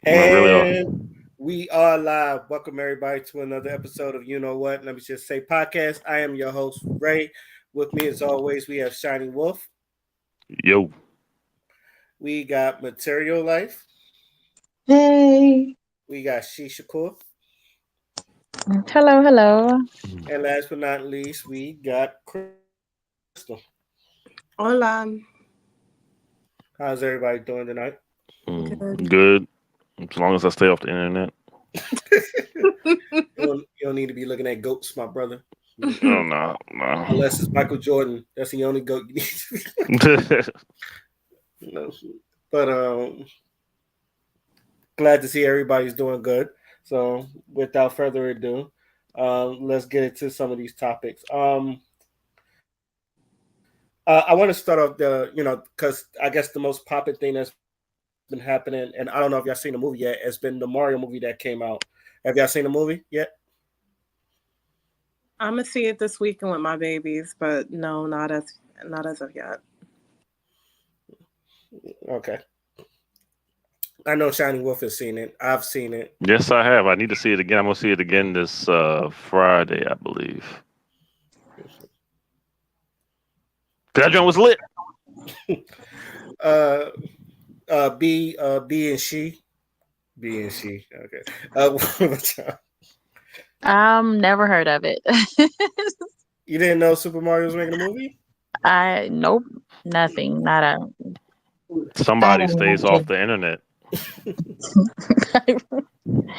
We really are. And we are live. Welcome everybody to another episode of You Know What? Let me just say podcast. I am your host, Ray. With me as always, we have Shining Wolf. Yo. We got Material Life. Hey. We got Shisha Core. Hello, hello. And last but not least, we got Crystal. Hola. How's everybody doing tonight? Good. Good. As long as I stay off the internet. You don't need to be looking at goats, my brother. Oh, no, no. Unless it's Michael Jordan. That's the only goat you need. No. But glad to see everybody's doing good. So, without further ado, let's get into some of these topics. I want to start off because I guess the most popular thing that's been happening, and I don't know if y'all seen the movie yet, has been the Mario movie that came out. Have y'all seen the movie yet? I'm gonna see it this weekend with my babies, but no, not as of yet. Okay. I know Shining Wolf has seen it. I've seen it. Yes, I have. I need to see it again. I'm going to see it again this Friday, I believe. That joint was lit. uh, B and she. B and she. Okay. Never heard of it. You didn't know Super Mario was making a movie? Nope, nothing, not a. I Somebody don't stays know. off the internet.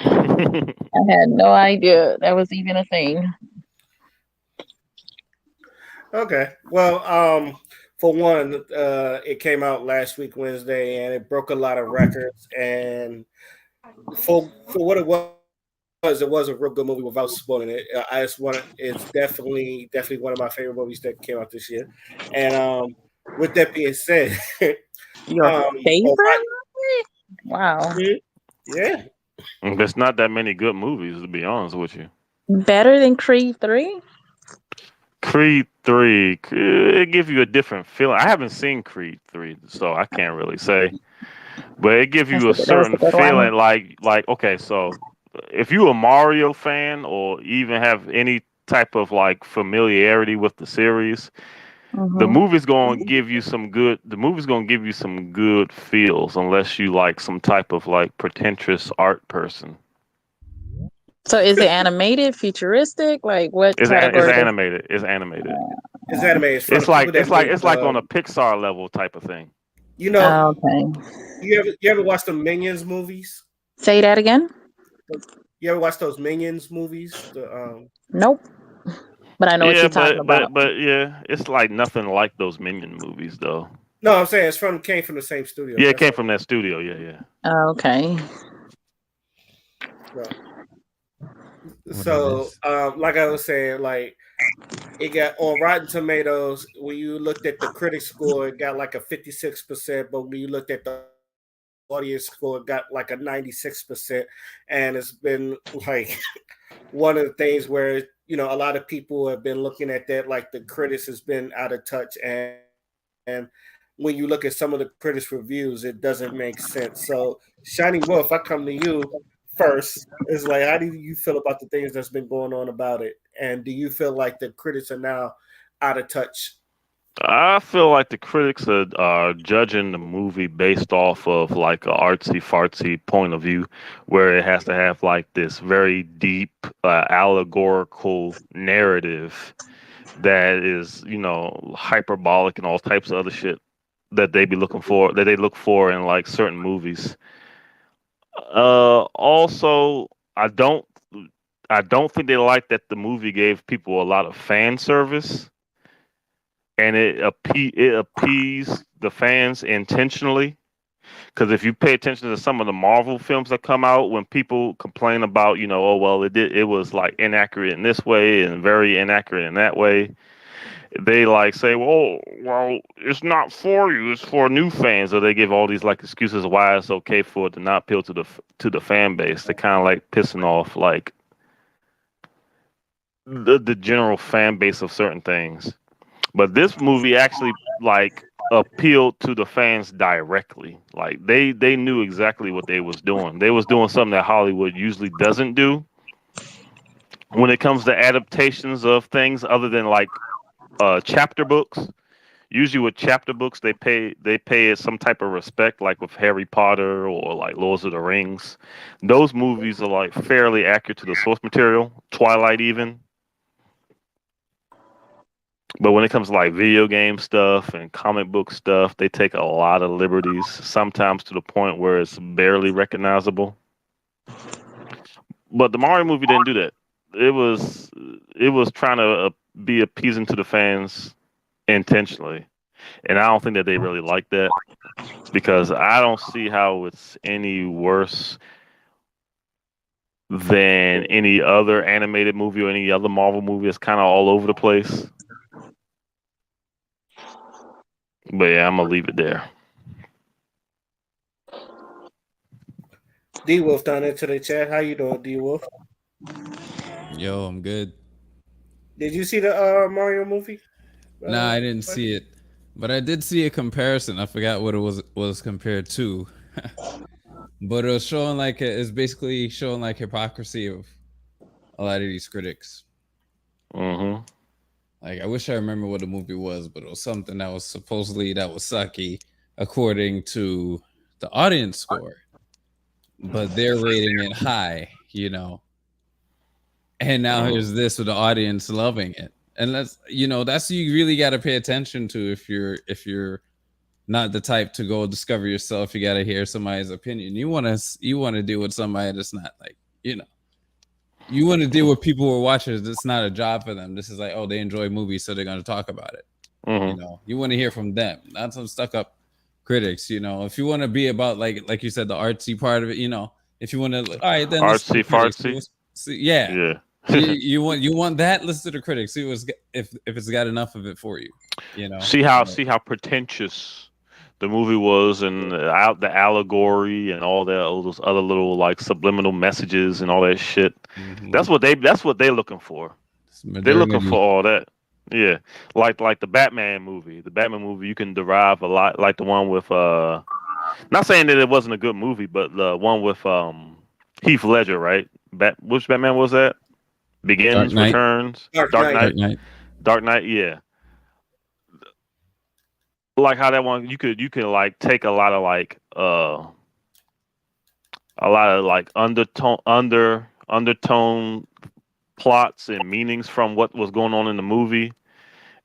I had no idea that was even a thing. Okay. Well, for one, it came out last week Wednesday, and it broke a lot of records. And for what it was a real good movie without spoiling it. I just want it's definitely one of my favorite movies that came out this year. And with that being said, Your well, favorite movie? Wow. yeah, There's not that many good movies, to be honest with you. Better than Creed 3? Creed 3, it give you a different feeling. I haven't seen Creed 3, so I can't really say. But it gives you a That was a certain good one. feeling like okay, so if you a Mario fan or even have any type of like familiarity with the series, Hmm. the movie's gonna give you some good feels unless you like some type of like pretentious art person. So is it animated, futuristic? Like what It's category does? animated. It's animated. it's anime. It's from It's the like people that made it's like on a Pixar level type of thing. you know Oh, okay. you ever watch the Minions movies? Say that again. You ever watch those Minions movies? Nope. But I know what Yeah, you're talking about. but yeah, it's like nothing like those Minion movies though. No, I'm saying came from the same studio. Yeah, it That's came all. from that studio. Yeah, yeah. Oh, okay. Right. What it So, is. like I was saying, like it got on Rotten Tomatoes. When you looked at the critic score, it got like a 56%. But when you looked at the audience score, it got like a 96%. And it's been like one of the things where a lot of people have been looking at that like the critics has been out of touch. And when you look at some of the critics reviews, it doesn't make sense. So, Shining Wolf, I come to you first. It's like, how do you feel about the things that's been going on about it? And do you feel like the critics are now out of touch? I feel like the critics are judging the movie based off of like a artsy fartsy point of view, where it has to have like this very deep allegorical narrative that is hyperbolic and all types of other shit that they look for in like certain movies. Also, I don't I don't think they like that the movie gave people a lot of fan service and it appeased the fans intentionally. Because if you pay attention to some of the Marvel films that come out, when people complain about, oh well, it was like inaccurate in this way and very inaccurate in that way, they like say, well, it's not for you, it's for new fans, or they give all these like excuses why it's okay for it to not appeal to the fan base. They kind of like pissing off like the general fan base of certain things. But this movie actually like appealed to the fans directly. Like they knew exactly what they was doing. They was doing something that Hollywood usually doesn't do when it comes to adaptations of things other than like chapter books. Usually with chapter books they pay it some type of respect, like with Harry Potter or like Lords of the Rings. Those movies are like fairly accurate to the source material, Twilight even. But when it comes to like video game stuff and comic book stuff, they take a lot of liberties, sometimes to the point where it's barely recognizable. But the Mario movie didn't do that. It was trying to be appeasing to the fans intentionally, and I don't think that they really like that because I don't see how it's any worse than any other animated movie or any other Marvel movie. It's kind of all over the place. But yeah, I'm gonna leave it there. D Wolf down into the chat. How you doing, D Wolf? Yo, I'm good. Did you see the Mario movie? Nah, I didn't see it, but I did see a comparison. I forgot what it was compared to, but it was showing like it's basically showing like hypocrisy of a lot of these critics. Mm-hmm. Like I wish I remember what the movie was, but it was something that was supposedly that was sucky according to the audience score, but they're rating it high, And now here's this with the audience loving it. And that's you really got to pay attention to if you're not the type to go discover yourself. You got to hear somebody's opinion. You want to deal with somebody that's not like, you want to deal with people who are watchers. It's not a job for them. This is like, oh, they enjoy movies, so they're going to talk about it. Mm-hmm. You want to hear from them, not some stuck up critics. If you want to be about like you said, the artsy part of it, if you want to, all right, then listen to Artsy the critics. fartsy. Yeah. Yeah. you want that? Listen to the critics. See if it's got enough of it for you. See how pretentious the movie was, and out the allegory and all that, all those other little like subliminal messages and all that shit. Mhm. That's what they're looking for. They're looking for all that. Yeah, like the Batman movie. The Batman movie, you can derive a lot, like the one with not saying that it wasn't a good movie, but the one with Heath Ledger, right? Which Batman was that? Dark Begins, Knight. Returns, Dark Dark Knight. Knight, Dark Knight. Dark Knight. Yeah, like how that one you can like take a lot of like undertone plots and meanings from what was going on in the movie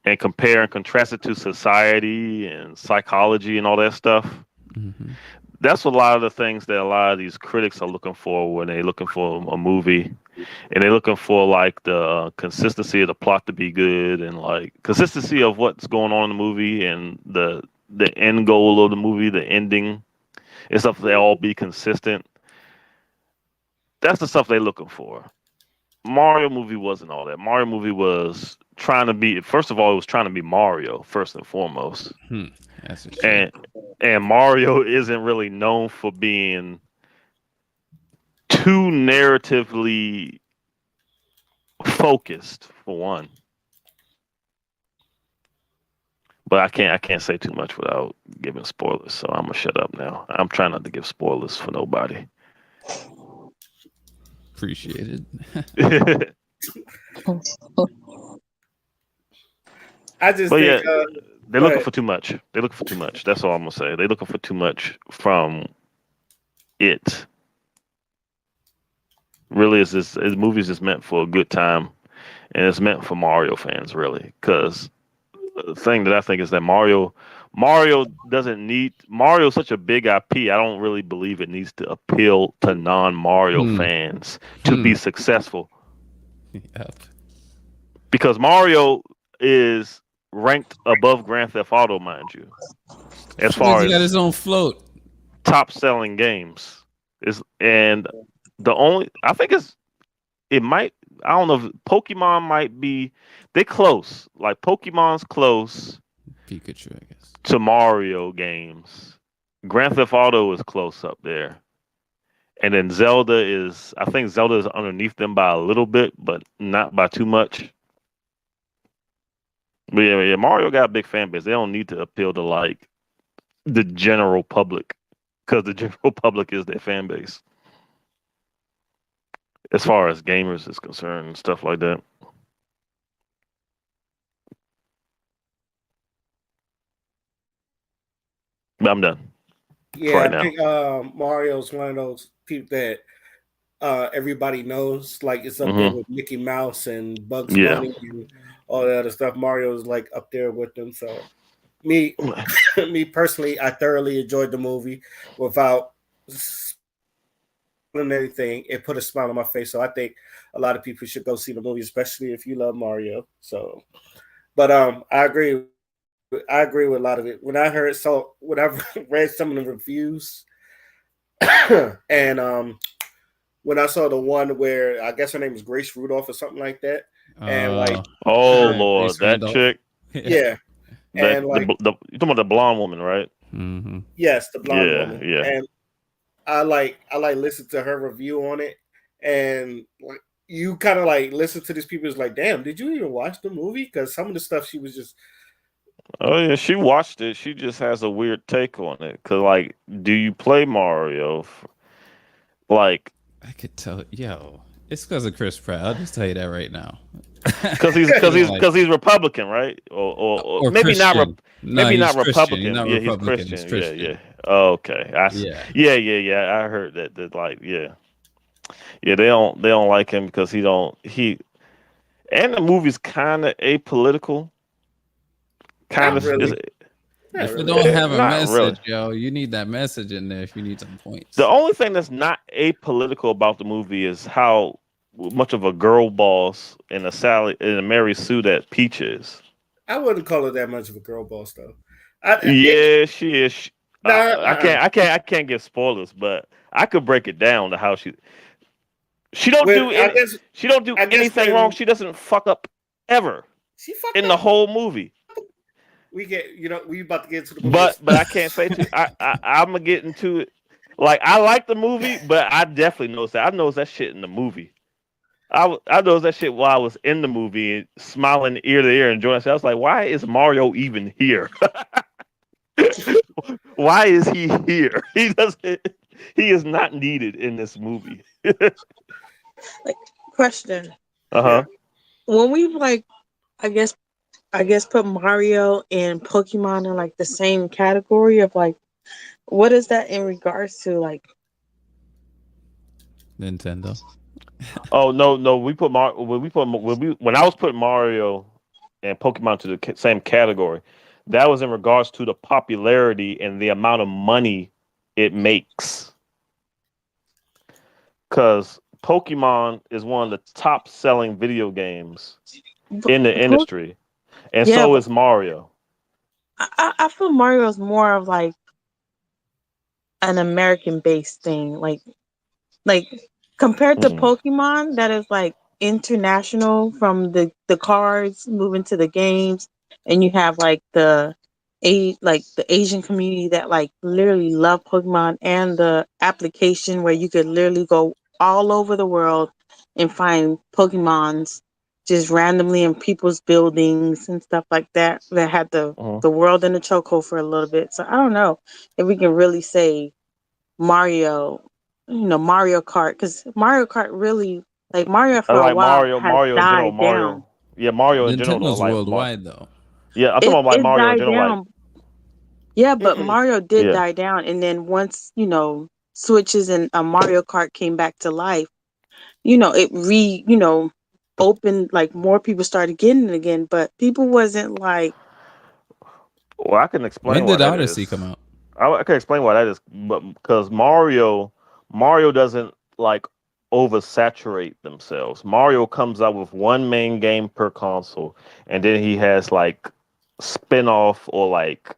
and compare and contrast it to society and psychology and all that stuff. Mm-hmm. That's a lot of the things that a lot of these critics are looking for when they're looking for a movie, and they're looking for like the consistency of the plot to be good and like consistency of what's going on in the movie and the end goal of the movie, the ending, and stuff. They all be consistent. That's the stuff they're looking for. Mario movie wasn't all that. Mario movie was trying to be, first of all, it was trying to be Mario first and foremost. That's a shame. And Mario isn't really known for being too narratively focused, for one. But I can't say too much without giving spoilers, so I'm gonna shut up now. I'm trying not to give spoilers for nobody. Appreciate But I just think yeah, they're looking ahead. for too much. They're looking for too much. That's all I'm gonna say. They're looking for too much from it. Really, this movie's just meant for a good time, and it's meant for Mario fans, really. Because the thing that I think is that Mario doesn't need Mario's such a big IP. I don't really believe it needs to appeal to non-Mario fans to be successful. Yep. Because Mario is ranked above Grand Theft Auto, mind you, as far He got his as own float. top-selling games. And the only I think it might I don't know if Pokemon might be they close. Like Pokemon's close Pikachu, I guess. to Mario games. Grand Theft Auto is close up there. And then I think Zelda is underneath them by a little bit, but not by too much. But yeah, Mario got a big fan base. They don't need to appeal to like the general public because the general public is their fan base as far as gamers is concerned and stuff like that. But I'm done for Yeah, right I now. think Mario's one of those people that everybody knows. Like it's up there Hmm. with Mickey Mouse and Bugs Yeah. Bunny and all that other stuff. Mario's like up there with them. So me, me personally, I thoroughly enjoyed the movie without anything. It put a smile on my face. So I think a lot of people should go see the movie, especially if you love Mario. So, but I agree. I agree with a lot of it. When I read some of the reviews, and when I saw the one where I guess her name is Grace Rudolph or something like that, and like, Oh uh, Lord, Reese that Randolph. chick, yeah, that and like, you talking about the blonde woman, right? Mm-hmm. yes, the blonde Yeah, woman, yeah. and I like listened to her review on it, and like you kind of like listen to these people is like, damn, did you even watch the movie? Because some of the stuff she was just Oh yeah, she watched it. She just has a weird take on it. Cause like, do you play Mario? Like, I could tell. Yo, it's because of Chris Pratt. I'll just tell you that right now. cause he's You cause don't he's like cause he's Republican, right? Or or maybe not. Christian. No, Maybe he's not Christian. He's Republican. not Yeah, he's Republican. He's Christian. Yeah, Christian. yeah. Oh, okay. Yeah. Yeah. I heard that. That like, yeah, yeah. They don't like him because he and the movie's kind of apolitical. Kind not of is really, not If it really. don't have a not really. message, yo, you need that message in there if you need some The points. only thing that's not apolitical about the movie is how much of a girl boss in a Mary Sue that Peach is. I wouldn't call her that much of a girl boss though. It, Yeah, she is. nah, I can't give spoilers, but I could break it down to how she don't when do any she don't do I guess anything wrong. when She doesn't fuck up ever she fucked in the up, whole movie. we get we about to get into the movie. But I can't say too. I'm gonna get into it. Like I like the movie, but I definitely noticed that. I noticed that shit in the movie. I noticed that shit while I was in the movie and smiling ear to ear, enjoying it. I was like, why is Mario even here? Why is he here? He doesn't. He is not needed in this movie. Like, question. Yeah, Uh-huh. When we like, I guess, put Mario and Pokemon in like the same category of like, what is that in regards to? Like, Nintendo. Oh no. When I was putting Mario and Pokemon to the same category, that was in regards to the popularity and the amount of money it makes. Because Pokemon is one of the top selling video games in the Po- industry, and yeah, so but is Mario. I feel Mario is more of like an American based thing. Like compared to Mm. Pokemon, that is like international from the cards moving to the games, and you have like the Asian community that like literally love Pokemon, and the application where you could literally go all over the world and find Pokemons just randomly in people's buildings and stuff like that that had Mhm. the world in a chokehold for a little bit. So I don't know if we can really say Mario, Mario Kart, because Mario Kart really, like Mario I for a like while Mario, has Mario in general, died down. Mario. Yeah, Mario in general though. I Nintendo's like worldwide though. Yeah, I'm talking It about like it Mario in died general. Like down. Yeah, but mm-mm. Mario did yeah. die down, and then once Switches and Mario Kart came back to life, it opened, like more people started getting it again, but people wasn't like, Well, I can explain When why did that Odyssey is. come out? I can explain why that is, but because Mario doesn't like oversaturate themselves. Mario comes out with one main game per console, and then he has like spin-off or like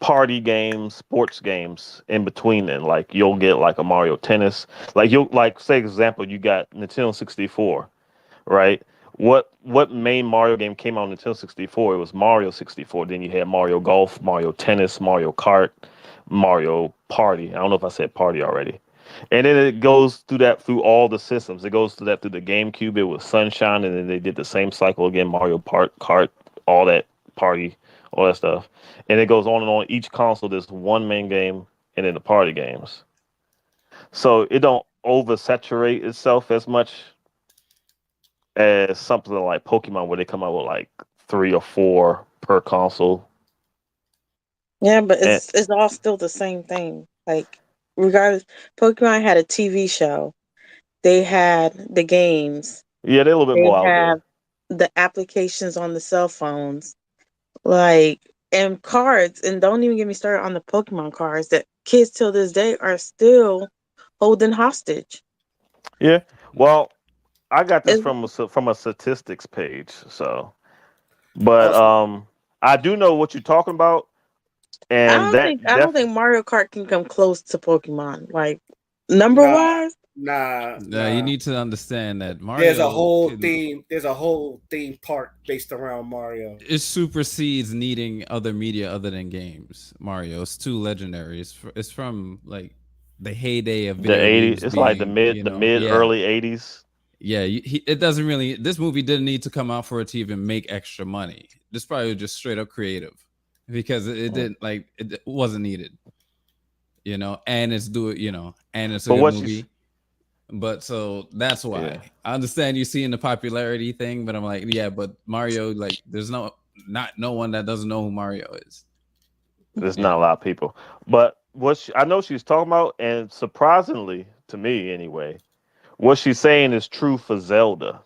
party games, sports games in between. Then like you'll get like a Mario Tennis, like you'll like say example you got Nintendo 64, right? What main Mario game came out on Nintendo 64? It was Mario 64. Then you had Mario Golf, Mario Tennis, Mario Kart, Mario Party. I don't know if I said Party already. And then it goes through all the systems. It goes through the GameCube. It was Sunshine, and then they did the same cycle again. Mario Kart. all that party, all that stuff, and it goes on and on. Each console, there's one main game and then the party games, so it don't oversaturate itself as much as something like Pokemon, where they come out with like 3 or 4 per console. Yeah, but And it's all still the same thing. Like regardless, Pokemon had a TV show. They had the games. yeah, they're a little bit They more out there. have the applications on the cell phones. Like and cards, and don't even get me started on the Pokemon cards that kids till this day are still holding hostage. Yeah. Well, I got this It, from a statistics page. So, but Also, I do know what you're talking about, and that I don't def think Mario Kart can come close to Pokemon. Like number nah, wise, You nah. need to understand that There's a Mario whole can theme. There's a whole theme park based around Mario. it supersedes needing other media other than games. Mario, it's too legendary. It's from like the heyday of the video 80s. games It's like the being, mid the mid yeah, early 80s. yeah. It doesn't really. This movie didn't need to come out for it to even make extra money. This probably was just straight up creative because it Mm. didn't like it wasn't needed. And it's and it's a But good what you s- movie. But so that's yeah, why I understand you seeing the popularity thing, but I'm like, yeah, but Mario, like, there's no one that doesn't know who Mario is. there's You not a know, lot of people. But I know she's talking about, and surprisingly to me anyway, what she's saying is true for Zelda,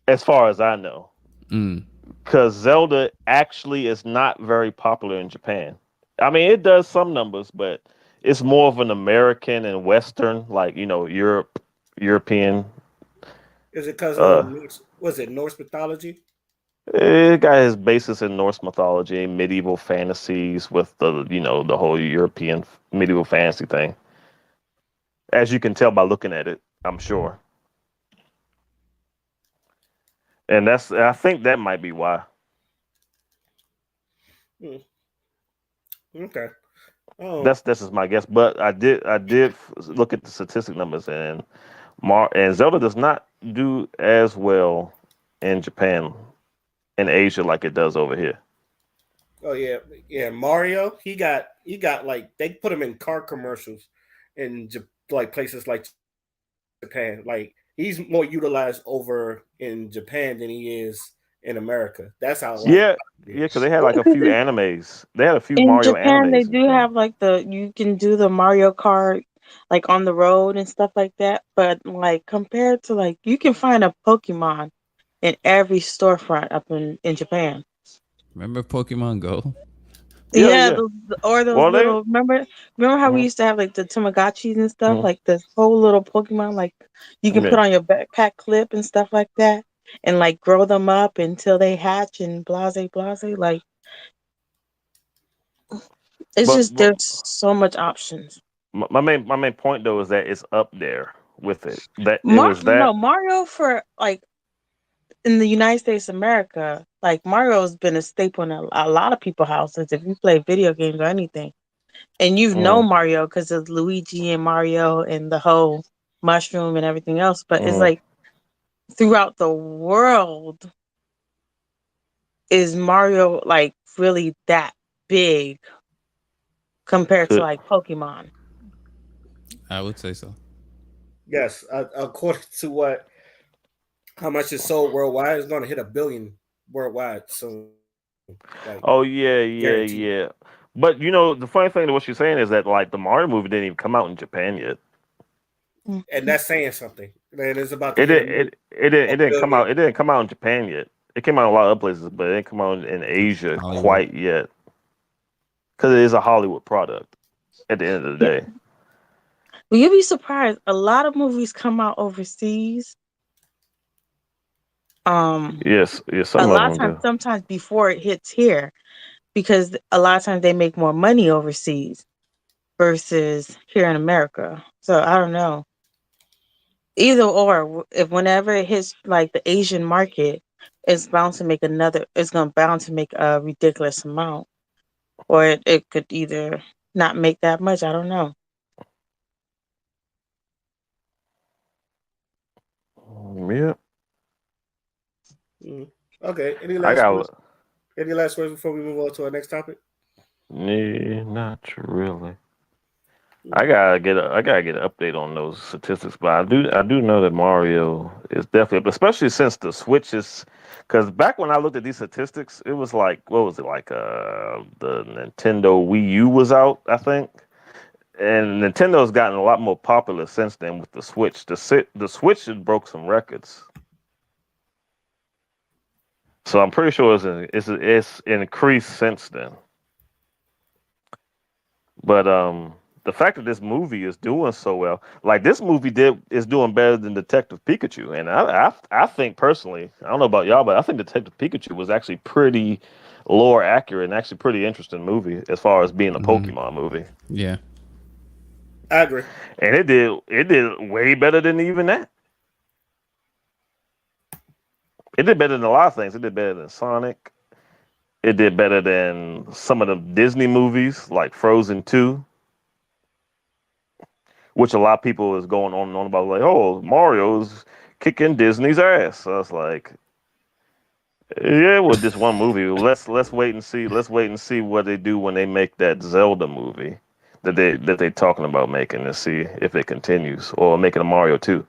as far as I know. mm. Because Zelda actually is not very popular in Japan. I mean, it does some numbers, but it's more of an American and Western, like European. Is it because of Uh, was it Norse mythology? it got his basis in Norse mythology, medieval fantasies, with the whole European medieval fantasy thing. As you can tell by looking at it, I'm sure, and I think that might be why. Hmm, okay. Oh, That's just my guess, but I did look at the statistic numbers, and Zelda does not do as well in Japan and Asia like it does over here. oh yeah, yeah. Mario, he got like they put him in car commercials in like places like Japan. Like he's more utilized over in Japan than he is in America. That's how like Yeah, it yeah, is. because they had like a few animes. They had a few in Mario Japan, they animes in do Japan. have like you can do the Mario Kart like on the road and stuff like that. But like compared to like you can find a Pokemon in every storefront up in Japan. Remember Pokemon Go? Yeah, Yeah, yeah. or those Well, they. little remember how we Mhm, used to have like the Tamagotchis and stuff, mhm, like this whole little Pokemon like you can put yeah, on your backpack clip and stuff like that, and like grow them up until they hatch and blase blase. Like it's but just there's so much options. my main point though is that it's up there with it. That it was No that. Mario for like in the United States of America, like Mario's been a staple in a lot of people's houses. If you play video games or anything, and you've known Mm, Mario because of Luigi and Mario and the whole mushroom and everything else, but it's mm, like throughout the world, is Mario like really that big compared to could, like Pokemon? I would say so. Yes, according to what how much is sold worldwide, it's going to hit 1 billion worldwide soon. Like oh yeah, yeah, guaranteed. yeah. But the funny thing to what she's saying is that like the Mario movie didn't even come out in Japan yet. And Mhm. that's saying something. Man, it's about to It hit didn't. It a didn't come billion. out. It didn't come out in Japan yet. It came out in a lot of other places, but it didn't come out in Asia Hollywood. quite yet because it is a Hollywood product. At the end of the Yeah, day, will you be surprised? A lot of movies come out overseas. Um, yes, yes, a some of lot of them times, do. sometimes before it hits here, because a lot of times they make more money overseas versus here in America. So I don't know. Either or, if whenever it hits like the Asian market, it's bound to make it's gonna bound to make a ridiculous amount. Or it could either not make that much. I don't know. Yeah, Mhm. Okay. Any I last got. questions? Any last words before we move on to our next topic? Yeah, not really. Mm. I gotta get an update on those statistics, but I do know that Mario is definitely, especially since the Switch is, because back when I looked at these statistics, it was like what was it like? The Nintendo Wii U was out, I think, and Nintendo's gotten a lot more popular since then with the Switch. The Switch has broke some records, so I'm pretty sure it's increased since then. But the fact that this movie is doing so well, like this movie did, is doing better than Detective Pikachu, and I think personally, I don't know about y'all, but I think Detective Pikachu was actually pretty lore accurate and actually pretty interesting movie as far as being a Hmm. Pokemon movie, Yeah. I agree. and it did way better than even that. It did better than a lot of things. It did better than Sonic. It did better than some of the Disney movies like Frozen 2, which a lot of people is going on and on about, like, oh, Mario's kicking Disney's ass. So it's like, yeah, with this one movie, let's wait and see. Let's wait and see what they do when they make that Zelda movie that they talking about making, and see if it continues, or making a Mario 2.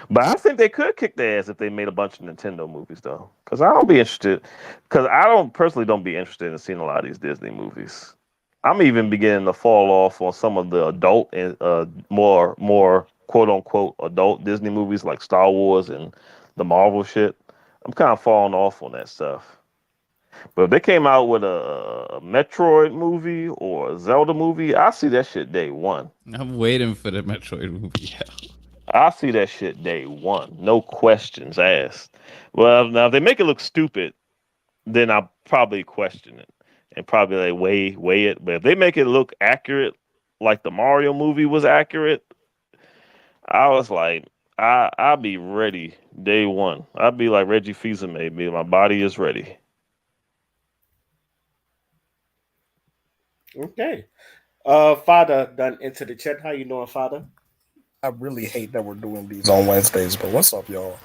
But I think they could kick their ass if they made a bunch of Nintendo movies, though. Because I don't be interested. Because I don't personally don't be interested in seeing a lot of these Disney movies. I'm even beginning to fall off on some of the adult and more quote unquote adult Disney movies like Star Wars and the Marvel shit. I'm kind of falling off on that stuff. But if they came out with a Metroid movie or a Zelda movie, I see that shit day one. I'm waiting for the Metroid movie. I see that shit day one. No questions asked. Well, now if they make it look stupid, then I'll probably question it and probably like weigh it. But if they make it look accurate, like the Mario movie was accurate, I was like, I'll be ready day one. I'll be like Reggie Fils-Aimé, me. My body is ready. Okay. Father done into the chat. How you doing, Father? I really hate that we're doing these on Wednesdays, but what's up, y'all?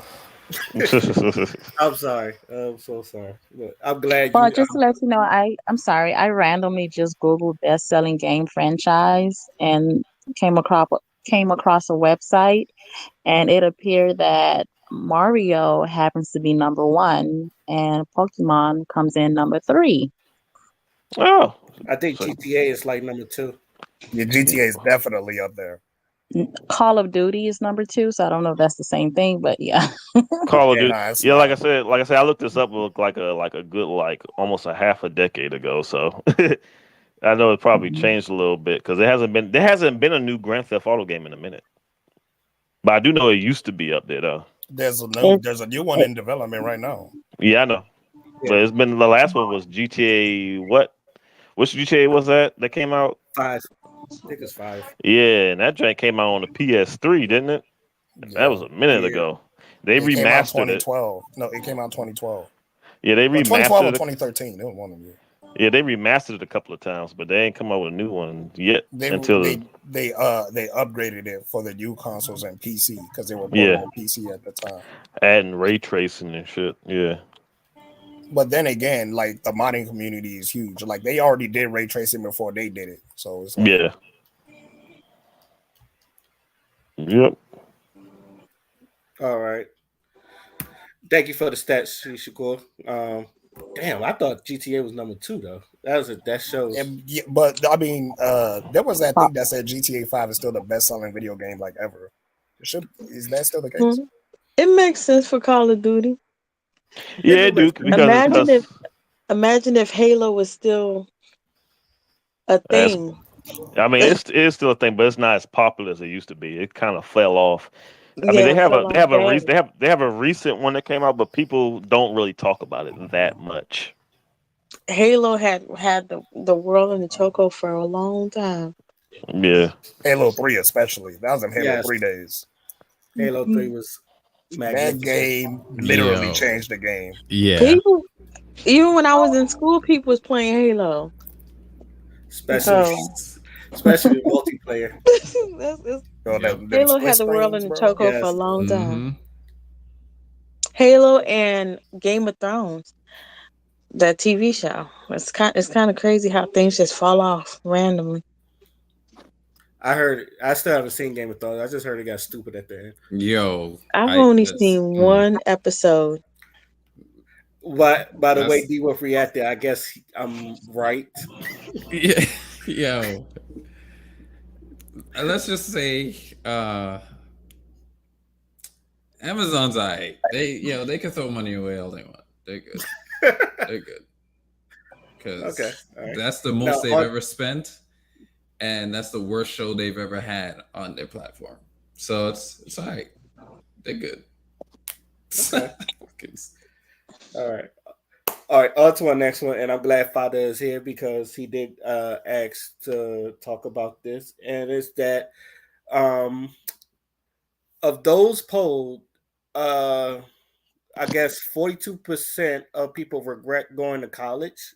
I'm sorry. I'm so sorry. Look, I'm glad Well, you. just to let you know, I'm sorry. I randomly just Googled best-selling game franchise and came across came across a website, and it appeared that Mario happens to be number one, and Pokemon comes in number three. Oh, I think so GTA is like number two. Your GTA is definitely up there. Call of Duty is number two, so I don't know if that's the same thing, but yeah. Call of Yeah. Duty. Nah, it's Yeah, not. like I said, I looked this up. It looked like a good like almost a half a decade ago. So I know it probably changed a little bit because there hasn't been a new Grand Theft Auto game in a minute. But I do know it used to be up there though. It, There's a new one it, in development right now. Yeah, I know. But Yeah. it's been the last one was GTA. What? Which GTA was that came out? Five. I think it's five. Yeah, and that joint came out on the PS3, didn't it? That was Yeah. a minute Yeah. ago. They It came out remastered it. 2012. No, it came out 2012. Yeah, they Or 2012 or remastered it. 2013. It was one of you. Yeah, they remastered it a couple of times, but they ain't come out with a new one yet They until they upgraded it for the new consoles and PC because they were porting yeah, to PC at the time. adding ray tracing and shit. Yeah, But then again, like the modding community is huge. Like they already did ray tracing before they did it. So it's like yeah, yep. All right. Thank you for the stats, Shakur. Damn, I thought GTA was number two though. That shows. yeah, but I mean, there was that thing that said GTA 5 is still the best selling video game like ever. Is that still the case? it makes sense for Call of Duty. It Yeah, do make Duke, sense. Imagine because if Imagine if Halo was still a that's. thing. I mean, it's still a thing, but it's not as popular as it used to be. It kind of fell off. I mean, Yeah, it fell off bad. they have a recent one that came out, but people don't really talk about it that much. Halo had the world in the choco for a long time. Yeah, Halo 3 especially. That was in Halo Yes, 3 days. Halo 3 was That magnificent. game literally Yo. changed the game. Yeah. People, even when I was in school, people was playing Halo. Especially So especially the multiplayer. that's- So Yep. them Halo split had the world in screens, the bro. choco for a Yes. long time. Mm-hmm. Halo and Game of Thrones. That TV show. It's kind of crazy how things just fall off randomly. I heard. I still haven't seen Game of Thrones. I just heard it got stupid at the end. Yo, I've I only that's seen one episode. But by the way, that's D Wolf reacted, I guess I'm right. yeah, yo. Let's just say Amazon's alright. They can throw money away all they want. They're good. They're good Okay, because all right. that's the Now, most they've ever spent, and that's the worst show they've ever had on their platform. So it's alright. They're good. okay, all right. All right, on to our next one, and I'm glad Father is here because he did ask to talk about this, and it's that um, of those polled, uh, I guess 42% of people regret going to college.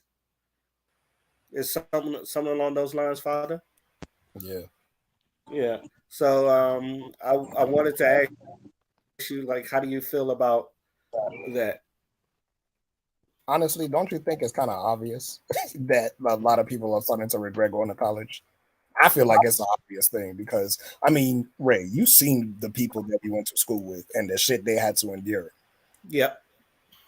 Is something along those lines, Father? Yeah. Yeah. So I wanted to ask you, like, how do you feel about that? Honestly, don't you think it's kind of obvious that a lot of people are starting to regret going to college? I feel like it's an obvious thing because I mean, Ray, you seen the people that we went to school with and the shit they had to endure. Yep.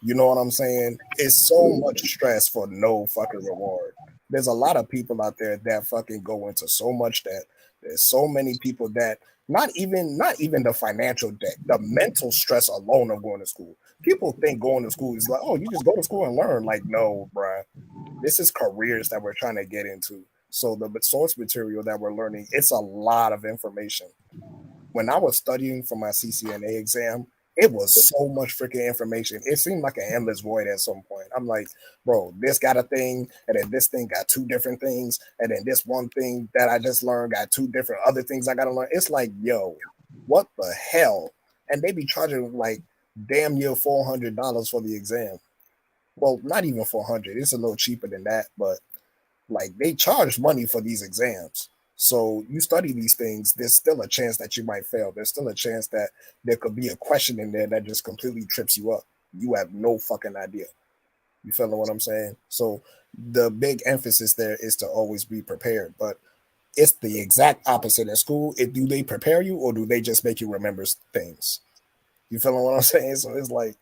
You know what I'm saying? It's so much stress for no fucking reward. There's a lot of people out there that fucking go into so much debt. There's so many people that not even the financial debt, the mental stress alone of going to school. People think going to school is like, oh, you just go to school and learn. Like, no, bruh. This is careers that we're trying to get into. So the source material that we're learning, it's a lot of information. When I was studying for my CCNA exam, it was so much freaking information. It seemed like an endless void at some point. I'm like, bro, this got a thing, and then this thing got two different things, and then this one thing that I just learned got two different other things I gotta learn. It's like, yo, what the hell? And they be charging like damn near $400 for the exam. Well, not even 400. It's a little cheaper than that, but like they charge money for these exams. So you study these things, there's still a chance that you might fail. There's still a chance that there could be a question in there that just completely trips you up. You have no fucking idea. You feel what I'm saying? So the big emphasis there is to always be prepared. But it's the exact opposite at school. Do they prepare you or do they just make you remember things? You feeling what I'm saying? So it's like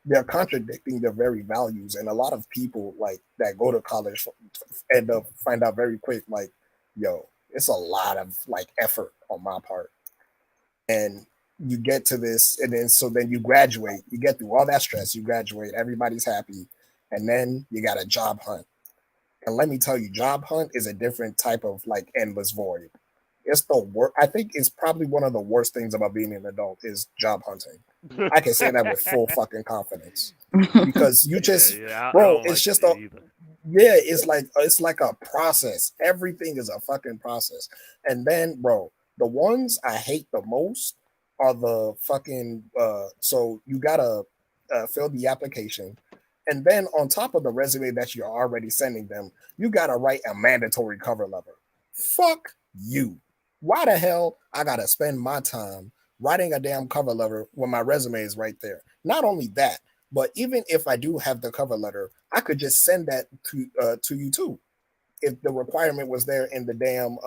they're contradicting their very values, and a lot of people like that go to college end up find out very quick, like, yo, it's a lot of like effort on my part, and you get to this, and then you graduate, you get through all that stress, you graduate, everybody's happy, and then you got a job hunt, and let me tell you, job hunt is a different type of like endless void. It's the worst. I think it's probably one of the worst things about being an adult is job hunting. I can say that with full fucking confidence because you Yeah, just, yeah, I bro, don't it's like just it a, either. yeah, it's like a process. Everything is a fucking process. And then, bro, the ones I hate the most are the fucking. So you gotta fill the application, and then on top of the resume that you're already sending them, you gotta write a mandatory cover letter. Fuck you. Why the hell I gotta spend my time writing a damn cover letter when my resume is right there? Not only that, but even if I do have the cover letter, I could just send that to you too. If the requirement was there in the damn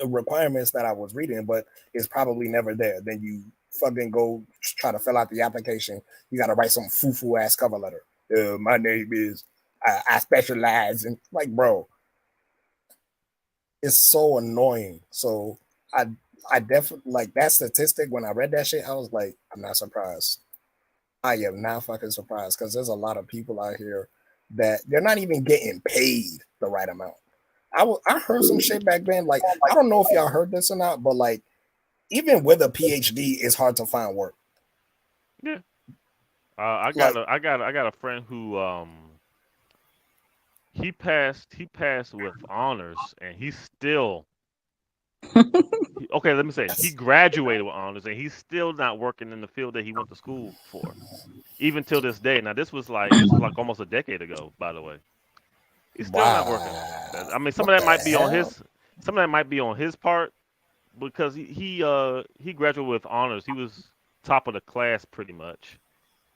requirements that I was reading, but it's probably never there. Then you fucking go try to fill out the application. You got to write some foo ass cover letter. My name is I specialize in, like, bro. It's so annoying. So I I definitely like that statistic. When I read that shit, I was like, I'm not surprised. I am not fucking surprised because there's a lot of people out here that they're not even getting paid the right amount. I heard some shit back then. Like, I don't know if y'all heard this or not, but like even with a PhD, it's hard to find work. Yeah. I got Like, a friend who he passed with honors and he's still okay, let me say he that's graduated with honors and he's still not working in the field that he went to school for. Even till this day. Now this was like almost a decade ago, by the way. He's still not working. wow. I mean some of What that the might be on hell? his part because he graduated with honors. He was top of the class pretty much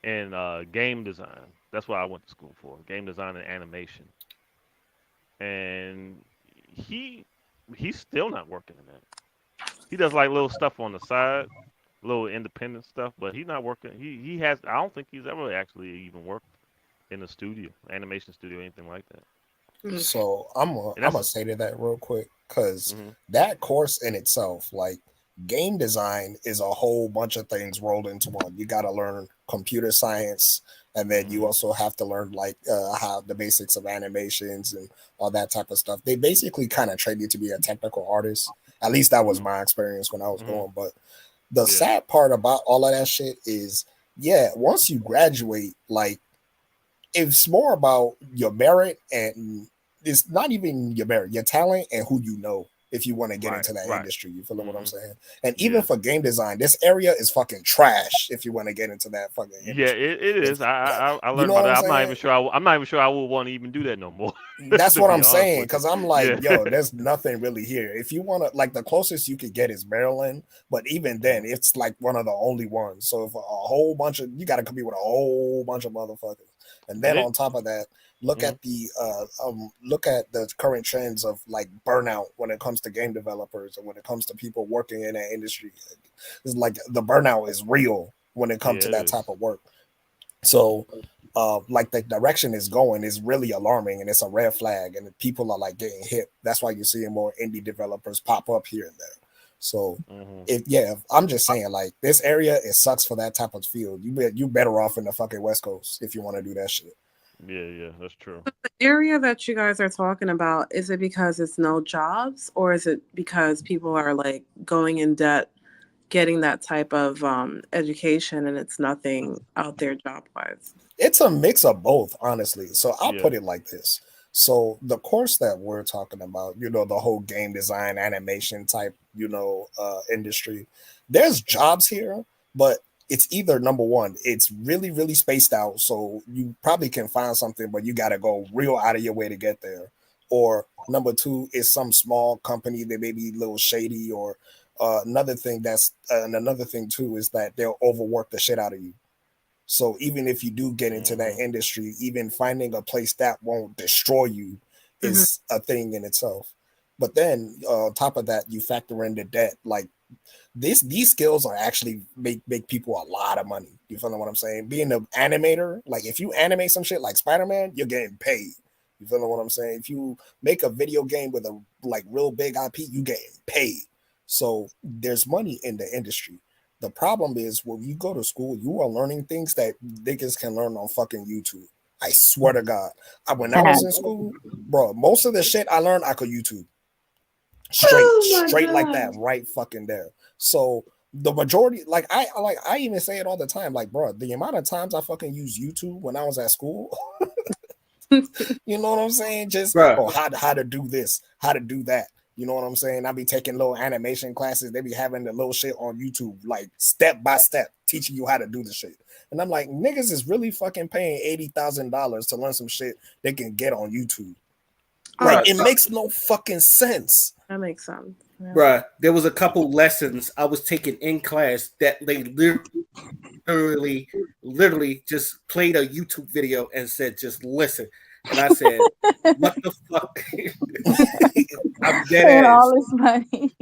in game design. That's what I went to school for, game design and animation. And he he's still not working in that. He does like little stuff on the side, little independent stuff, but he's not working. He has. I don't think he's ever actually even worked in a studio, animation studio, anything like that. Mm. So And I'm that's gonna say to that real quick because hmm that course in itself, like game design, is a whole bunch of things rolled into one. You got to learn computer science, and then you hmm also have to learn like how the basics of animations and all that type of stuff. They basically kind of train you to be a technical artist. At least that was hmm my experience when I was hmm going. But the yeah, sad part about all of that shit is, yeah, once you graduate, like it's more about your merit, and it's not even your merit, your talent and who you know if you want to get right, into that right. industry. You feel what I'm hmm saying? And even Yeah, for game design, this area is fucking trash if you want to get into that fucking yeah. industry. It is. It's I you learned know about what I'm that. saying? I'm not even sure I would want to even do that no more. That's To what be I'm honest saying. with you. Cause I'm like, Yeah. yo, there's nothing really here. If you want to, like, the closest you could get is Maryland, but even then, hmm it's like one of the only ones. So if a whole bunch of you got to compete with a whole bunch of motherfuckers, and And then it. on top of that, hmm look at the current trends of like burnout when it comes to game developers and when it comes to people working in that industry. It's like the burnout is real when it Yeah, comes to it that is. type of work. So, like the direction is going is really alarming, and it's a red flag, and people are like getting hit. That's why you're seeing more indie developers pop up here and there. So, hmm I'm just saying, like this area, it sucks for that type of field. You better off in the fucking West Coast if you want to do that shit. Yeah, yeah. That's true. The area that you guys are talking about, is it because it's no jobs, or is it because people are like going in debt, getting that type of education, and it's nothing out there job wise? It's a mix of both, honestly. So I'll Yeah. put it like this. So the course that we're talking about, the whole game design, animation type, industry, there's jobs here, but it's either number one, it's really, really spaced out. So you probably can find something, but you got to go real out of your way to get there. Or number two is some small company that may be a little shady, or and another thing too is that they'll overwork the shit out of you. So even if you do get into that hmm industry, even finding a place that won't destroy you Hmm. is a thing in itself. But then on top of that, you factor in the debt. Like these skills are actually make people a lot of money. You feel what I'm saying? Being an animator, like if you animate some shit like Spider-Man, you're getting paid. You feel what I'm saying? If you make a video game with a like real big IP, you getting paid. So there's money in the industry. The problem is when you go to school, you are learning things that niggas can learn on fucking YouTube. I swear to God. When I hmm was in school, bro, most of the shit I learned I could YouTube Oh my straight like god. that, right fucking there. So the majority, I even say it all the time, like, bro, the amount of times I fucking use YouTube when I was at school, you know what I'm saying? Just Bruh. how to do this, how to do that. You know what I'm saying? I be taking little animation classes. They be having the little shit on YouTube, like step by step, teaching you how to do the shit. And I'm like, niggas is really fucking paying $80,000 to learn some shit they can get on YouTube. Like, Bruh, it Oh, makes no fucking sense. that makes sense. Yeah. bruh, there was a couple lessons I was taking in class that they literally just played a YouTube video and said, just listen. And I said, what the fuck? I'm dead Paying all ass. this money.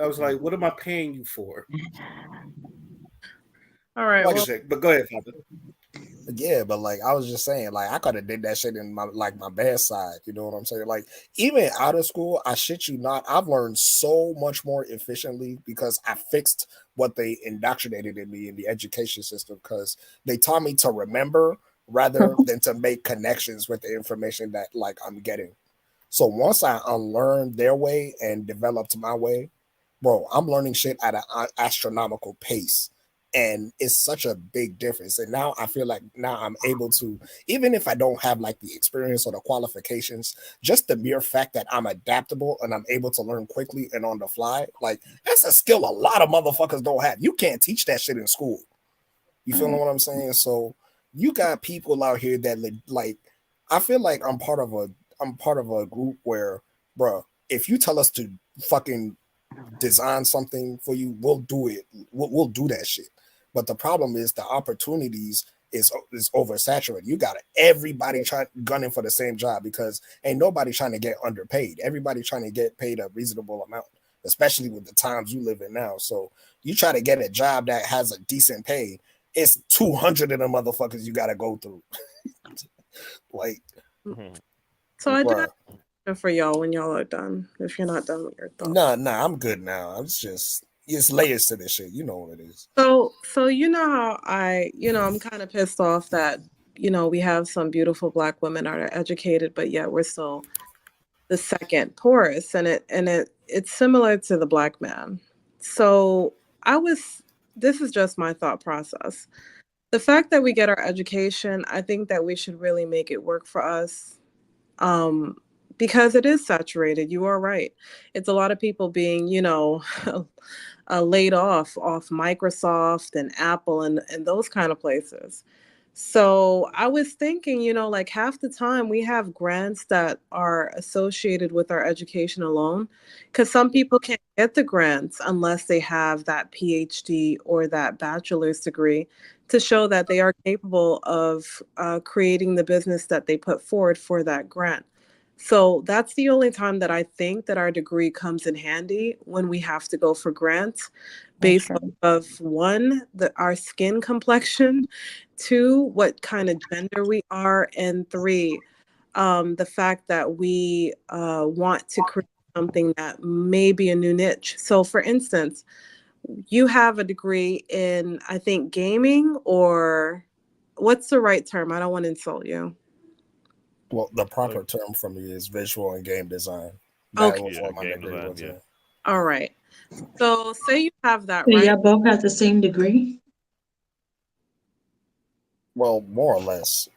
I was like, what am I paying you for? All right. Like, Well, Shit. But go ahead, Father. yeah, but like I was just saying, like I could have did that shit in my bedside. You know what I'm saying? Like even out of school, I shit you not, I've learned so much more efficiently because I fixed what they indoctrinated in me in the education system. Because they taught me to remember rather than to make connections with the information that like I'm getting. So once I unlearned their way and developed my way, bro, I'm learning shit at an astronomical pace. And it's such a big difference. And now I feel like now I'm able to, even if I don't have like the experience or the qualifications, just the mere fact that I'm adaptable and I'm able to learn quickly and on the fly, like that's a skill a lot of motherfuckers don't have. You can't teach that shit in school. You feel what I'm saying? So you got people out here that like I feel like I'm part of a group where, bro, if you tell us to fucking design something for you, we'll do it. We'll do that shit. But the problem is the opportunities is oversaturated. You got everybody trying gunning for the same job because ain't nobody trying to get underpaid. Everybody trying to get paid a reasonable amount, especially with the times you live in now. So you try to get a job that has a decent pay, it's 200 of them motherfuckers you got to go through. Like, Mhm. So I do have bruh. a question for y'all when y'all are done. If you're not done with your thoughts. Nah, I'm good now. It's layers to this shit. You know what it is. So you know how I'm kind of pissed off that we have some beautiful Black women that are educated, but yet we're still the second poorest, and it's similar to the Black man. So I was this is just my thought process. The fact that we get our education, I think that we should really make it work for us. Um, because it is saturated. You are right. It's a lot of people being, laid off Microsoft and Apple and those kind of places. So I was thinking, like half the time we have grants that are associated with our education alone, because some people can't get the grants unless they have that PhD or that bachelor's degree to show that they are capable of creating the business that they put forward for that grant. So that's the only time that I think that our degree comes in handy, when we have to go for grants based off of one, our skin complexion, two, what kind of gender we are, and three, the fact that we want to create something that may be a new niche. So for instance, you have a degree in, I think, gaming, or what's the right term? I don't want to insult you. Well, the Like, proper term for me is visual and game design. That Okay. was yeah, what my game degree design. was Yeah. in. All right. So say you have that, So right? y'all both have the same degree? Well, more or less.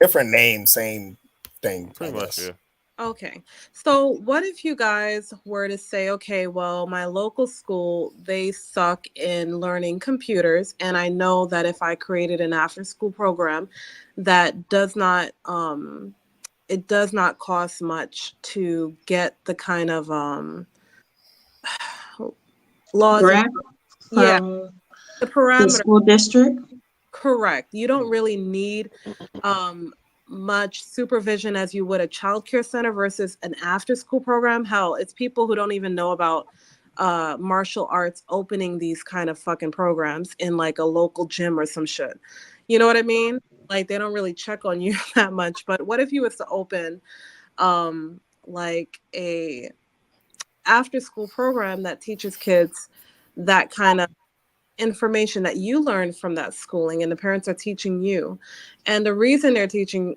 Different name, same thing, I Pretty much. guess. Yeah. Okay. So what if you guys were to say, okay, well, my local school, they suck in learning computers, and I know that if I created an after school program that does not it does not cost much to get the kind of laws and Grant yeah, from the the parameter. school district? Correct. You don't really need um, much supervision as you would a childcare center versus an after school program. Hell, it's people who don't even know about martial arts opening these kind of fucking programs in like a local gym or some shit. You know what I mean? Like they don't really check on you that much. But what if you was to open like a after school program that teaches kids that kind of information that you learned from that schooling, and the parents are teaching you, and the reason they're teaching,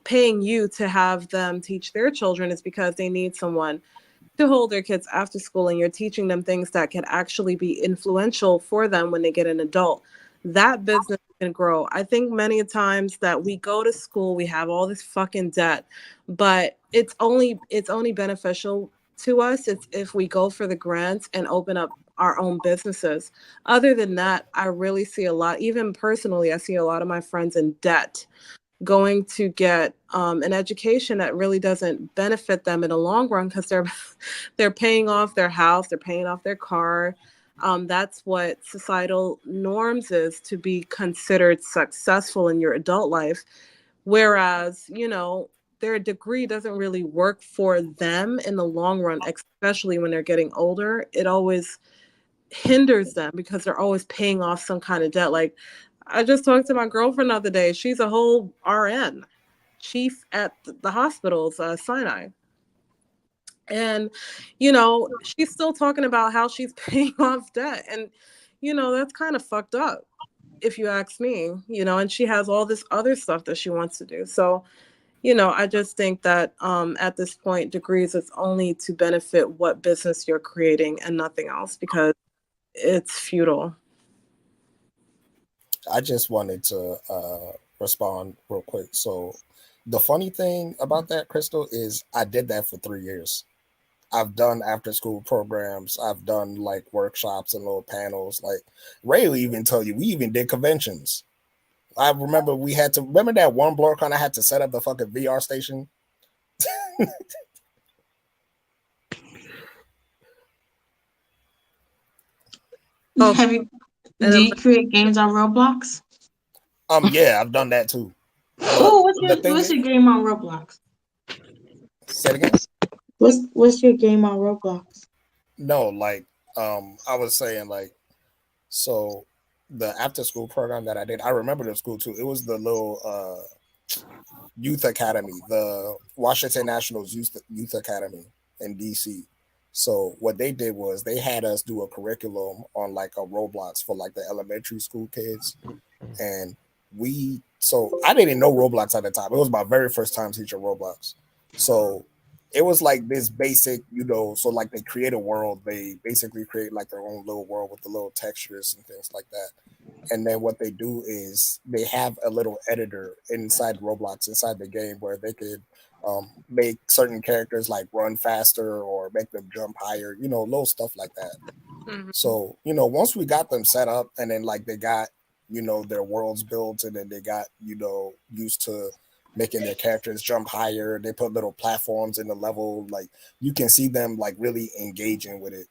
paying you to have them teach their children is because they need someone to hold their kids after school, and you're teaching them things that can actually be influential for them when they get an adult. That business can grow. I think many times that we go to school, we have all this fucking debt, but it's only beneficial to us it's if we go for the grants and open up our own businesses. Other than that, I really see a lot, even personally, I see a lot of my friends in debt going to get an education that really doesn't benefit them in the long run, because they're paying off their house, they're paying off their car. That's what societal norms is to be considered successful in your adult life. Whereas, their degree doesn't really work for them in the long run, especially when they're getting older. It always hinders them because they're always paying off some kind of debt. Like I just talked to my girlfriend the other day. She's a whole RN chief at the hospitals, Sinai. And, she's still talking about how she's paying off debt. And, that's kind of fucked up if you ask me, and she has all this other stuff that she wants to do. So, I just think that at this point, degrees is only to benefit what business you're creating and nothing else, because it's futile. I just wanted to respond real quick. So, the funny thing about that, Crystal, is I did that for 3 years. I've done after school programs. I've done like workshops and little panels. Like Ray will even tell you, we even did conventions. I remember we had to remember that one BlurCon I had to set up the fucking VR station. Oh, Have you and do then you create games on Roblox? Yeah, I've done that too. But Oh, the thing what's is, your game on Roblox? say it again. What's your game on Roblox? No, like I was saying, like, so the after school program that I did, I remember the school too. It was the little youth academy, the Washington Nationals Youth Academy in DC. So what they did was they had us do a curriculum on like a Roblox for like the elementary school kids, and I didn't know Roblox at the time. It was my very first time teaching Roblox. So it was like this basic, so like they create a world, they basically create like their own little world with the little textures and things like that. And then what they do is they have a little editor inside Roblox, inside the game, where they could make certain characters like run faster or make them jump higher, little stuff like that. Mhm. So, once we got them set up and then like they got, their worlds built and then they got, used to making their characters jump higher, they put little platforms in the level, like you can see them like really engaging with it.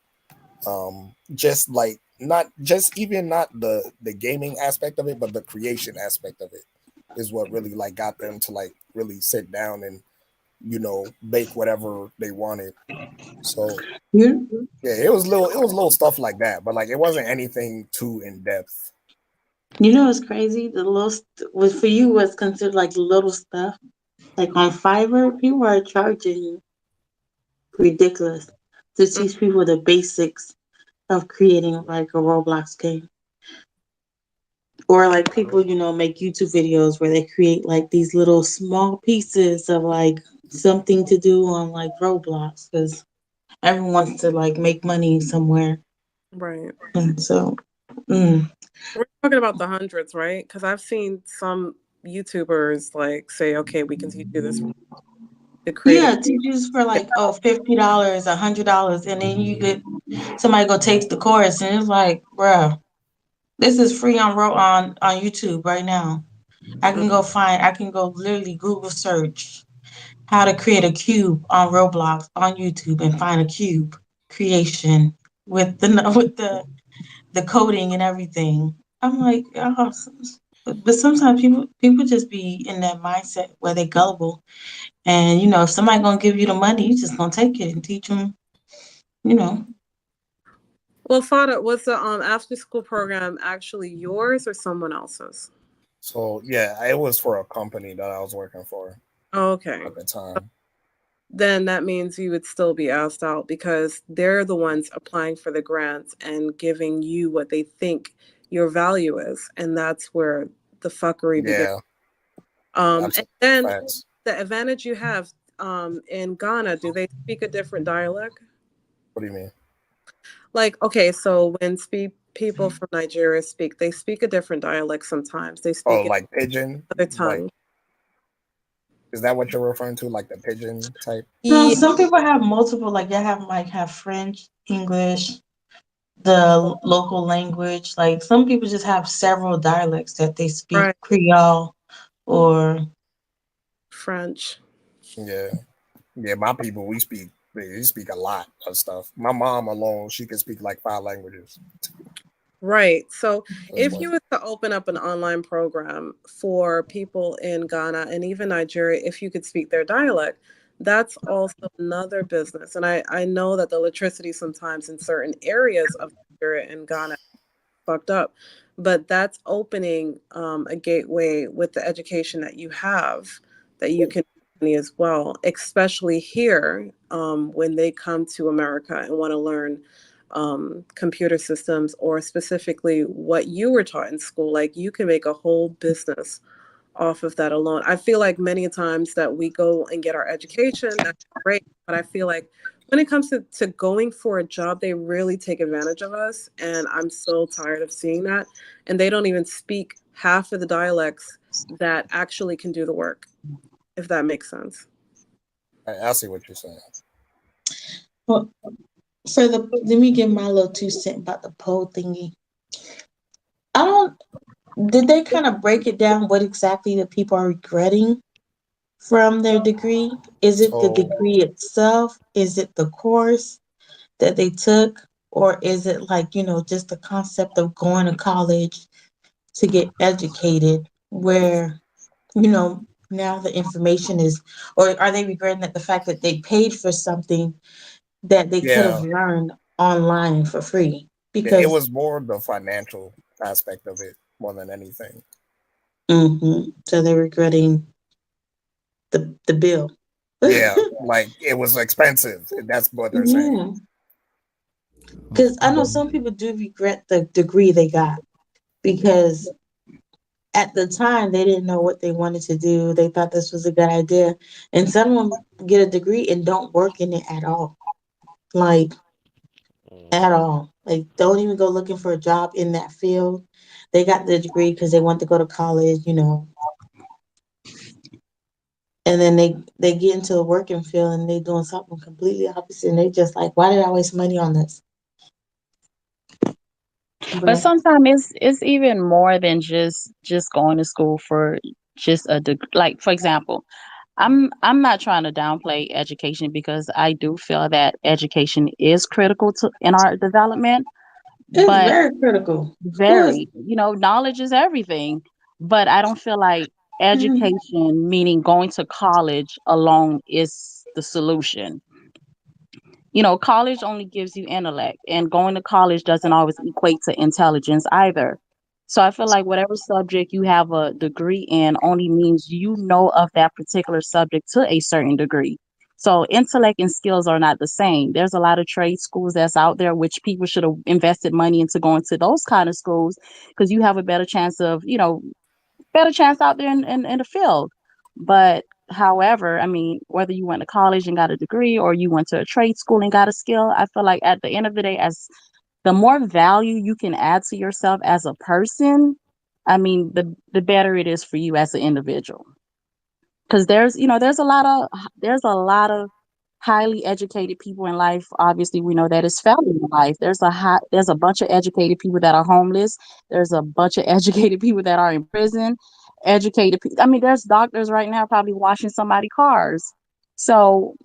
Just like not just even not the gaming aspect of it, but the creation aspect of it is what really like got them to like really sit down and, make whatever they wanted. So You yeah, it was little stuff like that, but like it wasn't anything too in depth. you know what's crazy? The was for you was considered like little stuff. Like on Fiverr, people are charging ridiculous to Mm. teach people the basics of creating like a Roblox game. Or like people, make YouTube videos where they create like these little small pieces of like something to do on like Roblox because everyone wants to like make money somewhere. Right. And so, mm. We're talking about the hundreds, right? Because I've seen some YouTubers like say, "Okay, we can teach you this to create a." Yeah, teachers for like $50, $100, and then you get somebody go take the course, and it's like, bruh, this is free on YouTube right now. I can go literally Google search how to create a cube on Roblox on YouTube and find a cube creation with the with the coding and everything. I'm like, oh, but sometimes people just be in that mindset where they gullible, and if somebody gonna give you the money, you just gonna take it and teach them. You know, Well, Fada, was the after school program actually yours or someone else's? So yeah, it was for a company that I was working for Okay. at the time. Then that means you would still be asked out because they're the ones applying for the grants and giving you what they think your value is. And that's where the fuckery begins. Yeah, And absolutely then facts. the advantage you have in Ghana, do they speak a different dialect? What do you mean? Like, okay, so when people from Nigeria speak, they speak a different dialect sometimes. They Oh, speak in like pigeon? another Like, tongue. is that what you're referring to? Like the pigeon type? no, Yeah, some people have multiple. Like they have French, English, the local language. Like some people just have several dialects that they speak right. Creole or French. Yeah. Yeah, my people, we speak a lot of stuff. My mom alone, she can speak like 5 languages. Right. So That's if why. you were to open up an online program for people in Ghana and even Nigeria, if you could speak their dialect, that's also another business. And I know that the electricity sometimes in certain areas of Nigeria and Ghana fucked up, but that's opening a gateway with the education that you have that you can make money as well, especially here when they come to America and want to learn computer systems or specifically what you were taught in school. Like you can make a whole business off of that alone. I feel like many times that we go and get our education, that's great. But I feel like when it comes to going for a job, they really take advantage of us. And I'm so tired of seeing that. And they don't even speak half of the dialects that actually can do the work, if that makes sense. I see what you're saying. well, for the. Let me give my little 2 cents about the poll thingy. I don't. Did they kind of break it down? What exactly the people are regretting from their degree? Is it the So, degree itself? Is it the course that they took? Or is it like, just the concept of going to college to get educated? where, you know, now the information is, or are they regretting that the fact that they paid for something that they could have Yeah, learned online for free? yeah, it Because was more the financial aspect of it more than anything. so they're regretting the bill. Yeah, like it was expensive. That's what they're saying. Yeah, because I know some people do regret the degree they got because at the time they didn't know what they wanted to do. They thought this was a good idea, and some of them get a degree and don't work in it at all. Like at Mhm. all. Like don't even go looking for a job in that field. They got the degree because they want to go to college, you know, and then they get into the working field and they doing something completely opposite. And they just like, why did I waste money on this? But But sometimes it's even more than just going to school for just a like for example, I'm not trying to downplay education because I do feel that education is critical to in our development, it's but very critical. School is. very, knowledge is everything, but I don't feel like Mhm. education, meaning going to college alone, is the solution. College only gives you intellect, and going to college doesn't always equate to intelligence either. So I feel like whatever subject you have a degree in only means you know of that particular subject to a certain degree. So intellect and skills are not the same. There's a lot of trade schools that's out there, which people should have invested money into going to those kind of schools because you have a better chance of, better chance out there in the field. But however, I mean, whether you went to college and got a degree or you went to a trade school and got a skill, I feel like at the end of the day, as the more value you can add to yourself as a person, I mean, the better it is for you as an individual. Because there's a lot of highly educated people in life. Obviously, we know that it's failing in life. There's a bunch of educated people that are homeless. There's a bunch of educated people that are in prison. I mean, there's doctors right now probably washing somebody's cars. So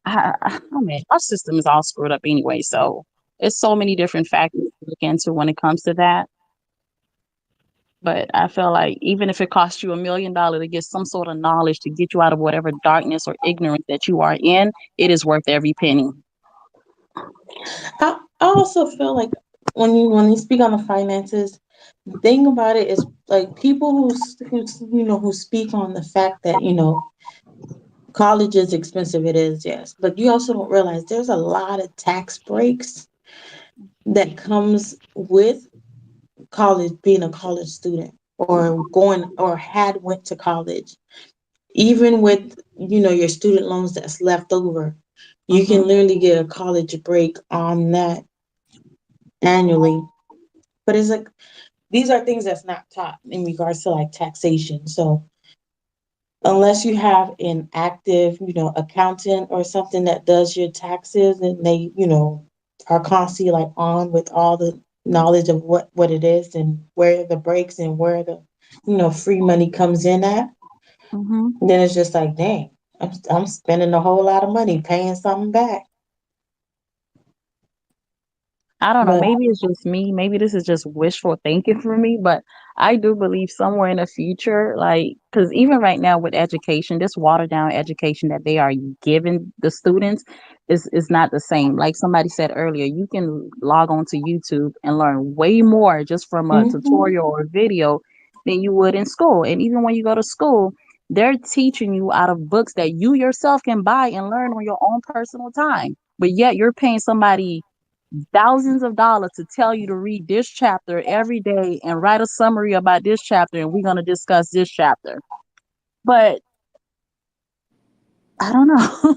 I mean, our system is all screwed up anyway. So it's so many different factors to look into when it comes to that. But I feel like even if it costs you $1 million to get some sort of knowledge to get you out of whatever darkness or ignorance that you are in, it is worth every penny. I also feel like when you speak on the finances, the thing about it is like people who speak on the fact that college is expensive. It is, yes, but you also don't realize there's a lot of tax breaks that comes with college, being a college student or going or had went to college. Even with your student loans that's left over, you Hmm. can literally get a college break on that annually. But it's like these are things that's not taught in regards to like taxation. So unless you have an active, accountant or something that does your taxes and they, are constantly like on with all the knowledge of what it is and where the breaks and where the, free money comes in at, Hmm. then it's just like, dang, I'm spending a whole lot of money paying something back. I don't know. But Maybe it's just me. Maybe this is just wishful thinking for me, but I do believe somewhere in the future, like, because even right now with education, this watered down education that they are giving the students is not the same. Like somebody said earlier, you can log on to YouTube and learn way more just from a mhm, tutorial or video than you would in school. And even when you go to school, they're teaching you out of books that you yourself can buy and learn on your own personal time. But yet you're paying somebody thousands of dollars to tell you to read this chapter every day and write a summary about this chapter and we're going to discuss this chapter. But I don't know.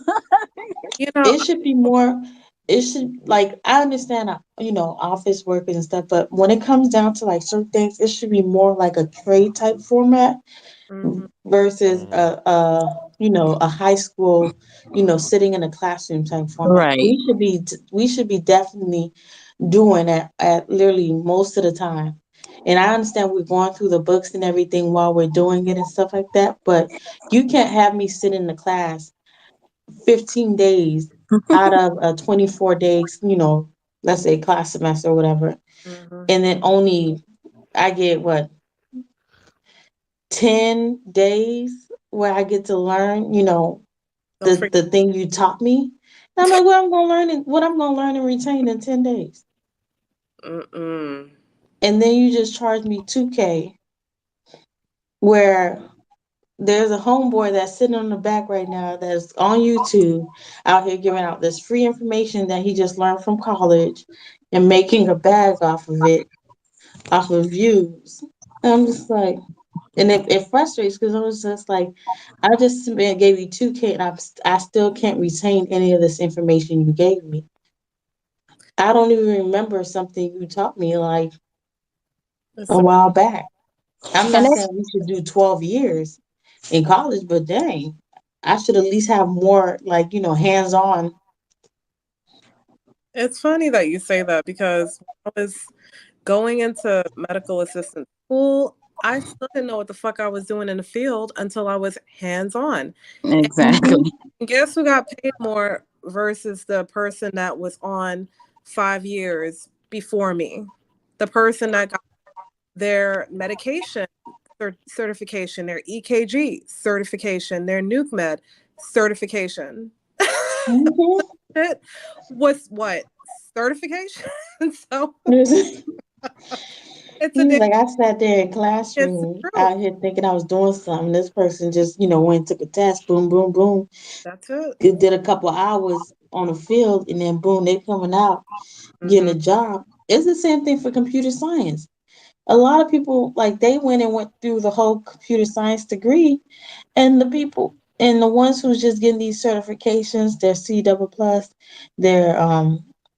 You know, it should be more. It should like I understand, office workers and stuff, but when it comes down to like certain things, it should be more like a trade type format mhm. versus Mhm. a high school, sitting in a classroom type format. Right. We should be definitely doing that at literally most of the time. And I understand we're going through the books and everything while we're doing it and stuff like that, but you can't have me sit in the class 15 days out of a 24 days, let's say class semester or whatever, Mhm. and then only I get what 10 days where I get to learn, Don't forget. the thing you taught me. And I'm like, what I'm gonna learn and retain in 10 days. Mm-mm. And then you just charge me 2K where there's a homeboy that's sitting on the back right now that's on YouTube out here giving out this free information that he just learned from college and making a bag off of it, off of views. And I'm just like, and it frustrates because I was just like, I just gave you 2K and I still can't retain any of this information you gave me. I don't even remember something you taught me like It's a a, while back. I'm And not saying we should do 12 years in college, but dang, I should at least have more like, hands on. it's funny that you say that because when I was going into medical assistant school, I still didn't know what the fuck I was doing in the field until I was hands on. exactly. Hmm. And guess who got paid more versus the person that was on 5 years before me? The person that got their medication certification, their EKG certification, their nuke med certification. Hmm. It was what? Certification? So it's He a was damn, like, I sat there in it's the classroom truth. out here thinking I was doing something. This person just, went and took a test, boom, boom, boom. That's it. It did a couple hours on the field, and then boom, they coming out getting Hmm. a job. It's the same thing for computer science. A lot of people like they went through the whole computer science degree, and the people and the ones who's just getting these certifications, their C double plus, they're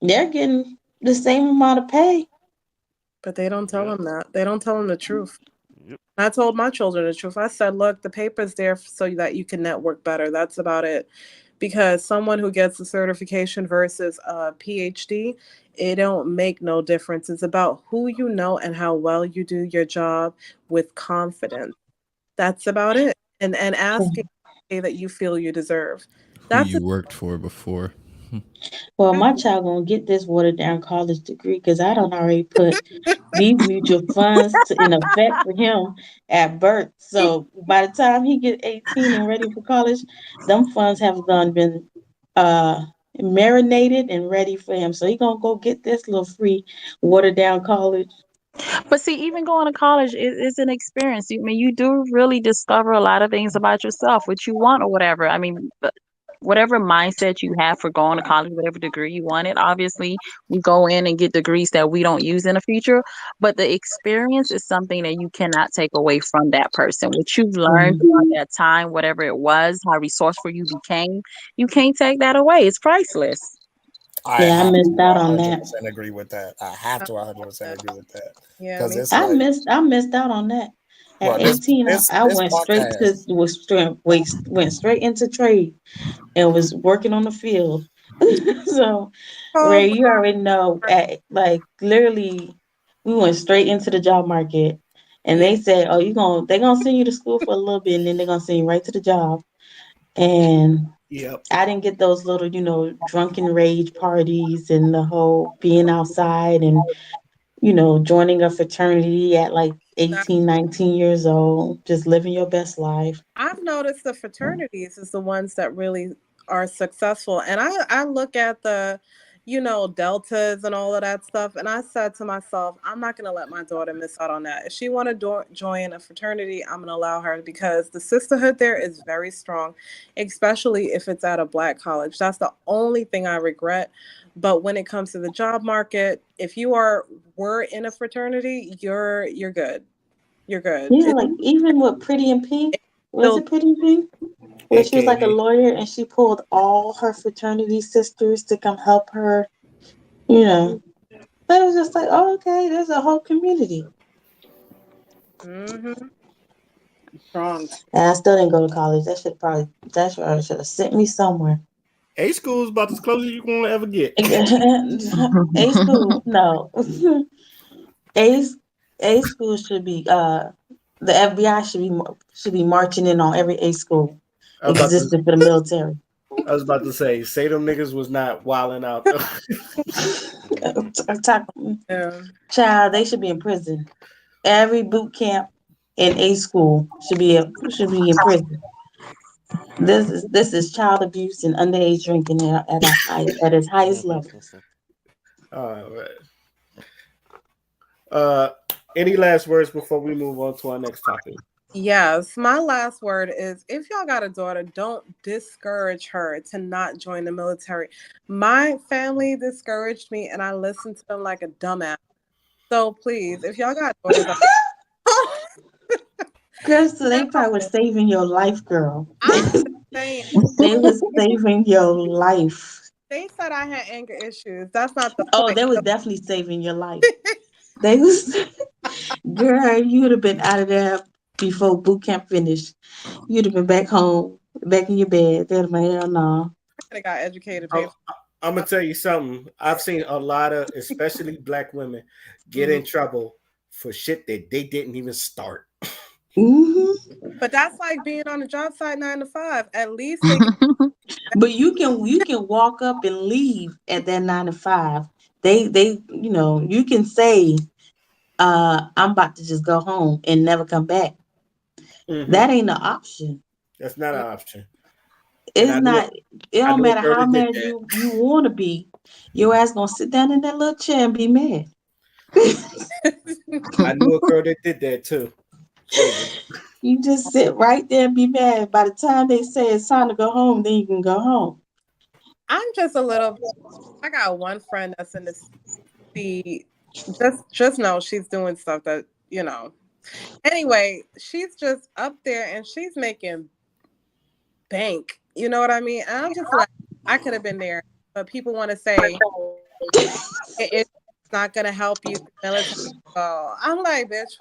getting the same amount of pay. But they don't tell Yep. them that. They don't tell them the truth. Yep. I told my children the truth. I said, look, the paper's there so that you can network better. That's about it. Because someone who gets a certification versus a PhD, it don't make no difference. It's about who you know and how well you do your job with confidence. That's about it. And asking the pay that you feel you deserve. Who That's you it. worked for before. Well, my child gonna get this watered down college degree because I don't already put these mutual funds in effect for him at birth. So by the time he get 18 and ready for college, them funds have done been uh marinated and ready for him. So he gonna go get this little free watered down college. But see, even going to college is an experience. I mean, you do really discover a lot of things about yourself, what you want or whatever. I mean, whatever mindset you have for going to college, whatever degree you wanted, obviously we go in and get degrees that we don't use in the future. But the experience is something that you cannot take away from that person. What you've learned throughout Mhm. that time, whatever it was, how resourceful you became, you can't take that away. It's priceless. I Yeah, I have to missed out on that. 100% agree with that. I have to 100% agree with that Yeah, because me it's too. like, I missed out on that. At bro, this 18, this I this went straight to podcast. went straight into trade and was working on the field. So, Oh, Ray, you already know, at like literally, we went straight into the job market, and yeah. they said, "Oh, they're gonna send you to school for a little bit, and then they're gonna send you right to the job." And Yep. I didn't get those little, drunken rage parties and the whole being outside and joining a fraternity at like 18, 19 years old, just living your best life. I've noticed the fraternities is the ones that really are successful. And I look at the, deltas and all of that stuff. And I said to myself, I'm not going to let my daughter miss out on that. If she want to join a fraternity, I'm going to allow her because the sisterhood there is very strong, especially if it's at a black college. That's the only thing I regret. But when it comes to the job market, if you were in a fraternity, you're good. You're good. Yeah, like even with Pretty in Pink, It's was still it Pretty in Pink? Where she was like a AKA. lawyer and she pulled all her fraternity sisters to come help her, you know. But it was just like, oh, okay, there's a whole community. hmm strong. And I still didn't go to college. That should have sent me somewhere. A school is about as close as you gonna ever get. A school, no. A A school should be the FBI should be marching in on every A school I was about to existed for the military. I was about to say them niggas was not wilding out though. I'm talking, Yeah. child, they should be in prison. Every boot camp in a school should be in prison. This is child abuse and underage drinking at its highest level. All right. Uh, any last words before we move on to our next topic? Yes, my last word is if y'all got a daughter, don't discourage her to not join the military. My family discouraged me and I listened to them like a dumbass. So please, if y'all got daughters, Crystal, they probably was saving your life, girl. I'm just saying, They was saving your life. they said I had anger issues. That's not the Oh, point. they was definitely saving your life. They was, girl, you would have been out of there before boot camp finished. You'd have been back home, back in your bed. They'd have been, hell no. They got educated, I'm, paid. I'm gonna tell you something. I've seen a lot of, especially black women, get Mhm. in trouble for shit that they didn't even start. But that's like being on a job site 9 to 5. At least they get But you can walk up and leave at that 9 to 5. You can say, I'm about to just go home and never come back. Hmm. That ain't an option. That's not an option. And It's not. It I don't knew a matter girl how that did mad that. you want to be. Your ass gonna sit down in that little chair and be mad. I knew a girl that did that too. Jesus. You just sit right there and be mad. By the time they say it's time to go home, then you can go home. I'm just a little I got one friend that's in this the just know she's doing stuff that, you know. Anyway, she's just up there and she's making bank. You know what I mean? And I'm just like, I could have been there, but people want to say it's not going to help you. Military. Oh, I'm like, bitch,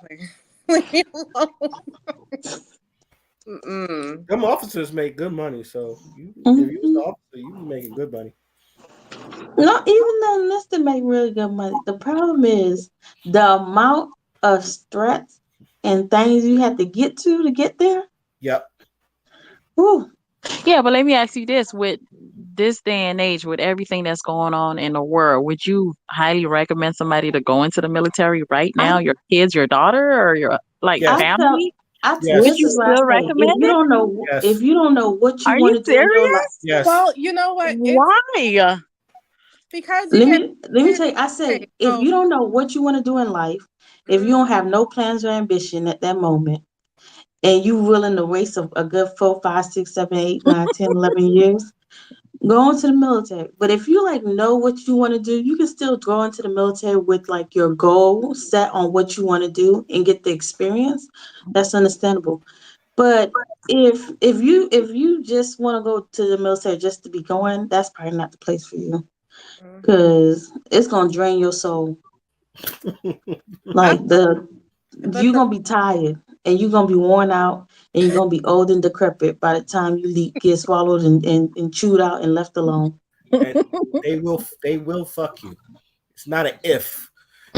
leave me alone. Mm-mm. Them officers make good money, so if you was the Mhm. officer, you be making good money. No, even though unless they make really good money, the problem is the amount of stress and things you have to get there. Yep. Whew. Yeah, but let me ask you this: with this day and age, with everything that's going on in the world, would you highly recommend somebody to go into the military right I now? Your kids, your daughter, or your like I Yes. tell family? Yes. Would this you is what I still say. If recommend you it? don't know if Yes. you don't know what you Are want you to do in your life, serious? Yes. Well, you know what? It's Why? because you let get, me let me here's tell you. I the say thing. if So, you don't know what you want to do in life, if you mm, don't have no plans or ambition at that moment, and you willing to waste a good 4, 5, 6, 7, 8, 9, 10, 11 years, go into the military. But if you like know what you want to do, you can still go into the military with like your goal set on what you want to do and get the experience. That's understandable. But if you just want to go to the military just to be going, that's probably not the place for you mhm. because it's gonna drain your soul. I, Like but you're gonna be tired and you're gonna be worn out and you're gonna be old and decrepit by the time you get swallowed and chewed out and left alone. And they will fuck you. It's not an if.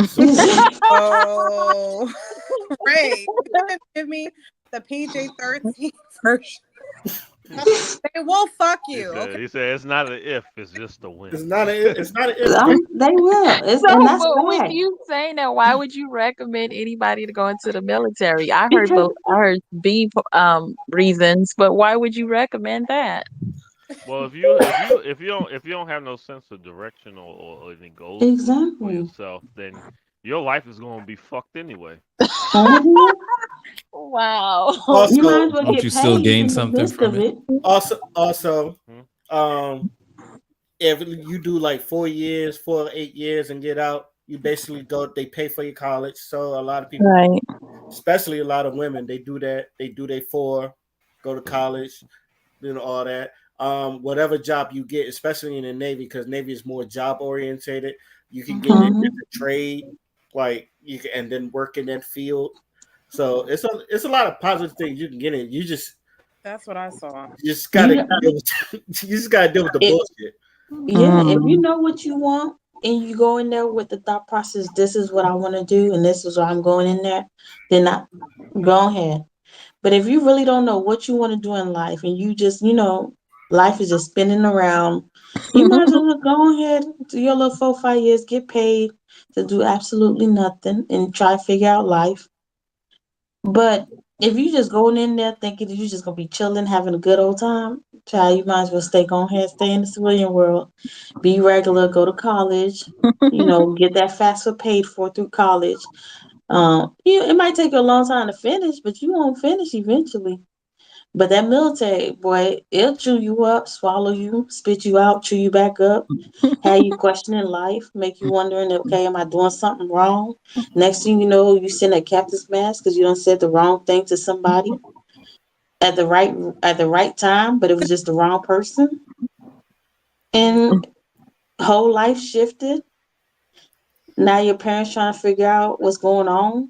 So oh, Ray, you couldn't give me the PJ-13 version. They will fuck He you, said okay? he said it's not an if, it's just a it's when. not a it's not an if. They They will. And No, that's but with bad you saying that, why would you recommend anybody to go into the military? I heard because both. I heard B reasons, but why would you recommend that? Well, if you don't have no sense of direction or any goals for exactly. yourself, then your life is gonna be fucked anyway. Mhm. Wow. You might also as well Don't you get still paid gain in the something midst from of it? it. also Hmm? um if you do like 4 years, 4 or 8 years and get out, you basically go. They pay for your college. So a lot of people, Right. especially a lot of women, they do that. They do they four, go to college, all that. Whatever job you get, especially in the Navy, because Navy is more job orientated. You can get in a Mhm. Mhm. different trade, like you can, and then work in that field. So it's a lot of positive things you can get in. That's what I saw. You just You gotta know, deal with you just gotta deal with the it, bullshit. yeah, if you Mm. know what you want and you go in there with the thought process, this is what I want to do and this is why I'm going in there, then go ahead. But if you really don't know what you want to do in life and you just, life is just spinning around, you might as well go ahead, do your little 4, 5 years, get paid to do absolutely nothing and try to figure out life. But if you just going in there thinking that you just gonna be chilling, having a good old time, child, you might as well stay on here, stay in the civilian world, be regular, go to college, get that FAFSA paid for through college. It might take you a long time to finish, but you won't finish eventually. But that military, boy, it'll chew you up, swallow you, spit you out, chew you back up, have you questioning life, make you wondering, okay, am I doing something wrong? Next thing you know, you send a captain's mask because you don't said the wrong thing to somebody at the right time, but it was just the wrong person, and whole life shifted. Now your parents trying to figure out what's going on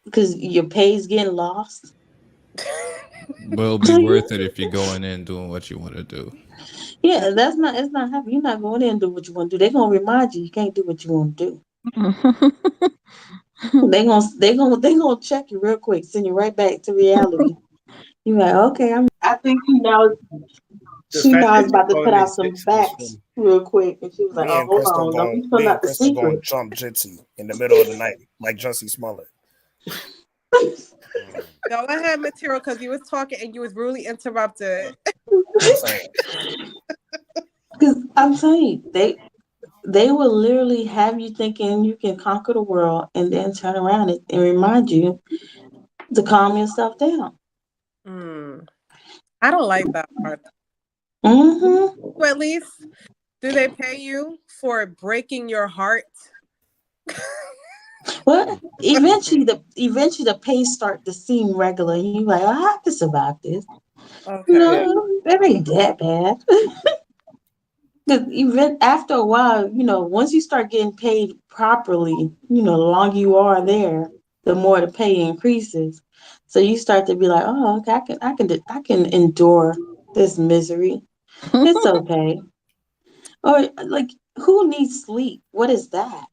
because your pay's getting lost. Will be So worth it if you're going in doing what you want to do. yeah, it's not happening. You're not going in and do what you want to do. They're gonna remind you can't do what you want to do. They gonna check you real quick, send you right back to reality. You're like, okay, I think The she fact knows that about you're to calling put out it some jitsu is facts funny. real quick, and she was like, oh, hold on, don't be pulling out the Going secret. jump jitsi in the middle of the night like Jussie Smollett. Mm. Go ahead, material, because you was talking and you was rudely interrupted. I'm saying. Because I'm telling you, they will literally have you thinking you can conquer the world, and then turn around and remind you to calm yourself down. Mm, I don't like that part. Mm-hmm. Well, at least, do they pay you for breaking your heart? Well, eventually the pace start to seem regular. And you like, I have to survive this. Okay. Yeah. No, that ain't that bad. Because even after a while, once you start getting paid properly, the longer you are there, the more the pay increases. So you start to be like, oh, okay, I can endure this misery. It's okay. Or like, who needs sleep? What is that?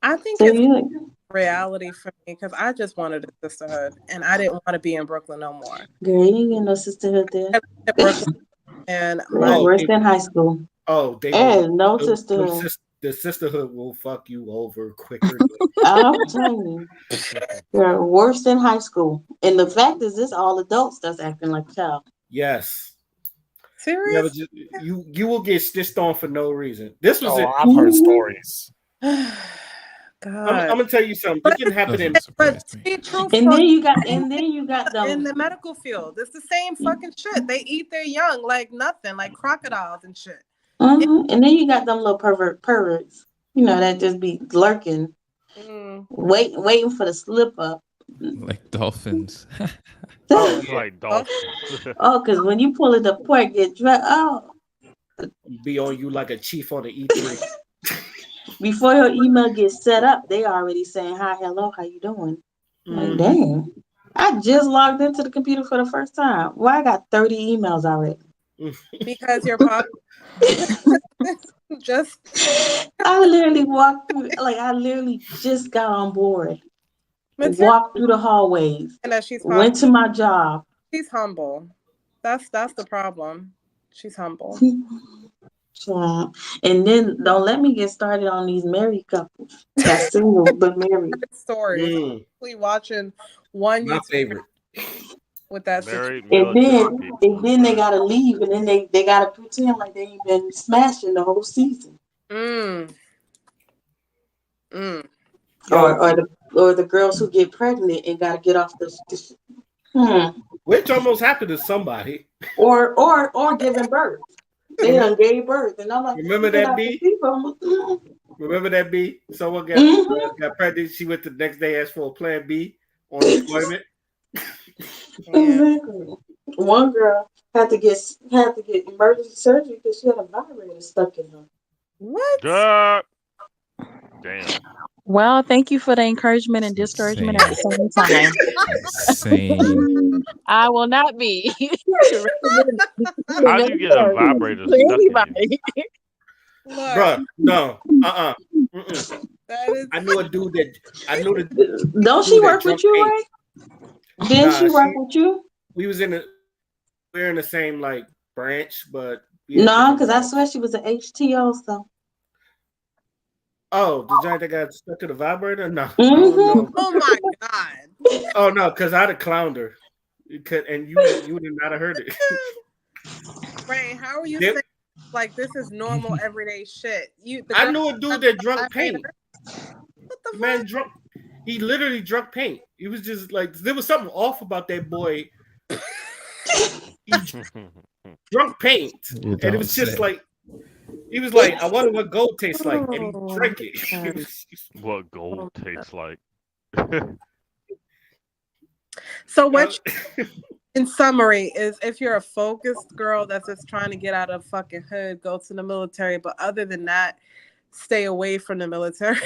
I think So it's you like, reality for me because I just wanted a sisterhood and I didn't want to be in Brooklyn no more. girl, you ain't get no sisterhood there. I lived in Brooklyn and That's my Oh, worse they than high school. they will. And no sisterhood. The sisterhood will fuck you over quicker than I'm telling you, they're worse than high school. And the fact is, this all adults that's acting like a child. yes. Yeah, but serious. you will get stitched on for no reason. This was Oh, it. I've heard Mhm. stories. God. I'm gonna tell you something. This But didn't happen Doesn't in. surprise to me. be truthful, And then you got in them, the medical field, it's the same fucking shit. They eat their young like nothing, like crocodiles and shit. It, and then you got them little perverts, that just be lurking, mm, waiting for the slip up. Like dolphins. Oh yeah, Like oh, dolphins. Oh, because when you pull it apart, get drunk. Oh, be on you like a chief on the E3. before your email gets set up, they already saying hi, hello, how you doing? Like, Mm-hmm. damn. I just logged into the computer for the first time. Why I got 30 emails already? because your body just I literally walked through, like, I literally just got on board, material walked through the hallways, and that she's went positive. to my job. She's humble. That's the problem. She's humble. Child. And then don't let me get started on these married couples that's single but married. Stories. Mm, We watching one my YouTube favorite. with that situation. Married And military then people and is then they crazy. gotta leave, and then they gotta pretend like they ain't been smashing the whole season. Mm, mm. Yo, Or the girls who get pregnant and gotta get off the which almost happened to somebody. or giving birth. They Remember, done gave birth, and I'm like, remember you get that out the B? people. Remember that B? Someone Mm-hmm. got pregnant. She went the next day, asked for a plan B on deployment. Yeah. Exactly. One girl had to get emergency surgery because she had a vibrator stuck in her. What? Duh. Damn. Well, thank you for the encouragement It's and discouragement at the insane. same time. Insane. I will not be recommending the How do you get a military vibrator to stuck in you? anybody. Look, Bruh, no. Mm-mm. that is I knew a dude that I knew the Don't she dude that work drunk with you, ate. Ray? Didn't Nah, she work with you? we was in the we're in the same like branch, but we had No, different because I jobs. swear she was an HTO. So. Oh, the giant that got stuck to the vibrator? No, I don't Mm-hmm. know. oh my Oh no, because I'd have clowned her. And you would not have heard it. Right? How are you There- saying like this is normal everyday shit? You the I girl knew a dude has that drunk vibrator. paint. What the The man fuck? drunk. He literally drunk paint. He was just like there was something off about that boy. He drunk paint, You and it don't was just say. like he was like, "I wonder what gold tastes like," and he Oh drank it. man. What Oh, gold man. tastes like. So Uh, what in summary is if you're a focused girl that's just trying to get out of fucking hood, go to the military, but other than that, stay away from the military.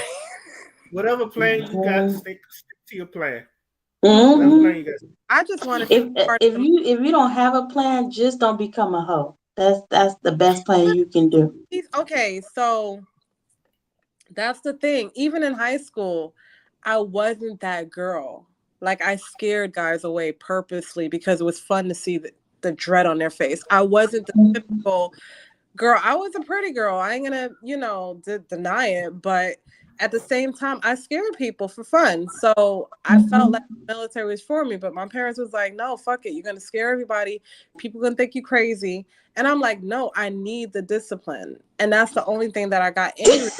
whatever plan you got, stick to your plan. Whatever Mm-hmm. plan you got. I just want to If see part if of you don't have a plan, just don't become a hoe. That's the best plan you can do. the okay, so that's the thing. Even in high school, I wasn't that girl. Like I scared guys away purposely because it was fun to see the dread on their face. I wasn't the typical girl. I was a pretty girl. I ain't gonna, deny it. But at the same time, I scared people for fun. So I felt like the military was for me. But my parents was like, no, fuck it. You're gonna scare everybody. People gonna think you crazy. And I'm like, no, I need the discipline. And that's the only thing that I got angry.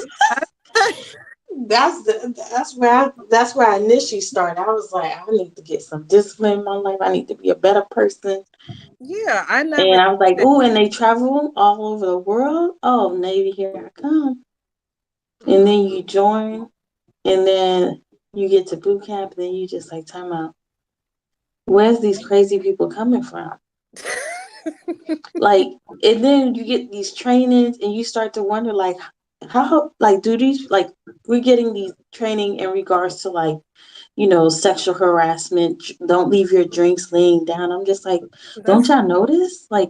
That's where I initially started. I was like, I need to get some discipline in my life. I need to be a better person. Yeah, I never. And I was like, oh, and they travel all over the world. Oh, Navy, here I come. And then you join, and then you get to boot camp, and then you just like time out. Where's these crazy people coming from? Like, and then you get these trainings, and you start to wonder, like, how, like, do these, like, we're getting these training in regards to, like, sexual harassment. Don't leave your drinks laying down. I'm just like, don't That's y'all notice? Like,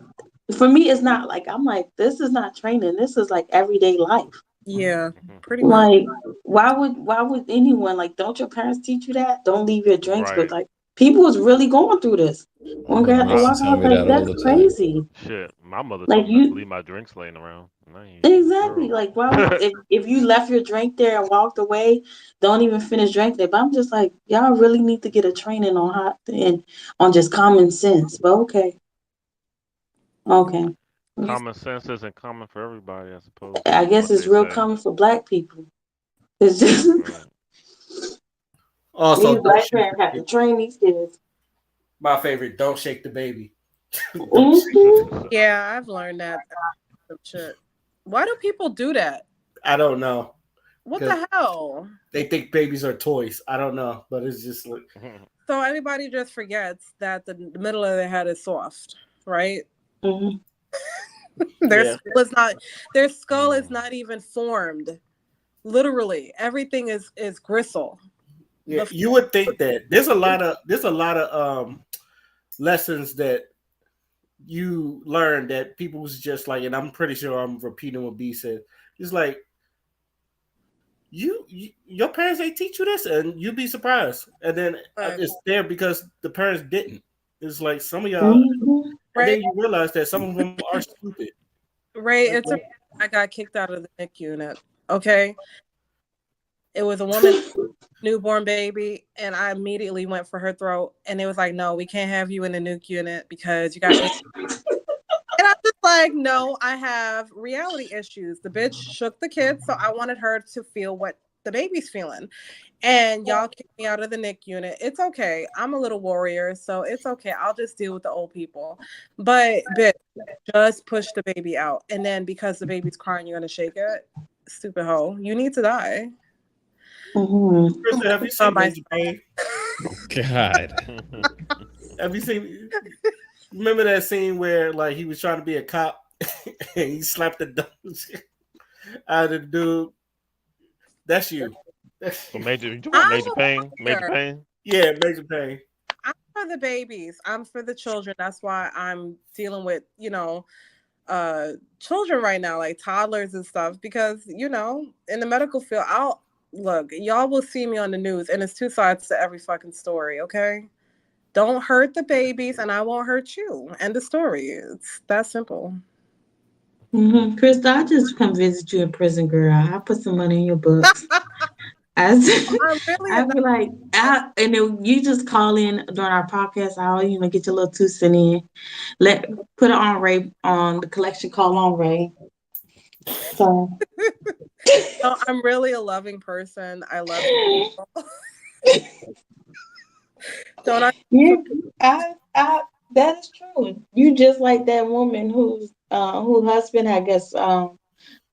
for me, it's not like, I'm like, this is not training. This is like everyday life. yeah, pretty much. Like, why would anyone, like, don't your parents teach you that? Don't leave your drinks, but Right. like people was really going through this. One My girl at the mom used I to walk, I tell was me like, that all that's the time. crazy. shit. My mother Like told me not to you leave my drinks laying around. And I ain't exactly girl. like why would if you left your drink there and walked away, don't even finish drinking it. But I'm just like, y'all really need to get a training on how and on just common sense. But okay. Okay. Common sense isn't common for everybody, I suppose. I Is guess what it's they real say. common for black people. It's just Right. Also, these don't black shake parents the have to baby. train these kids. My favorite, don't shake the baby. Don't shake. Hmm. Yeah, I've learned that. Some shit. Why do people do that? I don't know What because the hell? they think babies are toys. I don't know, but it's just like So everybody just forgets that the middle of their head is soft, right? Hmm. Their yeah, skull is not. Their skull is Mm. not even formed. Literally, everything is gristle. yeah. The You would think that there's a lot of lessons that you learn that people was just like, and I'm pretty sure I'm repeating what B said. It's like your parents ain't teach you this, and you'd be surprised. And then it's there because the parents didn't. It's like some of y'all, Hmm. and right, then you realize that some of them are stupid. right. Like, It's a. I got kicked out of the NICU unit. Okay, it was a woman newborn baby, and I immediately went for her throat, and it was like, no, we can't have you in the NICU unit because you got. And I'm just like, no, I have reality issues. The bitch shook the kid, so I wanted her to feel what the baby's feeling. And y'all kicked me out of the NIC unit. It's okay. I'm a little warrior, so it's okay. I'll just deal with the old people. But bitch, just push the baby out. And then because the baby's crying, you're gonna shake it. Stupid hoe. You need to die. Hmm. Krista, have you On seen my Major Payne? God. Have you seen? Remember that scene where like he was trying to be a cop and he slapped the dog out of the dude? That's you. That's So you. major, you talking about I'm major a pain? Major warrior. pain? Yeah, Major Payne. I'm for the babies. I'm for the children. That's why I'm dealing with, children right now, like toddlers and stuff, because in the medical field, I'll look, y'all will see me on the news, and it's two sides to every fucking story. Okay, don't hurt the babies and I won't hurt you. End of story. It's that simple. Hmm. Krista, I just come visit you in prison, girl. I put some money in your books. I I'm really I a be like, and then you just call in during our podcast. I'll get your little 2 cent in. Put it on Ray on the collection call on Ray. So no, I'm really a loving person. I love people. Don't I? you, I that is true. You just like that woman whose husband, I guess,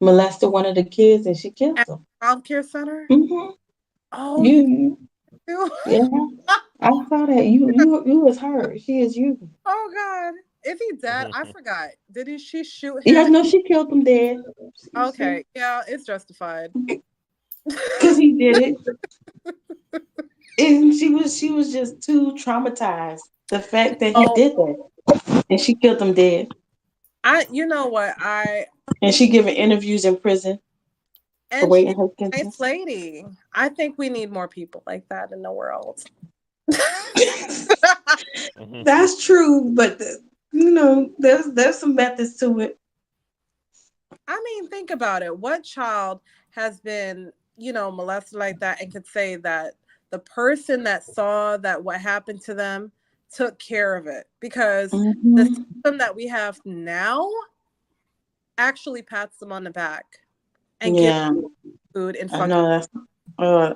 molested one of the kids and she killed At him. child care center. Hmm. Oh, you You, too? yeah, I saw that. You was her. She is you. Oh God. Is he dead? I forgot. She shoot Yeah, him? no, she killed him dead. Okay. Yeah, it's justified. Because he did it. And she was just too traumatized. The fact that he Oh, did that. And she killed him dead. you know what? And she giving interviews in prison And she's awaiting her a nice sentence. lady. I think we need more people like that in the world. That's true, but there's some methods to it. I mean, think about it. What child has been, molested like that and could say that the person that saw that what happened to them took care of it? Because the Hmm. system that we have now actually pats them on the back and gives Yeah, food and I fucking. know that's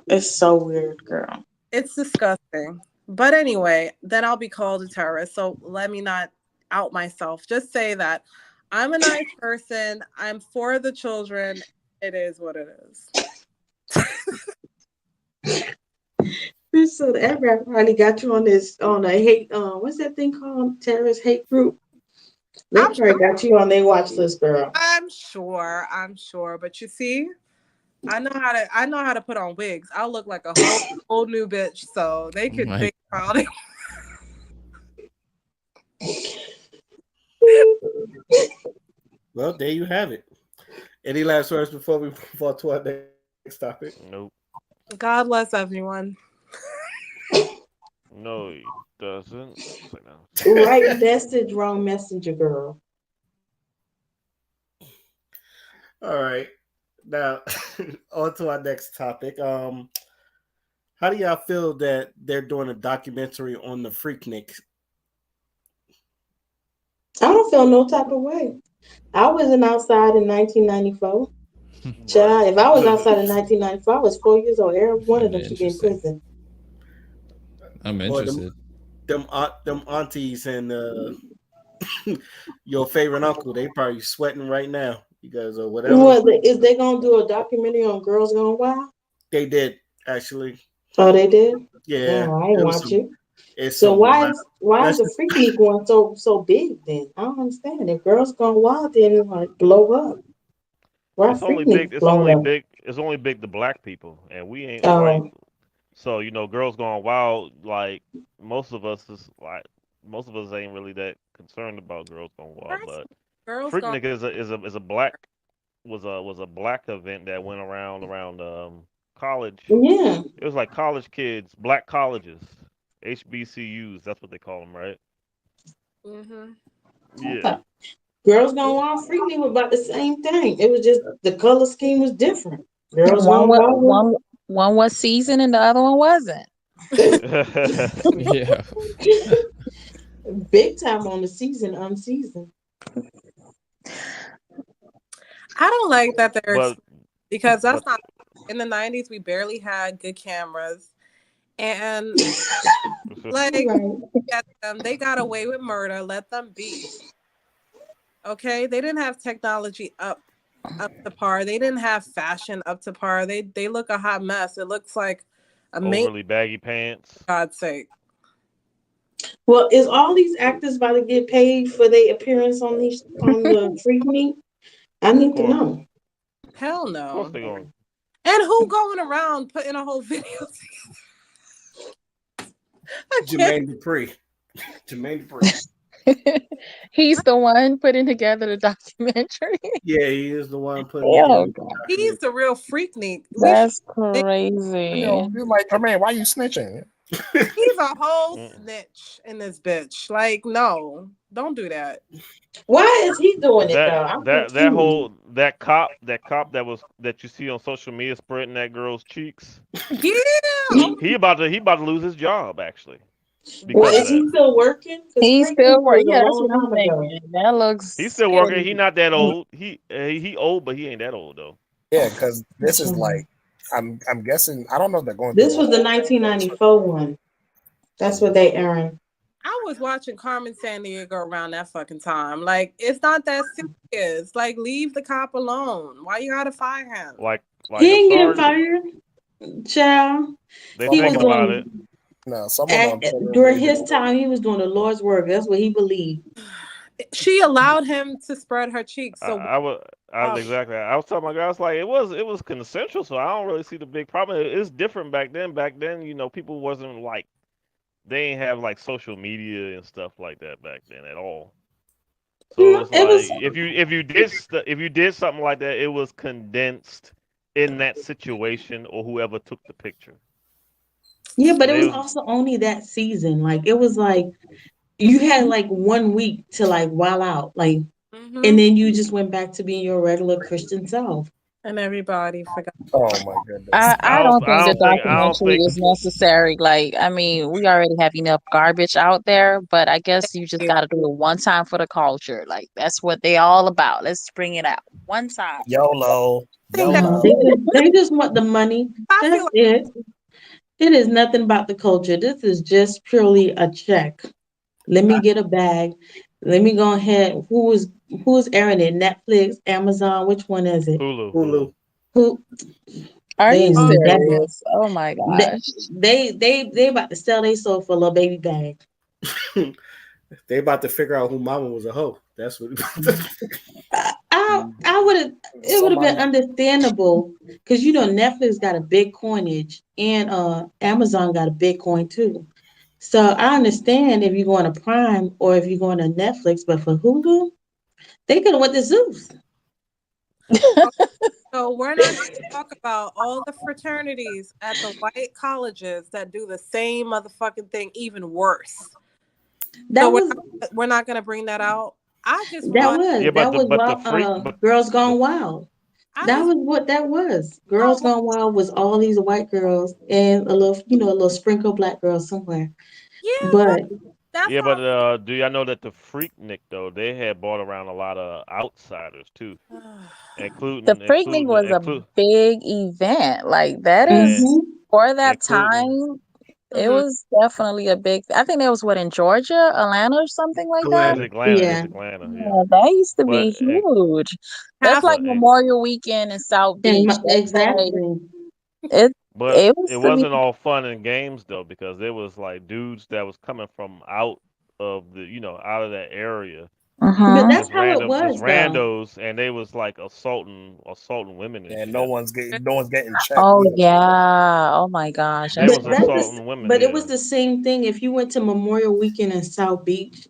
it's so weird, girl. It's disgusting. But anyway, then I'll be called a terrorist. So let me not out myself. Just say that I'm a nice person. I'm for the children. It is what it is. So everybody probably got you on a hate what's that thing called? Terrorist hate group. They I'm probably got you on their watch list, girl. I'm sure. But you see, I know how to put on wigs. I'll look like a whole new bitch. So they could Like, think about it. Well, there you have it. Any last words before we move on to our next topic? Nope. God bless everyone. No, he doesn't. Say no. Right message, wrong messenger, girl. All right. Now, on to our next topic. How do y'all feel that they're doing a documentary on the Freaknik? I don't feel no type of way. I wasn't outside in 1994. Right. Child, if I was outside in 1994, I was 4 years old. Every one of kind them of should be in interesting. prison. I'm Boy, interested. them aunties and your favorite uncle, they probably sweating right now because of whatever What is they gonna do a documentary on Girls Gone Wild? they did. Actually, Oh, they did. yeah, No, I ain't it was watch some. it. It's So some. why is That's the Freak League going so big then? I don't understand. If Girls Gone Wild didn't like blow up, why It's Freak only League big. It's blown only up? big. It's only big to black people, and we ain't white. Oh, So girls going wild. Like most of us is like most of us ain't really that concerned about girls going wild. First, But girls gone. Freaknik is a black was a black event that went around college. yeah. It was like college kids, black colleges, HBCUs. That's what they call them, right? Hmm. I Yeah. thought Girls Gone Wild, Freak League was about the same thing. It was just the color scheme was different. Girls One Gone was Wild one was seasoned and the other one wasn't. Yeah. was big time on the season, unseasoned. I don't like that but because that's but not in the 90s. We barely had good cameras, and like Right. at them, they got away with murder. Let them be. Okay, they didn't have technology up to par. They didn't have fashion up to par. They look a hot mess. It looks like a maid, overly baggy pants. for God's sake. Well, is all these actors about to get paid for their appearance on the Freak Meet? I Of need to course, know. Hell of course no. they're going. And who going around putting a whole video together? I can't. Jermaine Dupri. Jermaine Dupri. He's the one putting together the documentary. Yeah, he is the one putting together Oh the God, He's documentary. the real freaknik. We should. that's crazy. You're like, Jermaine, why you snitching? He's a whole Mm-mm. snitch in this bitch. Like, no. Don't do that. Why is he doing it though? I'm confused. That cop that you see on social media spreading that girl's cheeks. Yeah. Oh, He about to lose his job actually Well, because of is that. he still working? Because He's Frank Lucas still was working. a Yeah, that's long what I'm time ago. thinking. That He's looks still working. He sketchy. not that old. He old, but he ain't that old though. Yeah, because this is Mhm. like I'm guessing I don't know if they're going through This the was the whole Netflix. 1994 one. That's what they earned. I was watching Carmen San Diego around that fucking time. Like, it's not that serious. Like, leave the cop alone. Why you gotta fire him? Like He I'm ain't getting sorry. fired, child. They He was thinking Someone on about it. doing someone on Twitter during made it. his time. He was doing the Lord's work. That's what he believed. She allowed him to spread her cheeks. I, So, I was I was um, exactly. I was telling my guys like it was consensual, so I don't really see the big problem. It's different back then. Back then, people wasn't like they ain't have like social media and stuff like that back then at all. So No, it's it like was if you did something like that, it was condensed in that situation or whoever took the picture. yeah, but And it it was was also only that season. Like it was like you had like 1 week to like wild out, like, and hmm then you just went back to being your regular Christian self. and everybody forgot. Oh my goodness. I don't I think the don't think I don't documentary think is necessary. Like, I mean, we already have enough garbage out there, but I guess you just got to do it one time for the culture. Like, that's what they all about. Let's bring it out one time. YOLO. I think that No, YOLO. they just want the money. I feel That's like it. It is nothing about the culture. This is just purely a check. Let me get a bag. Let me go ahead. Who's airing it? Netflix, Amazon. Which one is it? Hulu, Hulu. Hulu. Who Are they you ain't oh, need that much. serious? Oh my They gosh. they about to sell their soul for a little baby bag. They about to figure out who mama was a hoe. That's what. I would have it would have been Somebody understandable because Netflix got a big coinage and Amazon got a big coin too. So I understand if you're going to Prime or if you're going to Netflix, but for Hulu, they could have went to Zeus. so we're not going to talk about all the fraternities at the white colleges that do the same motherfucking thing, even worse. So That was we're not going to bring that out. I just that want. was Yeah, that was but the freak but Girls the Gone Wild. I That just was what that was. Girls want. Gone Wild was all these white girls and a little sprinkle black girls somewhere. Yeah, but But that's Yeah, but how. do y'all know that the Freaknik though they had brought around a lot of outsiders too, The including Freaknik including was a include big event. Like, that and is, hmm for that including time, it Mhm. was definitely a big, I think that was what, in Georgia, Atlanta, or something like that. it's Atlanta. Atlanta, it's yeah, Atlanta, yeah. Yeah, that used to But be huge. That's Half like but Memorial Weekend in South Beach. That's like exactly. it. but It it was to be. wasn't all fun and games though because there was like dudes that was coming from out of the out of that area, But Hmm. that's how it just was though. randos, and they was like assaulting women and and shit. no one's getting checked Oh either. yeah. Oh my gosh, They that's was But that's crazy. the assaulting women, but it yeah. was the same thing. If you went to Memorial Weekend in South Beach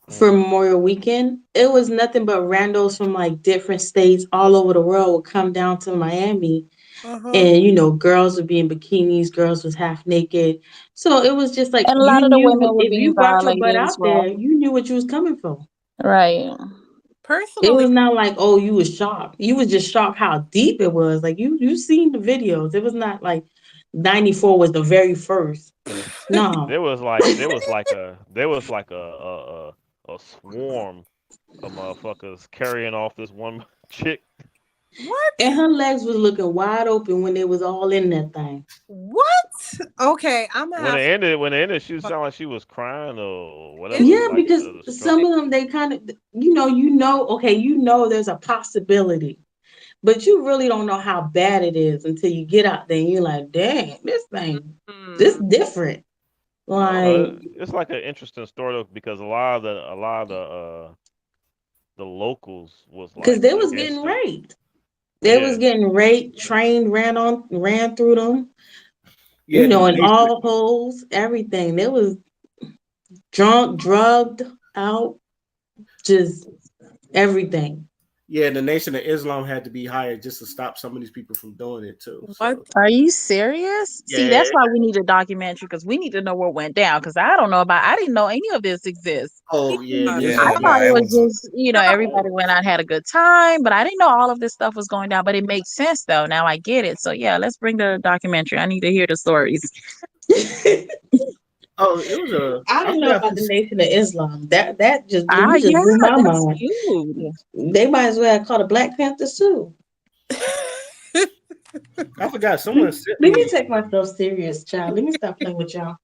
for Hmm. Memorial Weekend, it was nothing but randos from like different states all over the world would come down to Miami, Uh-huh. and girls would be in bikinis, girls was half naked. So it was just like And a you lot of the knew women were if being you brought your butt violated as out well. there, you knew what you was coming for. Right. It Personally, was not like, oh, you was shocked. You was just shocked how deep it was. Like you seen the videos. It was not like 94 was the very first. No. There was like a swarm of motherfuckers carrying off this one chick. And what? her legs was looking wide open when they was all in that thing. What? Okay, I'm gonna When it have ended, when it ended, she to. sounded like she was crying or It's whatever, Yeah, like because the some struggle. of them they kind of okay, there's a possibility, but you really don't know how bad it is until you get out there and you're like, dang, this mm, different. I don't Like, know. It's like an interesting story though, because a lot of the locals was because like they was getting against it. raped. They was Yeah, getting raped, train ran through them, Yeah, and all holes, everything. They was drunk, drugged out, just everything. Yeah, the Nation of Islam had to be hired just to stop some of these people from doing it too. What? So Are you serious? See, yeah. that's why we need a documentary because we need to know what went down. Because I don't know about. I didn't know any of this exists. Oh yeah, this I Yeah, is nah, thought it it was was. just, everybody went out and had a good time, but I didn't know all of this stuff was going down. But it makes sense though. Now I get it. So yeah, let's bring the documentary. I need to hear the stories. oh it was a I I didn't know forgot about the Nation of Islam. That just blew Ah, you just yeah, blew my that's mind. huge. They might as well have called the Black Panthers too. I forgot someone Let sent me me. take myself serious, child. Let me stop playing with y'all.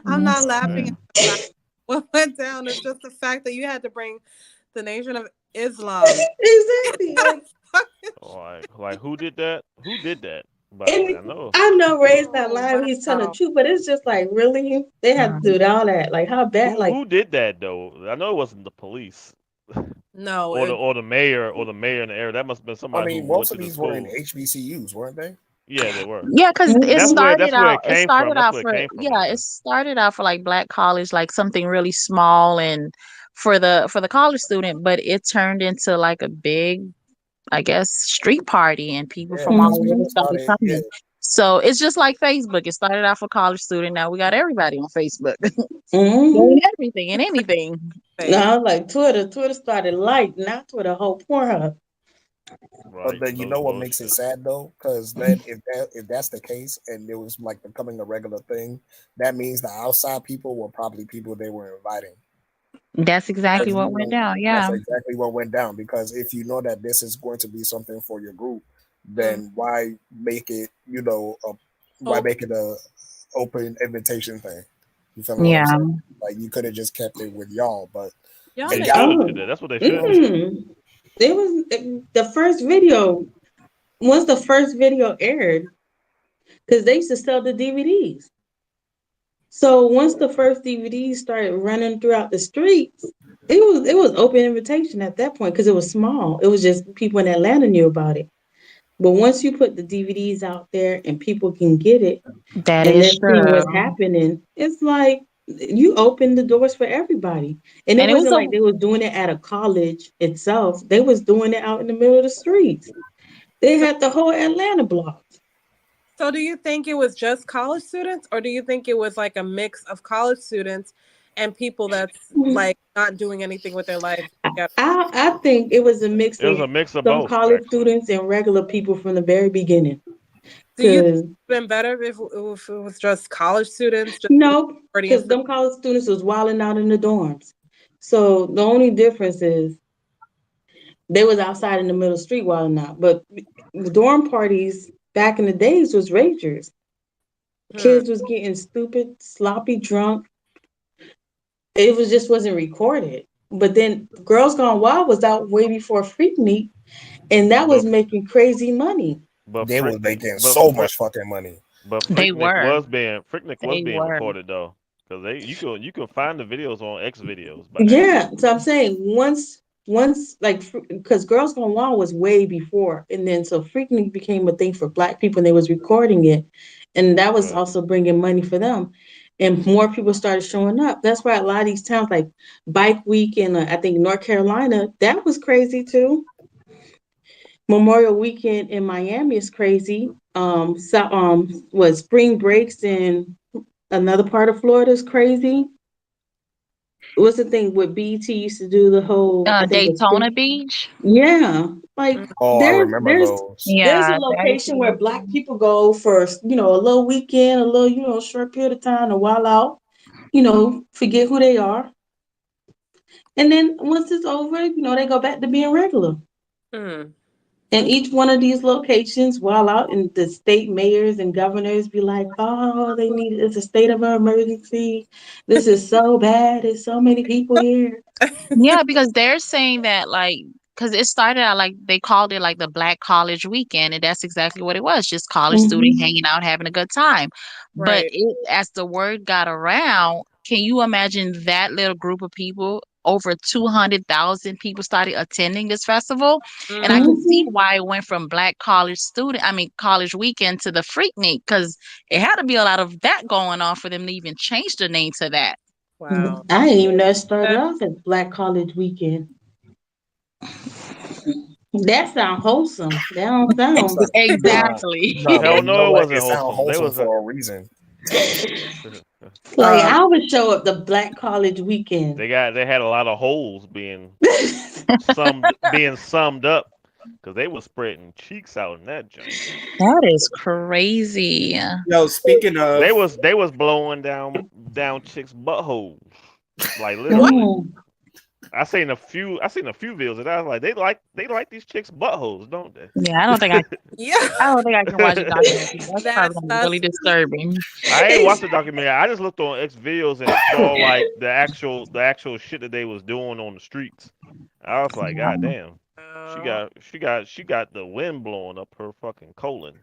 I'm not Oh laughing at man. the fact what went down. It's just the fact that you had to bring the Nation of Islam. Exactly. Like who did that? Who did that? By the way, And I know I know Ray's not Oh lying when he's telling the wow. truth, but it's just like really they have to do all that. Like how bad? Like who did that though. I know it wasn't the police No, or the mayor in the area. That must have been I somebody who mean, went most to of the these were in school. HBCUs, weren't they? Yeah, they were, Yeah, because and it that's mhm. where started that's where out. it It came from. started That's out where it for came from, yeah. It Ray. started out for like Black college, like something really small and for the college student, but it turned into like a big, I guess, street party, and people Yeah, from all that's over when Mhm. it started started. Yeah, coming. So it's just like Facebook. It started out for college student. Now we got everybody on Facebook doing Mhm. everything and anything. face. No, like Twitter. Twitter started light, not Twitter whole Pornhub. but Right, then you no know what makes it bullshit. sad though, because then if that's the case and it was like becoming a regular thing, that means the outside people were probably people they were inviting. That's Because exactly you what went know down. that's Yeah, exactly what went down. Because if you know that this is going to be something for your group, Mm. then why make it why Open. make it a open invitation thing? You feel me what I'm yeah. saying? Like you could have just kept it with y'all, but Y'all it They make got should do Oh, that. That's what they you should know. do. mm. It was the first video. Once the first video aired, because they used to sell the DVDs. So once the first DVDs started running throughout the streets, it was open invitation at that point because it was small. It was just people in Atlanta knew about it. But once you put the DVDs out there and people can get it That and they're is seeing what's true. happening, it's like you open the doors for everybody. And it And it was wasn't a like they were doing it at a college itself. They was doing it out in the middle of the streets. They So, had the whole Atlanta blocked. so do you think it was just college students, or do you think it was like a mix of college students and people that's like not doing anything with their life? Yeah. I think it was a mix It was of a mix of some both, college actually. students and regular people from the very beginning. Do you think Cause it would have been better if it was just college students, just no, party and because free? them college students was wilding out in the dorms. So the only difference is they was outside in the middle of the street wilding out. But the dorm parties back in the days was ragers. Hmm. Kids was getting stupid, sloppy drunk. It was just wasn't recorded. But then Girls Gone Wild was out way before Freaknik, and that was But making crazy money. but They were Freaknik, making so much fucking money. they were. Freaknik was They being were. recorded though, because they you can find the videos on X videos by Yeah, accident. so I'm saying once like because Girls Gone Wild was way before, and then so Freaknik became a thing for Black people, and they was recording it, and that was Right. also bringing money for them, and more people started showing up. That's why a lot of these towns like Bike Week and I think North Carolina, that was crazy too. Memorial Weekend in Miami is crazy. So what spring breaks in another part of Florida is crazy. What's the thing with BT used to do the whole I think it's Daytona Beach. yeah, like Mm. Oh, I there's remember there's those. there's a Yeah, that location where Black people go for a little weekend, a little short period of time to while out, forget who they are, and then once it's over, they go back to being regular. Hmm. And Okay. each one of these locations, while out, and the state mayors and governors be like, "Oh, it's a state of emergency. This is so bad. There's so many people here." Yeah, because they're saying that like because it started out like they called it like the Black College Weekend, and that's exactly what it was, just college students Hmm. hanging out, having a good time. But Right. as the word got around, can you imagine that little group of people? Over 200,000 people started attending this festival. And I Mm. can see Hmm. why it went from Black College College Weekend to the Freaknik, because it had to be a lot of that going on for them to even change the name to that. Wow. I didn't even know it started That- off as Black College Weekend. That sound wholesome. That don't sound. Nah, Exactly. Nah, but hell you know no, it what? wasn't It sounds wholesome. They wholesome was a for a reason. Like Uh, I would show up the Black College weekend. they had a lot of holes being summed up because they was spreading cheeks out in that joint. That is crazy. yo, speaking of, They was blowing down chicks' buttholes, like literally. Mm. I seen a few videos and I was like, they like these chicks' buttholes, don't they? Yeah, Yeah. I don't think I can watch a documentary. That's probably gonna be really That's disturbing. I ain't watched the documentary. I just looked on X videos and saw like the actual shit that they was doing on the streets. I was like, God damn, she got the wind blowing up her fucking colon.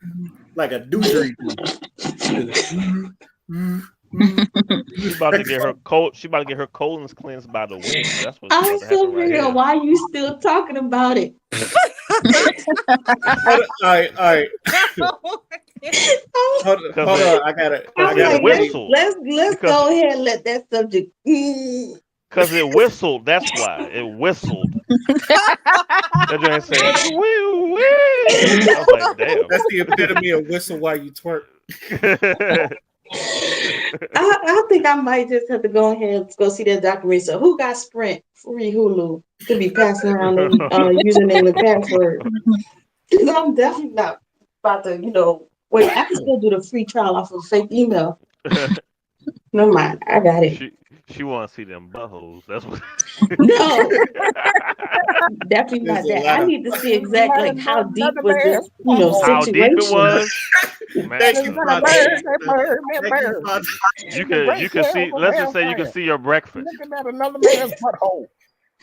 like a doozery. She about to get her colons cleansed by the wind. That's what's I'm about to happen so right real. here. Why are you still talking about it? All right, all right. Cause Hold it on. I I'm it gotta like, see. whistled let's because go ahead and let that subject. it whistled. That's why it whistled. That joint said, "Woo woo." I was like, damn. That's the epitome of whistle while you twerk. I think I might just have to go ahead and go see that documentary. So, who got Sprint free Hulu to be passing around their username and password? Because I'm definitely not about to, wait. I can still do the free trial off of a fake email. Never mind, I got it. she she want to see them buttholes. That's what. No, definitely There's not a that. lot I of. need to see exactly like how deep Another was the, man's butthole. How deep it situation. was, man. Thank you, Another Father. man Thank you, bird. Father. You The could great you could hell see. from Let's just say you could hellfire. see your breakfast. Looking at another man's butthole.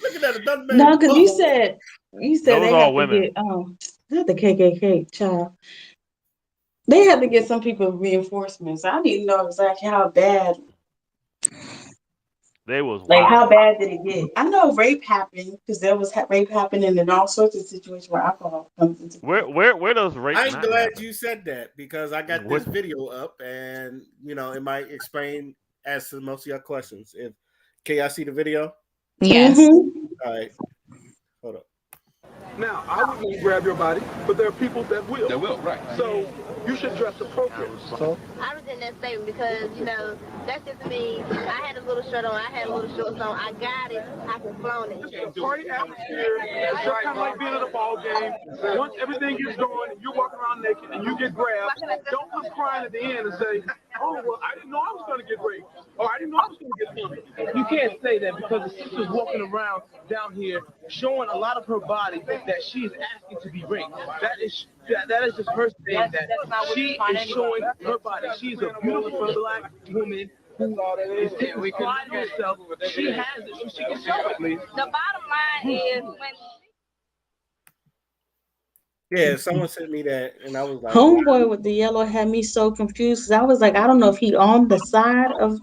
Looking at another No, man's because butthole. you said Those they all have to women. get not the KKK child. They have to get some people reinforcements. I need to know exactly how bad. They was Like, how wild. bad did it get? I know rape happened because there was rape happening in all sorts of situations where alcohol comes into play. Where does rape I'm not glad happen? you said that because I got What this video up and it might explain answer most of your questions. If can y'all see the video? Yes. Mm-hmm. All right, hold up. Now, I wouldn't grab your body, but there are people that will. That will, right. So you should dress appropriately. I was in that statement because, that's just me. I had a little shirt on, I had a little shorts on. I got it. I can flown it. It's a party atmosphere. It's just kind of like being at a ball game. Once everything gets going and you're walking around naked and you get grabbed, don't come crying at the end and say, oh, well, I didn't know I was going to get raped. Or I didn't know I was going to get punched. You can't say that because the sister's walking around down here showing a lot of her body that she is asking to be raped. That is just her saying that she is showing her body. She is a beautiful black woman who is taking pride in herself. She has it, so she can show it. The bottom line is when Yeah, someone sent me that, and I was like, wow. Homeboy with the yellow had me so confused because I was like, I don't know if he on the side of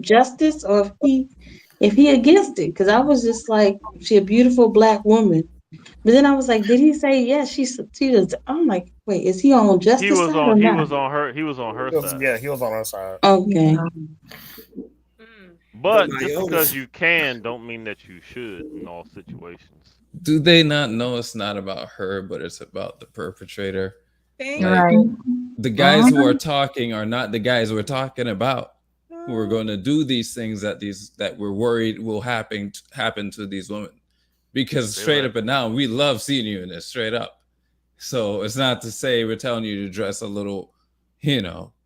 justice or if he against it because I was just like, she a beautiful black woman. But then I was like, did he say yes? She does. I'm like, wait, is he on justice side or not? he was on her side. Yeah, he was on our side. Okay. But just because you can don't mean that you should in all situations. Do they not know it's not about her, but it's about the perpetrator? Like, Right. the guys who are talking are not the guys we're talking about, who are going to do these things that we're worried will happen to these women. Because straight up and down, we love seeing you in this, straight up. So it's not to say we're telling you to dress a little,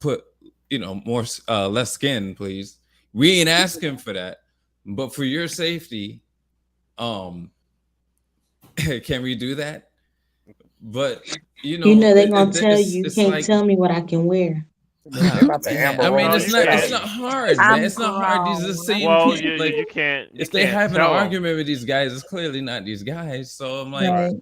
put, more less skin, please. We ain't asking for that, but for your safety, can we do that? But they're gonna tell you it's can't like, tell me what I can wear. They're about to yeah, Amber I mean, Rose it's shit not out. hard, man. I'm It's not hard. These are the grown. same Well, people. Like, you can't. if they have an tell 'em. argument with these guys, it's clearly not these guys. So I'm like, Right.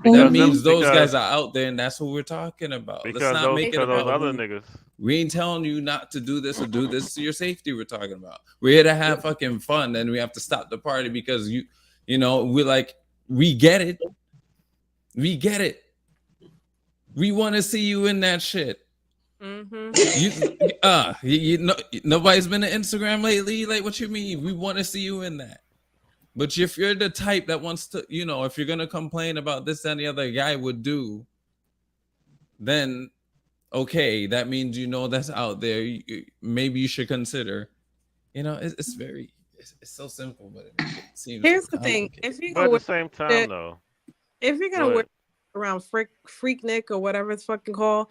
that means those guys are out there, and that's what we're talking about. Let's not make it because those about other who. niggas. We ain't telling you not to do this or do this to your safety. We're talking about. We're here to have fucking fun, and we have to stop the party because we're like, we get it. We get it. We want to see you in that shit. Mm-hmm. Nobody's been to Instagram lately. Like, what you mean? We want to see you in that. But if you're the type that wants to, if you're gonna complain about this and the other guy would do, then okay, that means that's out there. Maybe you should consider. It's very, it's so simple, but it make it seem so Here's the thing: complicated. if you're But gonna at the wear same time, shit, though, if you're go gonna wear ahead. around freak Nick or whatever it's fucking called,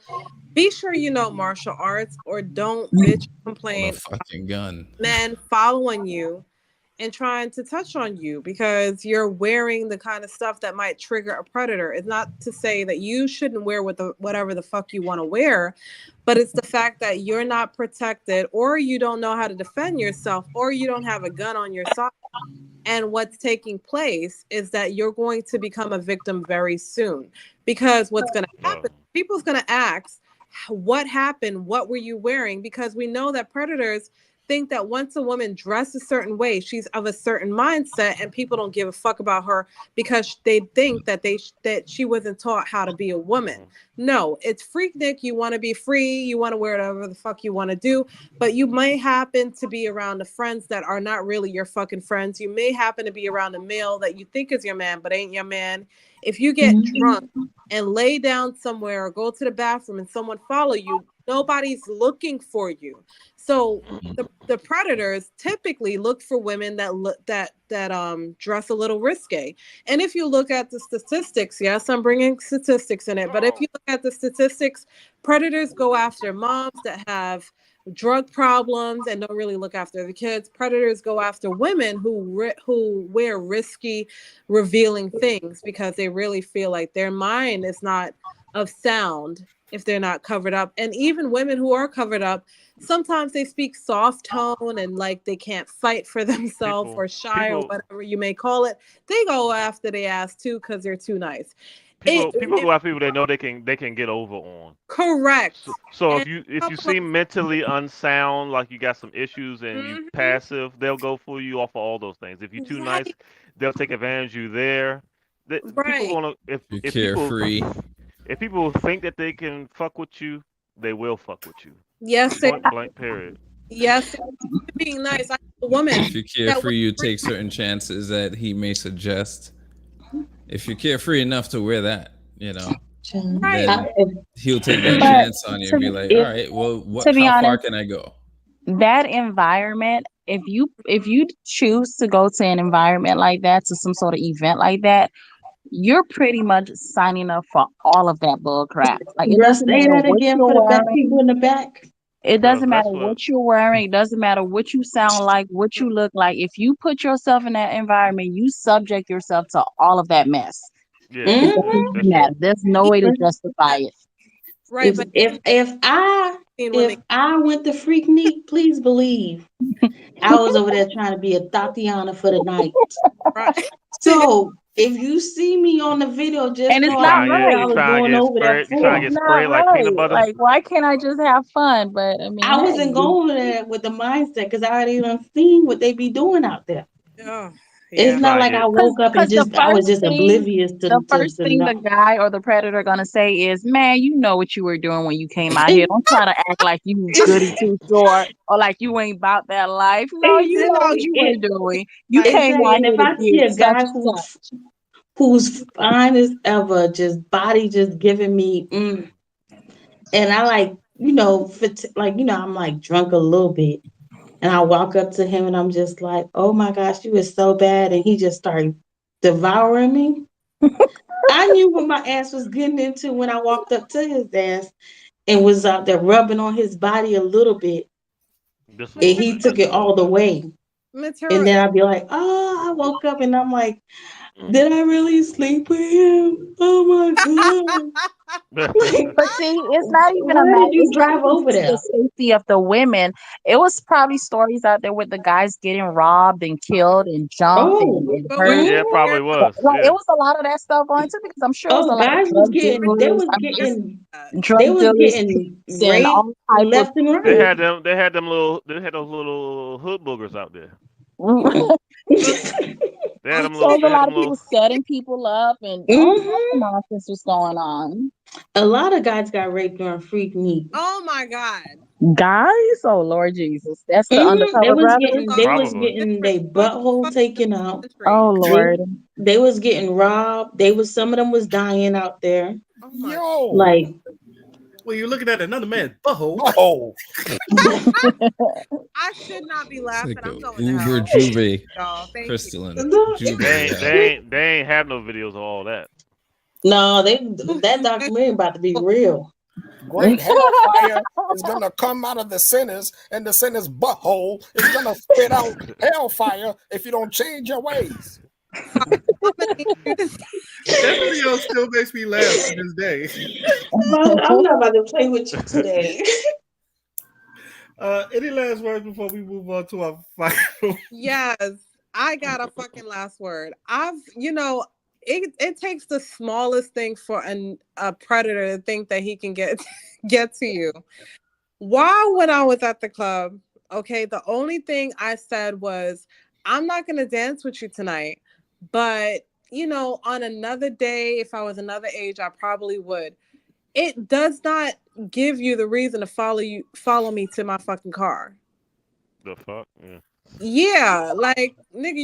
be sure you know martial arts or don't bitch On a complain fucking gun. men following you and trying to touch on you because you're wearing the kind of stuff that might trigger a predator. It's not to say that you shouldn't wear whatever the fuck you want to wear, but it's the fact that you're not protected or you don't know how to defend yourself or you don't have a gun on your side. And what's taking place is that you're going to become a victim very soon because what's going to Oh, happen, people's going to ask, what happened? What were you wearing? Because we know that predators think that once a woman dresses a certain way, she's of a certain mindset, and people don't give a fuck about her because they think that that she wasn't taught how to be a woman. No, it's Freaknik. You want to be free. You want to wear whatever the fuck you want to do, but you may happen to be around the friends that are not really your fucking friends. You may happen to be around a male that you think is your man, but ain't your man. If you get drunk and lay down somewhere or go to the bathroom and someone follow you, nobody's looking for you. So the predators typically look for women that look that dress a little risque. And if you look at the statistics, yes, I'm bringing statistics in it, but if you look at the statistics, predators go after moms that have drug problems and don't really look after the kids. Predators go after women who wear risky, revealing things because they really feel like their mind is not of sound if they're not covered up. And even women who are covered up, sometimes they speak soft tone and like they can't fight for themselves people, or shy or people, whatever you may call it. They go after the ass too because they're too nice. people It go after people they know they can get over on. So, correct. so And if you a couple seem mentally unsound, like you got some issues and you of passive, they'll go for you off of all those things. If you're too nice, right, they'll take advantage of you there. People right. gonna You're carefree. if people think that they can fuck with you, they will fuck with you. Yes, they Point blank. Period. yes, being nice. I know a woman If you're that was carefree, you take certain chances that he may suggest. If you're carefree enough to wear that, right. then he'll take that But chance on you and be to like, all if right, well, to be how far honest, can I go? that environment, if you choose to go to an environment like that, to some sort of event like that, you're pretty much signing up for all of that bull crap. Like it Just doesn't say matter that what again you're for the back people wearing. in the back. It Cause doesn't matter that's what. what you're wearing. It doesn't matter what you sound like, what you look like. If you put yourself in that environment, you subject yourself to all of that mess. Yeah, It Hmm. doesn't that's even true. matter. There's no way to justify it. Right, If but if if I seen women if I went to Freaknik, please believe I was over there trying to be a Tatiana for the night. right. So if you see me on the video, just And know it's You not trying to what get I you right. was trying to going get over there sprayed. You trying It's to for. get not sprayed like peanut right. butter. Like, why can't I just have fun? But I mean, I wasn't hey, going over there with the mindset because I already done seen what they be doing out there. Oh, It's yeah. not Trying like to I get woke up and because the just I was first just thing, oblivious the first to thing the no. guy or the predator gonna say is, "Man, you know what you were doing when you came out here. Don't try to act like you goody two short or like you ain't about that life. No, you know what Exactly. you were doing. You Like, came Exactly. out And here if to I see get a such guy and such." who's fine as ever, just body just giving me, and I like, like, I'm like drunk a little bit. And I walk up to him and I'm just like, oh my gosh, you is so bad. And he just started devouring me. I knew what my ass was getting into when I walked up to his ass and was out there rubbing on his body a little bit. this a And little material, he bit, took just a it little all the bit. way. And material. then I'd be like, oh, I woke up and I'm like, did I really sleep with him? Oh my God. Like, But see, it's not even a why matter. did you It's not drive even over just the there? safety of the women. It was probably stories out there with the guys getting robbed and killed and jumped Oh, and But hurt. Yeah, it probably was. Like it Yeah. was a lot of that stuff going too because I'm sure it was a oh, lot of guys was drug getting, they dealers, was getting, they drug was dealers getting and raped all type of left and They right. had them. They had them little. They had those little hood boogers out there. people. They had them So little. there's a They had lot them of people little. setting people up and all types of Hmm. nonsense was going on. A lot of guys got raped during Freak Meat. oh my God. Guys, oh Lord Jesus, that's the Mhm. They undercover was brothers. getting Probably. their butthole taken out. Oh They Lord. they was getting robbed. Some of them was dying out there. Oh my! Yo, Like Well, you're looking at another man's butthole. oh, I should not be It's laughing. like I'm a going to Uber hell. Juve, Y'all, thank you. crystalline They Juve. ain't Yeah. they ain't they ain't have no videos of all that. no, that documentary about to be real. great hellfire is gonna come out of the sinners, and the sinners' butthole is gonna spit out hellfire if you don't change your ways. I'm gonna need you to That video still makes me laugh to this day. I'm not about to play with you today. Any last words before we move on to our final? Yes, I got a fucking last word. It takes the smallest thing for a predator to think that he can get to you. While when I was at the club, okay, the only thing I said was, I'm not gonna dance with you tonight, but on another day, if I was another age, I probably would. It does not give you the reason to follow me to my fucking car. The fuck? Yeah. Yeah, like nigga,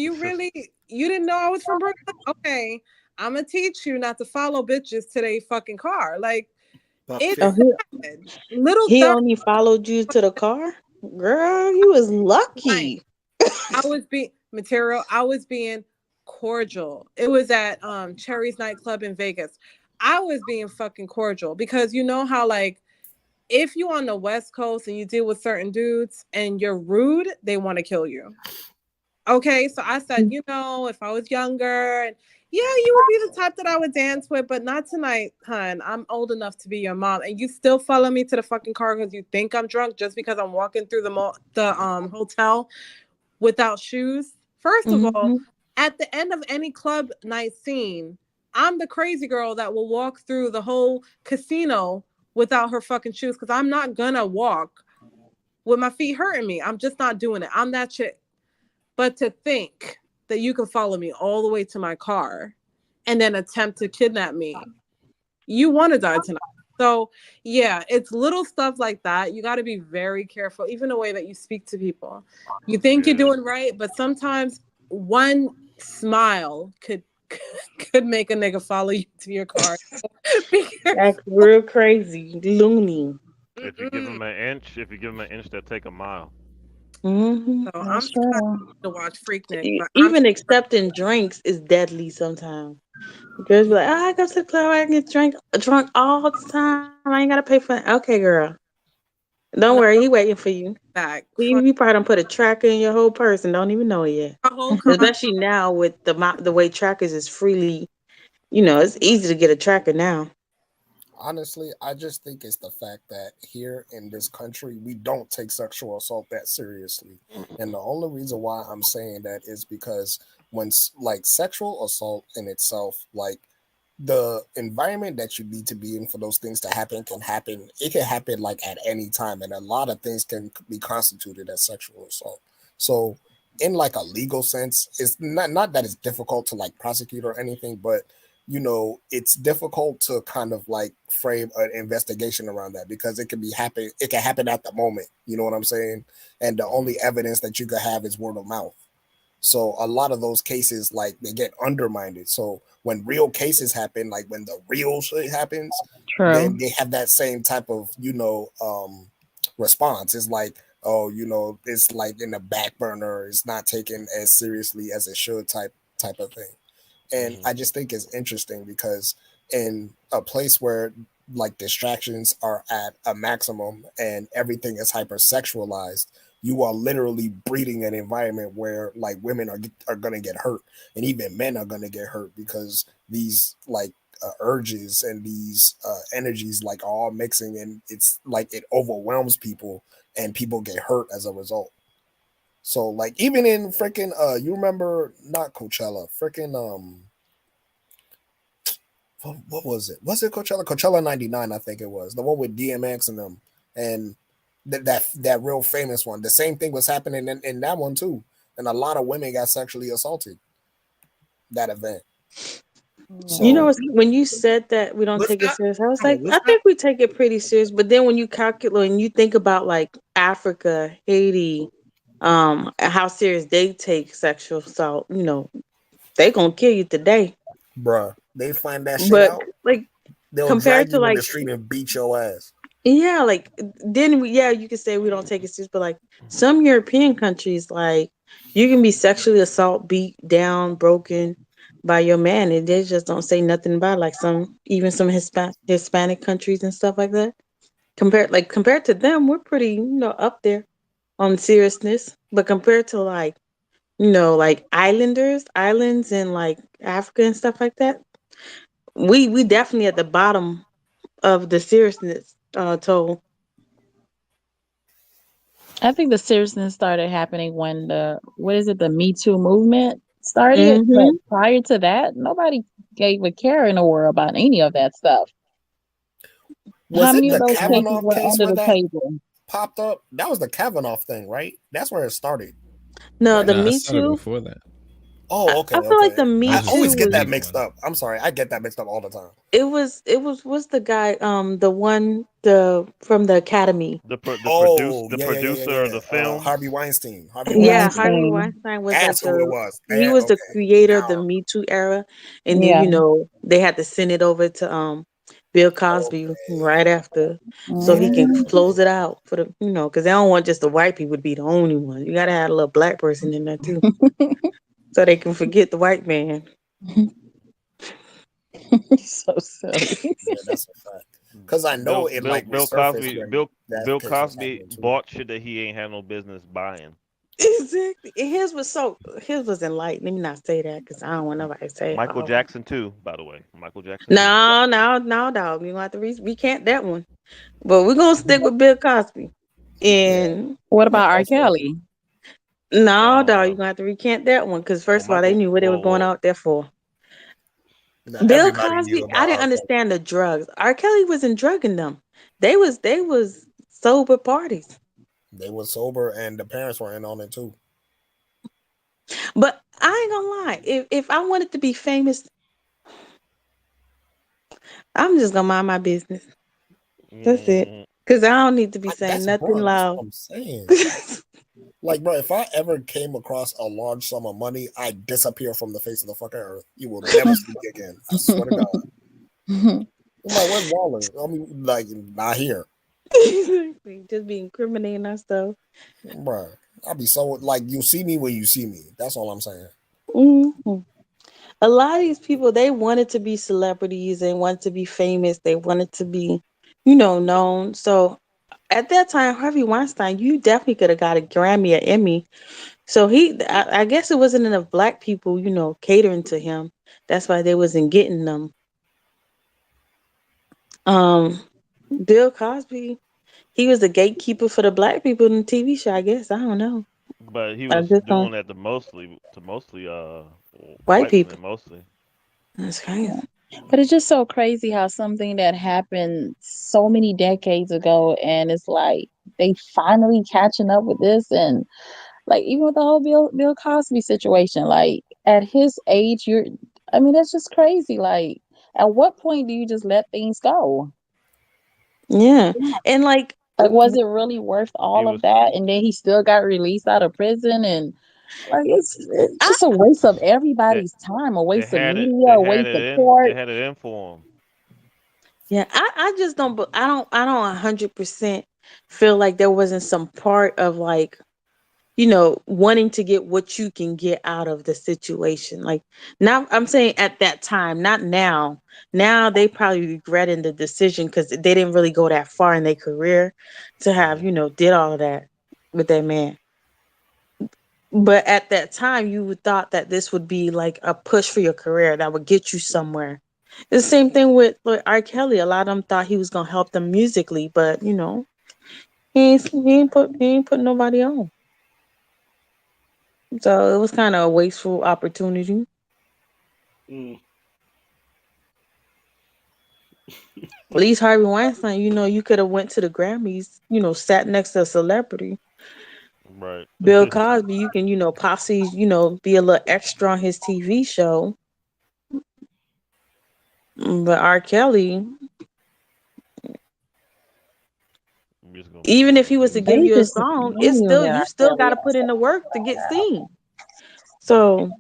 you didn't know I was from Brooklyn? Okay, I'm gonna teach you not to follow bitches to their fucking car. Like Buck it's Oh, fifty. sad. Little he 30. only followed you to the car? Girl, you was Right. lucky. I was being cordial. It was at Cherry's nightclub in Vegas. I was being fucking cordial because you know how like if you on the West Coast and you deal with certain dudes and you're rude, they want to kill you. Okay, so I said, if I was younger, and yeah, you would be the type that I would dance with, but not tonight, hun. I'm old enough to be your mom, and you still follow me to the fucking car because you think I'm drunk just because I'm walking through the hotel without shoes. First of all, Mm-hmm. at the end of any club night scene, I'm the crazy girl that will walk through the whole casino without her fucking shoes because I'm not gonna walk with my feet hurting me. I'm just not doing it. I'm that chick. But to think that you can follow me all the way to my car and then attempt to kidnap me, you want to die tonight. So, yeah, it's little stuff like that. You got to be very careful, even the way that you speak to people. You think you're Yeah. doing right, but sometimes one smile could make a nigga follow you to your car. Be That's careful. real crazy. Loony. Mm-mm. If you give them an inch, they'll take a mile. Mm-hmm. So I'm That's trying true. to watch Freaknik, but I'm Even accepting drinks is deadly sometimes. Girls be like, oh, I go to the club, I get drunk all the time. I ain't gotta pay for it. Okay, girl. Don't no worry, he waiting for you. back for He probably don't put a tracker in your whole purse and don't even know it yet. a whole car. Especially now with the way trackers is freely, it's easy to get a tracker now. Honestly, I just think it's the fact that here in this country, we don't take sexual assault that seriously. And the only reason why I'm saying that is because like sexual assault in itself, like the environment that you need to be in for those things to happen can happen. It can happen like at any time, and a lot of things can be constituted as sexual assault. So, in like a legal sense, it's not that it's difficult to like prosecute or anything, but it's difficult to kind of like frame an investigation around that because it can happen at the moment, you know what I'm saying? And the Hmm. only evidence that you could have is word of mouth. So a lot of those cases, like they get undermined. So when real cases happen, like when the real shit happens, then True. they have that same type of response. It's like, oh, it's like in the back burner. It's not taken as seriously as it should, type of thing. And Hmm. I just think it's interesting because in a place where like distractions are at a maximum and everything is hypersexualized, you are literally breeding an environment where like women are going to get hurt, and even men are going to get hurt because these like urges and these energies like are all mixing, and it's like it overwhelms people and people get hurt as a result. So like even in freaking you remember not Coachella, freaking what was it? Was it Coachella? Coachella '99, I think it was the one with DMX and them, and that real famous one. The same thing was happening in that one too, and a lot of women got sexually assaulted that event. You know, So, Yeah. when you said that we don't Let's take it not. serious, I was No, like, let's I not. think we take it pretty serious. But then when you calculate and you think about like Africa, Haiti, how serious they take sexual assault, they gonna kill you today. bruh, they find that shit But out, like they'll compared drag to you in like the street and beat your ass. yeah, like then yeah, you could say we don't take it serious, but like some European countries, like you can be sexually assault, beat down, broken by your man, and they just don't say nothing about it. Like some even some Hispanic countries and stuff like that. Compared to them, we're pretty up there on seriousness. But compared to like like islands and like Africa and stuff like that, we definitely at the bottom of the seriousness toll. I think the seriousness started happening when the what is it, the Me Too movement started. But Hmm. prior to that, nobody gave a care in the world about any of that stuff. How Was it many of the those Okay. cases Kavanaugh went case under where the that table? popped up? That was the Kavanaugh thing, right? That's where it started, No, right? the Nah, I Me started Too. before that. I, Oh, I okay, feel like okay. the That I Me was just Too always the get was that big mixed one. up. I'm sorry, I get that mixed up all the time. it was what's the guy the one the from the Academy. Oh, The yeah, yeah, yeah, yeah, producer of yeah. the film. Harvey Weinstein. Harvey Yeah, Weinstein. Harvey Weinstein. Weinstein was like That's who it the was. he That, was the okay. creator of the Now, Me Too era, and then Yeah. they had to send it over to Bill Cosby okay. right after, so he can Mhm. close it out for the because they don't want just the white people to be the only one. You gotta have a little black person in there too, so they can forget the white man. So silly. Yeah, that's a fact. Because I know Bill it Bill like Bill resurfaced Cosby when Bill that Bill case was Cosby happening too. bought shit that he ain't had no business buying. Exactly. And his was enlightened. Let me not say that because I don't want nobody to say, Michael oh, Jackson too, by the way. Michael Jackson too. no, no, no, dog. You gonna have to recant that one. But we're gonna stick with Bill Cosby. Yeah. And What And about R. also, Kelly? no, dog, you're Uh, gonna have to recant that one because well, first of all, they Michael. knew what they was going Well, out there for. Bill everybody knew Cosby, I about didn't R. Kelly. understand the drugs. R. Kelly wasn't drugging them. They was sober parties. They were sober and the parents were in on it too. But I ain't gonna lie. If I wanted to be famous, I'm just gonna mind my business. That's it. mm, Cause I don't need to be Like, saying that's nothing bro, that's what loud. I'm saying. Like, bro, if I ever came across a large sum of money, I disappear from the face of the fucking earth. You will never see me again. I swear to God. I'm like, where's Waller? I mean, like, not here. Exactly. Just be incriminating ourselves. Bro, I'll be so, like, you see me when you see me. That's all I'm saying. Hmm. A lot of these people, they wanted to be celebrities. They wanted to be famous. They wanted to be, known. So at that time, Harvey Weinstein, you definitely could have got a Grammy or Emmy. So I guess it wasn't enough black people, catering to him. That's why they wasn't getting them. Um, Bill Cosby, he was the gatekeeper for the black people in the TV show. I guess I don't know. but he I was just don't doing that to mostly white white people. women mostly. That's crazy. But it's just so crazy how something that happened so many decades ago, and it's like they finally catching up with this, and like even with the whole Bill Cosby situation, like at his age, I mean, that's just crazy. Like, at what point do you just let things go? Yeah, and like Like, was it really worth He all of was that? And then he still got released out of prison, and like it's I just a waste of they everybody's time, a waste of media, a waste of they court. had it in for him. yeah, I just don't. I don't 100% feel like there wasn't some part of like wanting to get what you can get out of the situation. Like now, I'm saying at that time, not now. Now they probably regretting the decision because they didn't really go that far in their career to have Mm. did all of that with that man. But at that time, you would thought that this would be like a push for your career that would get you somewhere. The same thing with R. Kelly. A lot of them thought he was gonna help them musically, but he ain't put nobody on. So it was kind of a wasteful opportunity. Mm. At least Harvey Weinstein, you could have went to the Grammys, sat next to a celebrity. Right. Bill Cosby, you can, possibly, be a little extra on his TV show. But R. Kelly, I'm just gonna be even if he honest was with to you. give They you a just song, it's assume still that you R. still got Kelly to has put in sex the with work to get pedophile. seen. So,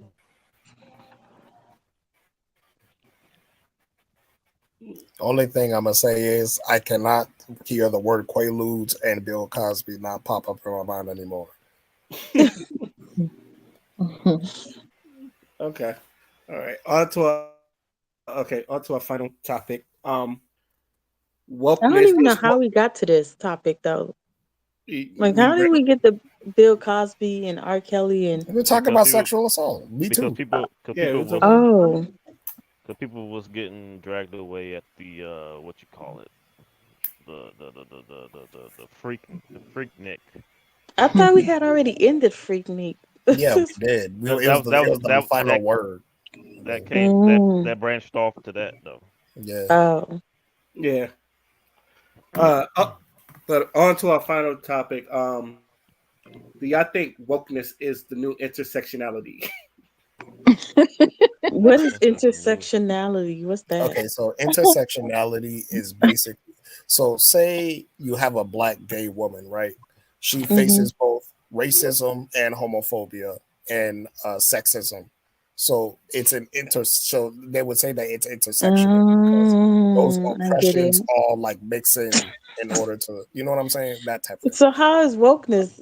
Only thing I'm gonna say is I cannot hear the word Quaaludes and Bill Cosby not pop up in my mind anymore. Okay. All right. On to our final topic. I don't Wokeness even know is how we got to this topic though. Like, we how did we get the Bill Cosby and R. Kelly and? We're talking Because about people, sexual assault. Me because too. people, because yeah, people we're was, talking. Oh, because people was getting dragged away at the what you call it, the freaknik. I thought we had already ended Freak Meek. Yeah, we did. That It was that that the that final that word. that Then. came that Mm. that branched off to that though. Yeah. Oh. Yeah. But on to our final topic. Do y'all think wokeness is the new intersectionality? What is This is new. intersectionality? What's that? Okay, so intersectionality is basically, so say you have a black gay woman, right? She Mm-hmm. faces both racism and homophobia and sexism. So it's so they would say that it's intersectional because those I get it. oppressions all like mix in order to, you know what I'm saying? That type of thing. So how is wokeness?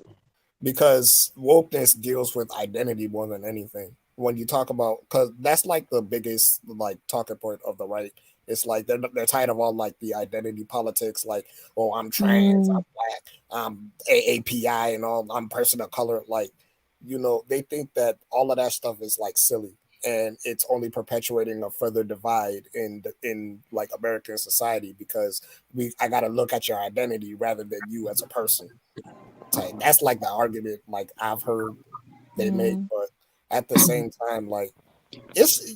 Because wokeness deals with identity more than anything. When you talk about, because that's like the biggest like talking point of the right. It's like they're tired of all like the identity politics, like, oh, I'm trans, Mm, I'm black, I'm AAPI, and all, I'm person of color. Like, they think that all of that stuff is like silly, and it's only perpetuating a further divide in like American society because I got to look at your identity rather than you as a person type. That's like the argument like I've heard they make, mm, but at the same time, like it's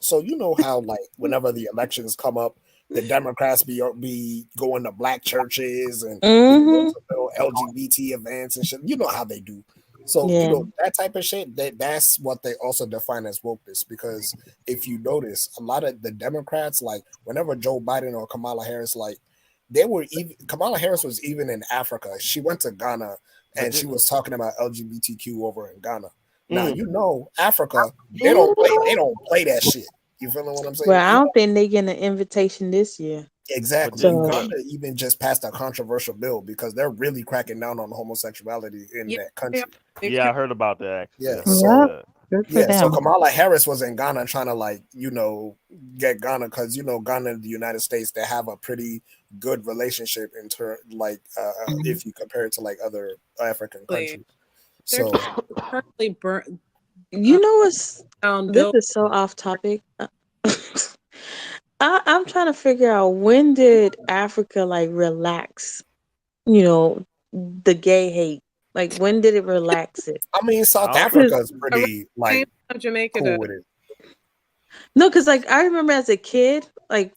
so how like whenever the elections come up, the Democrats be going to black churches and be going mm-hmm. to little LGBT events and shit. You know how they do. So Yeah. that type of shit. That's what they also define as wokeness. Because if you notice, a lot of the Democrats, like whenever Joe Biden or Kamala Harris, like they were even Kamala Harris was even in Africa. She went to Ghana But and she was talking about LGBTQ over in Ghana. Now Mm. Africa, they Ooh. don't play that shit. You feeling what I'm Well, saying? I don't think they get an invitation this year. but Exactly. didn't So, the Uganda even just passed a controversial bill because they're really cracking down on homosexuality in Yeah, that they are. country. They've yeah, I kept heard about that actually. Yeah. I heard about Yep. So that. Good for yeah, so them. Kamala Harris was in Ghana trying to like, get Ghana because Ghana and the United States, they have a pretty good relationship in turn like if you compare it to like other African currently countries. they're So currently burnt you know what's down this build. is so off topic. I'm trying to figure out when did Africa like relax, you know, the gay hate? Like when did it relax it? I mean I South don't. Cause Africa is Around pretty the same like time Jamaica cool does. with it. no, cause like I remember as a kid, like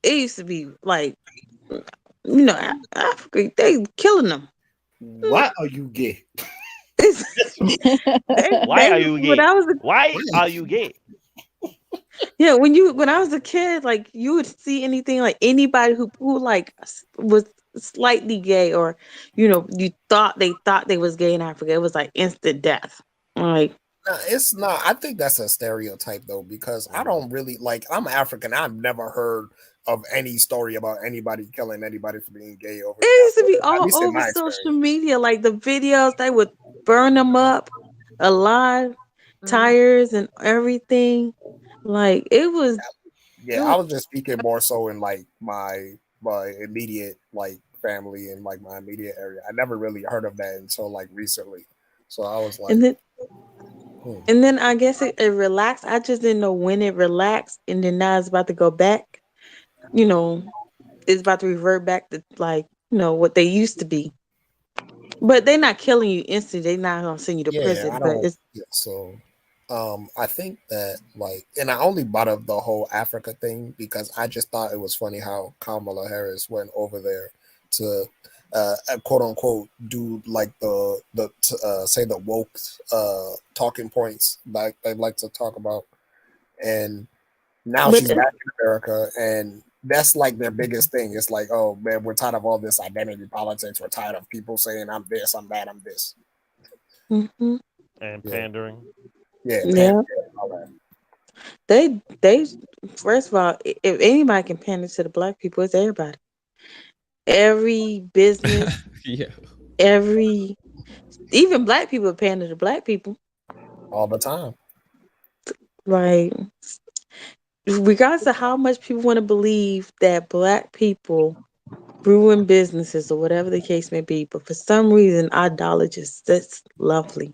it used to be like Africa they killing them. Why are you gay? Why They are you when gay? I was Why are you gay? yeah, when I was a kid, like you would see anything like anybody who like was slightly gay or you thought they was gay in Africa, it was like instant death. Like No, it's not. I think that's a stereotype though, because I Hmm. don't really like. I'm African. I've never heard of any story about anybody killing anybody for being gay over it in used to Africa. be At all least in over my social experience. media, like the videos they would burn them up alive, Mhm. tires and everything. Like it Yeah, I was was just speaking more so in like my immediate like family and like my immediate area. I never really heard of that until like recently. So I was and like, then hmm. and then I guess it relaxed. I just didn't know when it relaxed, and then now it's about to go back. You know, it's about to revert back to like what they used to be. But they're not killing you instantly. They're not gonna send you to Yeah, prison. I But don't. it's Yeah, so, I think that like, and I only brought up the whole Africa thing because I just thought it was funny how Kamala Harris went over there to, quote unquote, do like say the woke talking points like they like to talk about, and Now But she's back in America, and that's like their biggest thing. It's like, oh man, we're tired of all this identity politics. We're tired of people saying I'm this, I'm that, I'm this. hmm And Yeah, pandering. yeah, yeah, all that. they first of all, if anybody can pander to the black people, it's everybody. Every business, Yeah. every even black people pander to black people. All the time. Like regardless of how much people want to believe that black people ruin businesses or whatever the case may be, but for some reason our dollar just sits lovely.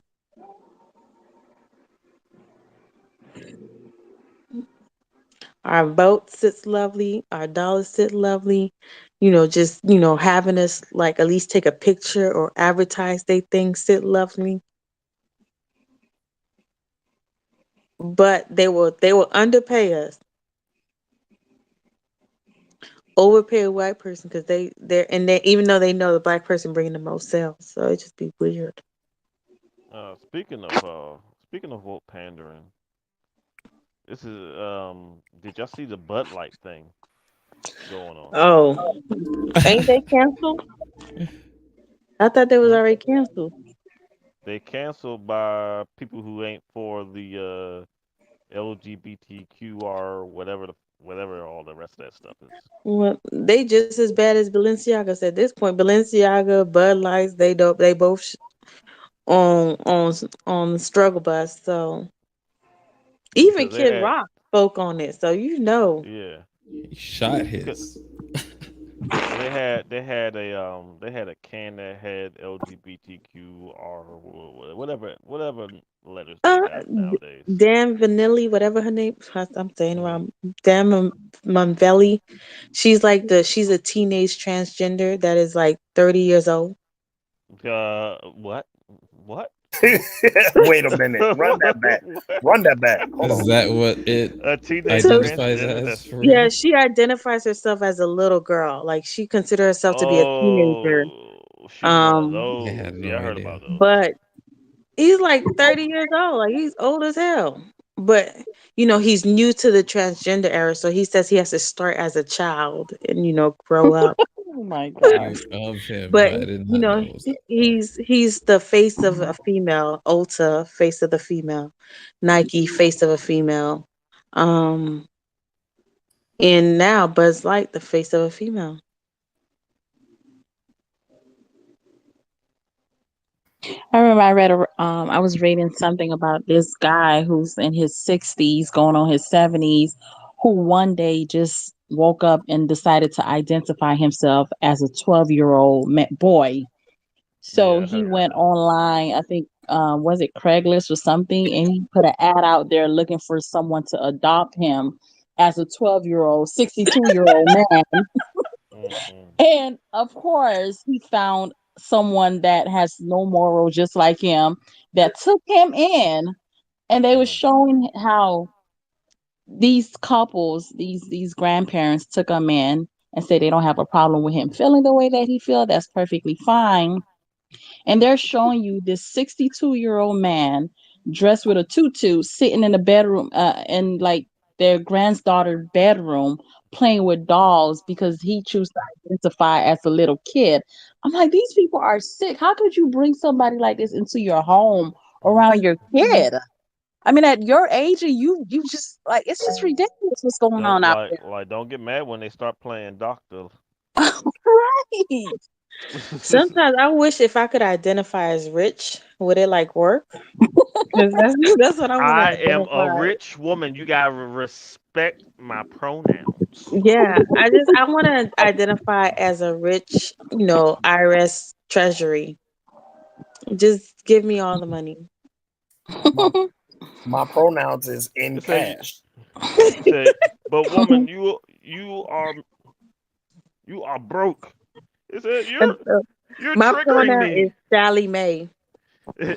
Our vote sits lovely, our dollars sit lovely, just having us like at least take a picture or advertise they things sit lovely. But they will underpay us, overpay a white person because they even though they know the black person bringing the most sales, so it just be weird. Speaking of vote pandering, this is did y'all see the Bud Light thing going on? Oh, ain't they canceled? I thought they was Hmm? already canceled. They canceled by people who ain't for the LGBTQR whatever all the rest of that stuff is. Well, they just as bad as Balenciaga. At this point, Balenciaga, Bud Lights, they both on the struggle bus. So even Because they Kid had Rock spoke on it. So yeah, He shot because his. they had a can that had LGBTQR whatever letters they uh, got nowadays. Dan Vanilli, whatever her name, I'm saying it Hmm. wrong. Dan Monvelli. She's a teenage transgender that is like 30 years old. What? What? Who? Wait a minute. Run that back. What? Run that back. Hold Is on. that what it A teenage So identifies transgender as that's for yeah, real? she identifies herself as a little girl. Like she considers herself to be a teenager. oh she's one of Um, I had those. no Yeah, I heard idea. about those. but he's like 30 years old. Like he's old as hell. But he's new to the transgender era, so he says he has to start as a child and grow up. Oh my I god. knew of him, But but I did not know it was that far. he's the face of a female. Ulta, face of the female. Nike, face of a female. Um, and now Buzz Light, the face of a female. I remember I was reading something about this guy who's in his 60s, going on his 70s, who one day just woke up and decided to identify himself as a 12-year-old boy. So Yeah, I he heard about went that. online, I think, was it Craigslist or something, and he put an ad out there looking for someone to adopt him as a 12-year-old, 62-year-old man. Mm-mm. And of course, he found someone that has no moral, just like him, that took him in, and they were Mm. showing how these couples, these grandparents, took him in and said they don't have a problem with him feeling the way that he feel. That's perfectly fine. And they're showing you this 62-year-old man dressed with a tutu sitting in the bedroom, in like their granddaughter's bedroom, playing with dolls because he chose to identify as a little kid. I'm like, these people are sick. How could you bring somebody like this into your home Mm. around your kid? I mean, at your age, and you just like, it's just ridiculous what's going Don't on out don't get mad when they start playing doctor. there. Right. Sometimes I wish if I could identify as rich, would it like work? Because that's that's what I want to I am a identify. rich woman. You gotta respect my pronouns. Yeah, I want to identify as a rich, IRS treasury. Just give me all the money. My my pronouns is in It say cash. you say, but woman, you are broke. It said And, you're my triggering pronoun is me. Sally Mae.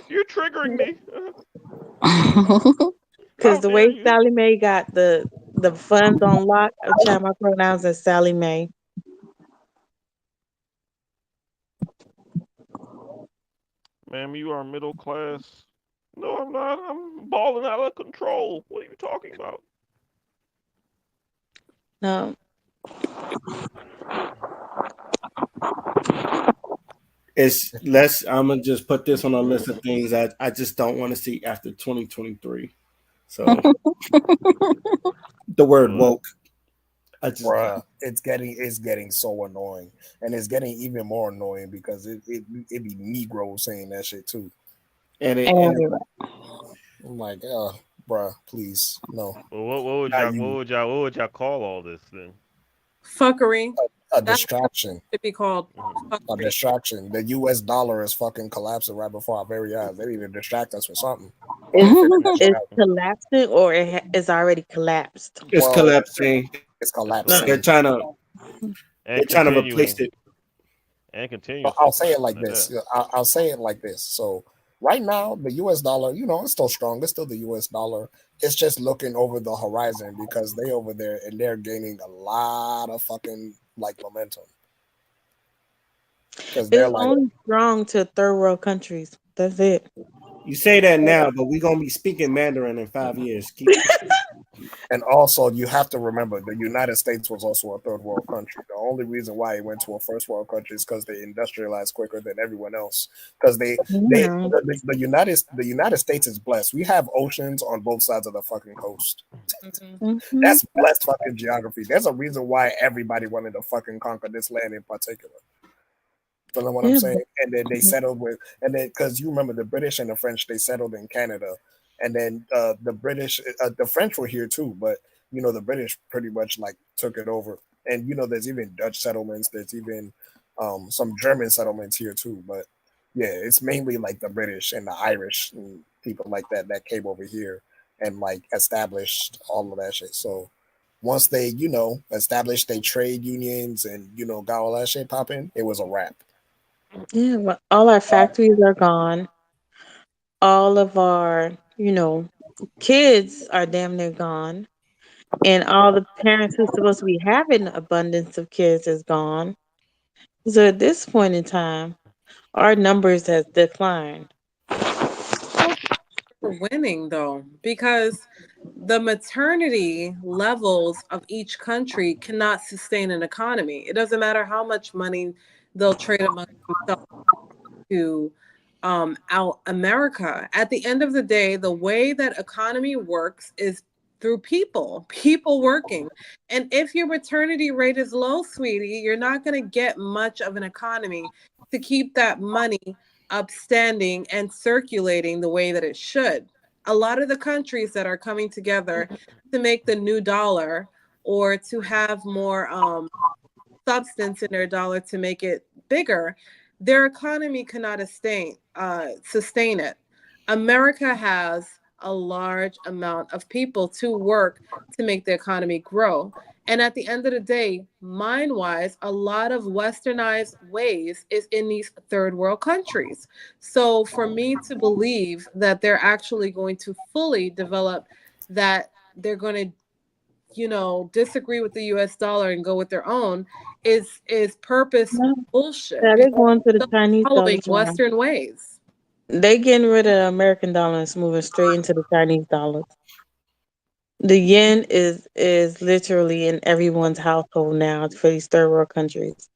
You're triggering me. Because How the dare way you, Sally Mae got the funds on lock, I try my pronouns as Sally Mae. ma'am? You are middle class. No, I'm not. I'm balling out of control. What are you talking about? No. It's less. I'm gonna just put this on a list of things I just don't want to see after 2023. So the word Mm. woke. I just Bruh, it's getting so annoying, and it's getting even more annoying because it be Negroes saying that shit too. and it and Everywhere. I'm like, bruh, please, no, Well, what would not y'all you. what would y'all call all this then? Fuckery. A That's what distraction, it should be called. Mhm. a Fuckery. distraction. The U.S. dollar is fucking collapsing right before our very eyes. They need to distract us with something. Can't figure that shit It's out. collapsing or it's already collapsed. it's Well, collapsing. it's It's No, they're collapsing. collapsing trying to and replace continuing it. and So I'll continuously say it like at this. that. Yeah, I'll say it like this. So right now, the U.S. dollar, it's still strong. It's still the U.S. dollar. It's just looking over the horizon because they over there and they're gaining a lot of fucking like momentum because they're It's like, only strong to third world countries. That's it. You say that now, but we're gonna be speaking Mandarin in 5 years. Keep and also you have to remember the United States was also a third world country. The only reason why it went to a first world country is because they industrialized quicker than everyone else. Because Yeah. the United States is blessed. We have oceans on both sides of the fucking coast. Hmm. Hmm. That's blessed fucking geography. There's a reason why everybody wanted to fucking conquer this land in particular. Feel what I'm Yeah. saying? And then they settled with, and then because you remember the British and the French, they settled in Canada, and then the French were here too, but the British pretty much like took it over. And there's even Dutch settlements. There's even some German settlements here too. But yeah, it's mainly like the British and the Irish and people like that came over here and like established all of that shit. So once they, established their trade unions and got all that shit popping, it was a wrap. Yeah. Well, all our factories are gone. All of our, kids are damn near gone. And all the parents who's supposed to be having abundance of kids is gone. So at this point in time, our numbers has declined. So we're winning though, because the maternity levels of each country cannot sustain an economy. It doesn't matter how much money they'll trade among themselves to out America. At the end of the day, the way that economy works is through people working. And if your maternity rate is low, sweetie, you're not going to get much of an economy to keep that money upstanding and circulating the way that it should. A lot of the countries that are coming together to make the new dollar or to have more substance in their dollar to make it bigger, their economy cannot sustain it. America has a large amount of people to work to make the economy grow. And at the end of the day, mind wise, a lot of westernized ways is in these third world countries. So for me to believe that they're actually going to fully develop that, they're going to disagree with the US dollar and go with their own is purpose Yeah, bullshit yeah, because they're going to the they're Chinese following dollars now. Western ways. They getting rid of the American dollars, moving straight into the Chinese dollars. The yen is literally in everyone's household now for these third world countries.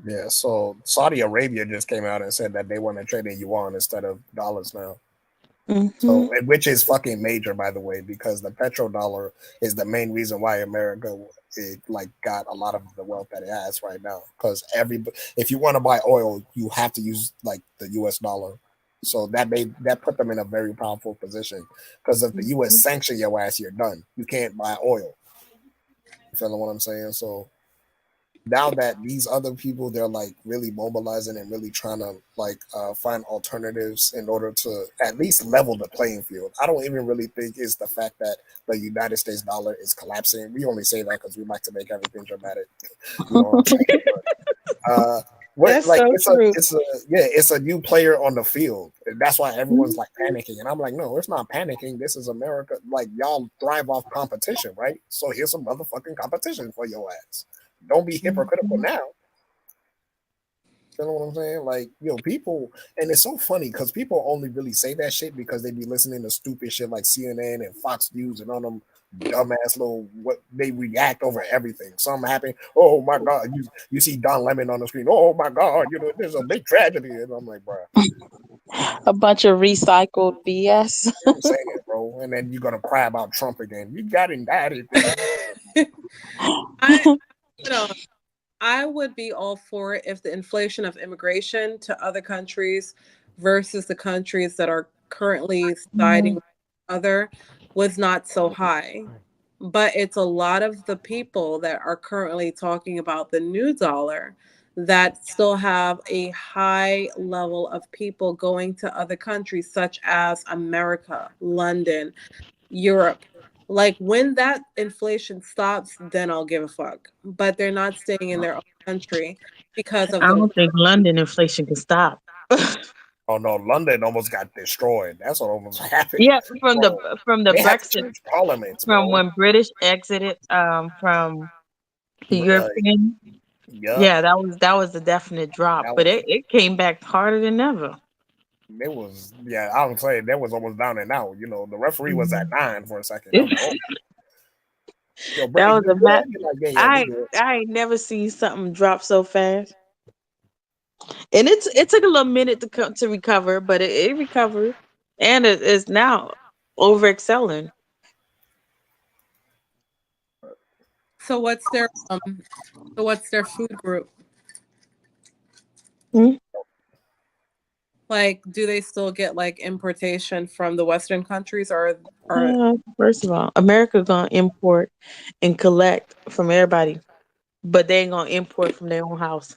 Yeah, so Saudi Arabia just came out and said that they want to trade in yuan instead of dollars now. Hmm. So, which is fucking major, by the way, because the petrodollar is the main reason why America like got a lot of the wealth that it has right now. Because if you want to buy oil, you have to use like the U.S. dollar. So that put them in a very powerful position. Because if the U.S. sanction your ass, you're done. You can't buy oil. You feel what I'm saying? So now that these other people they're like really mobilizing and really trying to like find alternatives in order to at least level the playing field. I don't even really think it's the fact that the United States dollar is collapsing. We only say that because we like to make everything dramatic. You know what I'm saying? But what That's like so true. it's a new player on the field. And that's why everyone's like panicking. And I'm like, no, it's not panicking. This is America. Like y'all thrive off competition, right? So here's some motherfucking competition for your ass. Don't be hypocritical Mhm. now. You know what I'm saying? Like, people, and it's so funny because people only really say that shit because they be listening to stupid shit like CNN and Fox News and on them dumbass little what they react over everything. Something happened. Oh my god, you see Don Lemon on the screen. Oh my god, there's a big tragedy, and I'm like, bro, A bunch of recycled BS. I'm saying, bro, and then you're gonna cry about Trump again. You got indicted. I you know I would be all for it if the inflation of immigration to other countries versus the countries that are currently siding Mhm. with each other was not so high. But it's a lot of the people that are currently talking about the new dollar that still have a high level of people going to other countries, such as America, London, Europe. Like when that inflation stops, then I'll give a fuck. But they're not staying in their own country because of I the don't think London inflation can stop. Oh no, London almost got destroyed. That's what almost happened, Yeah, bro. from the They had to Brexit, change parliaments, from bro. when British exited from the Uh, European. yup, Yeah, that was a definite drop, that but was it came back harder than ever. it was yeah. I would say that was almost down and out. The referee was at Mhm. 9 for a second. I was like, oh, yo, That Brittany, was you a good? mess. You're like, yeah, yeah, we I good. I ain't never seen something drop so fast, and it took a little minute to recover, but it recovered, and it is now over excelling. so what's their food group? Hmm? Like do they still get like importation from the Western countries or First of all, America gonna import and collect from everybody, but they ain't gonna import from their own house.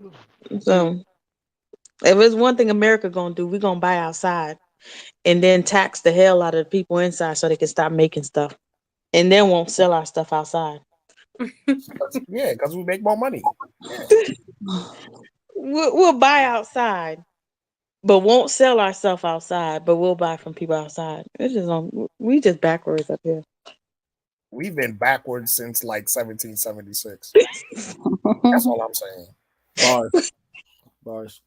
mm, So if it's one thing America gonna do, we gonna buy outside and then tax the hell out of the people inside so they can stop making stuff, and then won't sell our stuff outside. Yeah, because we make more money. Yeah, We'll buy outside, but won't sell our stuff outside. But we'll buy from people outside. It's just we just backwards up here. we've been backwards since like 1776. That's all I'm saying. Bars, bars.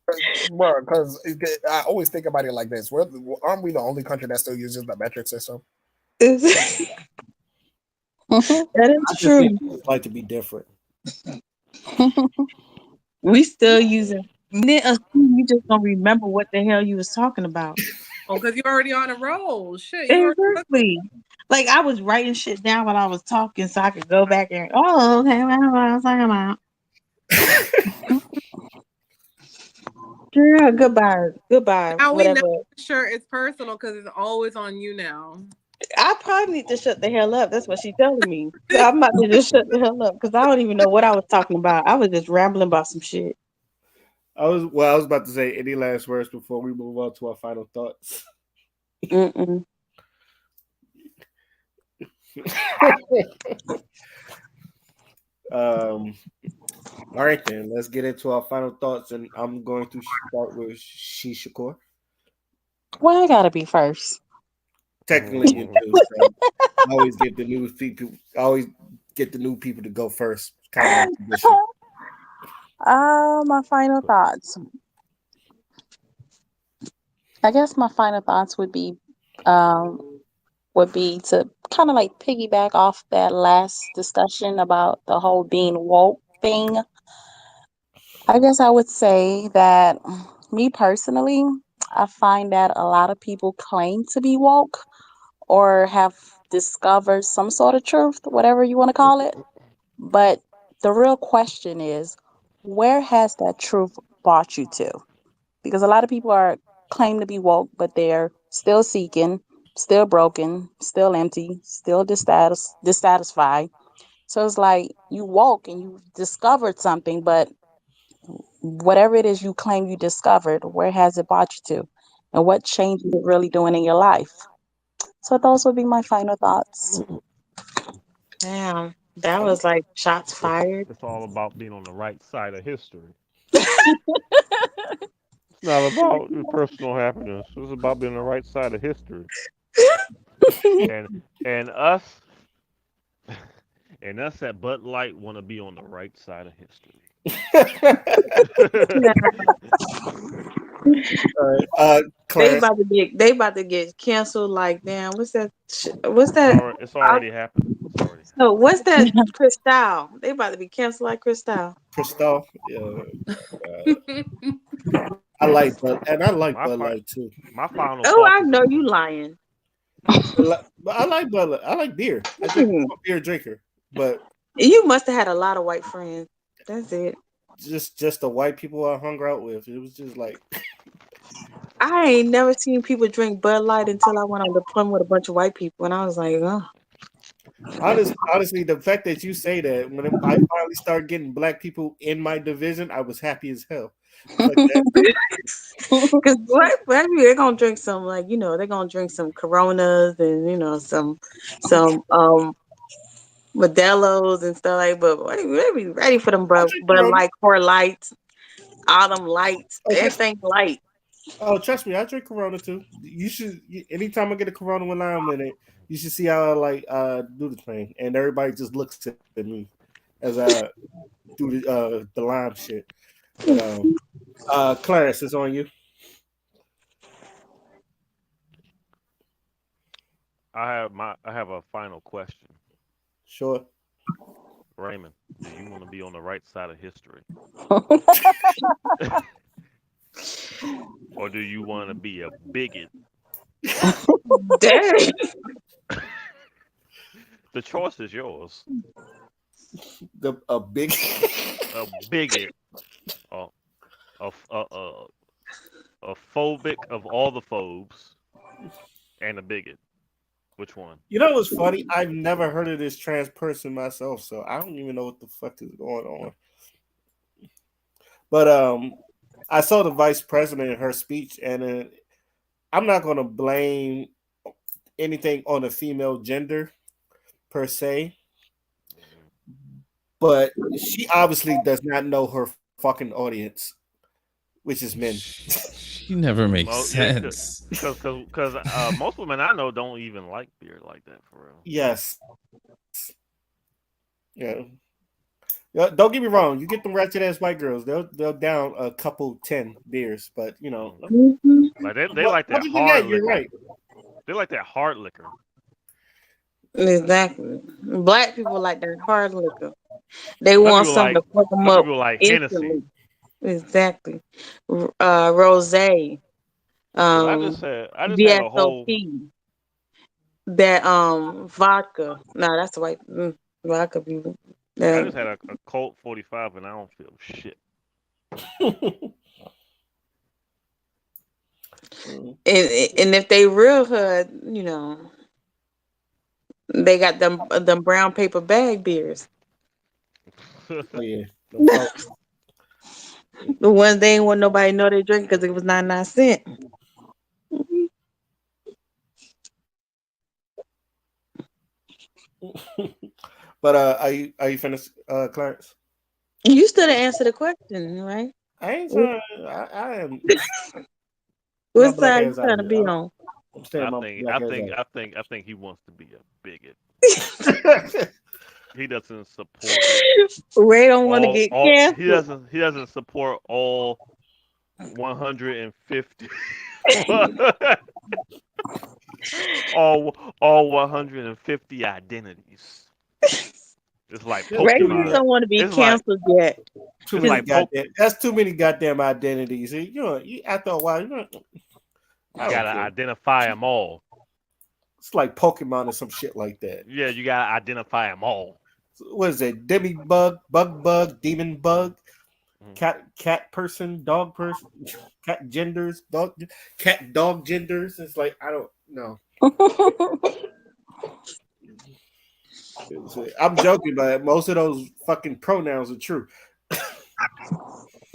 Bro, because I always think about it like this: aren't we the only country that still uses the metric system? That I is just think true. it's like to be different. We still using. Then assume you just gonna remember what the hell you was talking about. oh because you're already on a roll. Shit, you already Exactly. Like I was writing shit down while I was talking, so I could go back and okay, what I was talking about. Girl, goodbye, goodbye, now we know whatever. for sure it's personal because it's always on you now. I probably need to shut the hell up. That's what she's telling me. So I'm about to just shut the hell up because I don't even know what I was talking about. I was just rambling about some shit. I was about to say any last words before we move on to our final thoughts. Mm-mm. All right then, let's get into our final thoughts, and I'm going to start with Shakur. Well, I gotta be first. Technically, you do. So I always get the new people. I always get the new people to go first. Kind of like tradition. My final thoughts. I guess my final thoughts um, would be to kind of like piggyback off that last discussion about the whole being woke thing. I guess I would say that me personally, I find that a lot of people claim to be woke or have discovered some sort of truth, whatever you want to call it. But the real question is, where has that truth brought you to? Because a lot of people are claim to be woke, but they're still seeking, still broken, still empty, still dissatisfied. So it's like you woke and you discovered something, but whatever it is you claim you discovered, where has it brought you to? And what change is it really doing in your life? So those would be my final thoughts. Damn, that was like shots fired. It's all about being on the right side of history. It's not about your personal happiness. It's about being on the right side of history. And and us and us at Bud Light want to be on the right side of history. Nah, Clarence. they about to get canceled. Like, damn, what's that? What's that? It's I, already happened. It's already happened. no, what's that? Cristal. They about to be canceled like Cristal. Crystal. Yeah. I like Bud, and I like My Bud fi- Light too. my final Oh, thoughts I is know you lying. But I like Bud Light. I like beer. I'm Hmm. a beer drinker, but You must have had a lot of white friends. That's it. just the white people I hung out with. It was just like I ain't never seen people drink Bud Light until I went on deployment with a bunch of white people, and I was like, oh. honestly, the fact that you say that I finally started getting black people in my division, I was happy as hell. Fuck that. Because black people, they're gonna drink some, like, they're gonna drink some Coronas and some Modelo's and stuff like. But they be ready for them I Bud, drink Bud Corona. Light, Core Lights, Autumn Lights, Oh, trust, everything light. trust me, I drink Corona too. You should. Anytime I get a Corona when I'm in it, you should see how I like do the thing, and everybody just looks at me as I do the lime shit. But Clarence, it's on you. I have a final question. Sure. Raymond, do you want to be on the right side of history, or do you want to be a bigot? Dang. The choice is yours. The a big. A bigot, a a a, a, a phobic of all the phobes, and a bigot. Which one? You know what's funny? I've never heard of this trans person myself, so I don't even know what the fuck is going on. But I saw the vice president in her speech, and I'm not going to blame anything on the female gender per se, but she obviously does not know her fucking audience, which is men. She never makes Well, yeah, sense. most women I know don't even like beer like that for real. Yes. Yeah. Yeah, don't get me wrong. You get them ratchet ass white girls, they'll down a couple 10 beers, but Mm. Mhm. Like they but like that other than hard that, you're liquor. right. They like that hard liquor. Exactly. Black people like that hard liquor. They Some want people something like to fuck them some up people like Hennessy. instantly. Exactly. Rose, Cause um, I just had a whole VSOP, that vodka. Nah, that's white. Vodka people. like I Uh, just had a Colt 45 and I don't feel shit. and if they real hood, they got them brown paper bag beers. Oh yeah, them folk. The ones they ain't want nobody to know they drink because it was 99 cents. But are you finished, Clarence? You still didn't answer the question, right? I ain't Which, trying. I am my which black side you ass out trying to here. be on? I'm staying my black ass out. I think he wants to be a bigot. here. He doesn't support Ray don't want to get canceled. he doesn't support all 150 all 150 identities. It's like There's Ray too just many. Pokemon. don't want to be It's like canceled yet. Too it's many His like goddamn. That's too many goddamn identities. After a while, you I don't gotta care. identify them all. It's like Pokemon or some shit like that. Yeah, you gotta identify them all. What is it? Demi bug, demon bug, Mhm. cat person, dog person, cat genders, cat dog genders. It's like I don't know. I'm joking, but most of those fucking pronouns are true.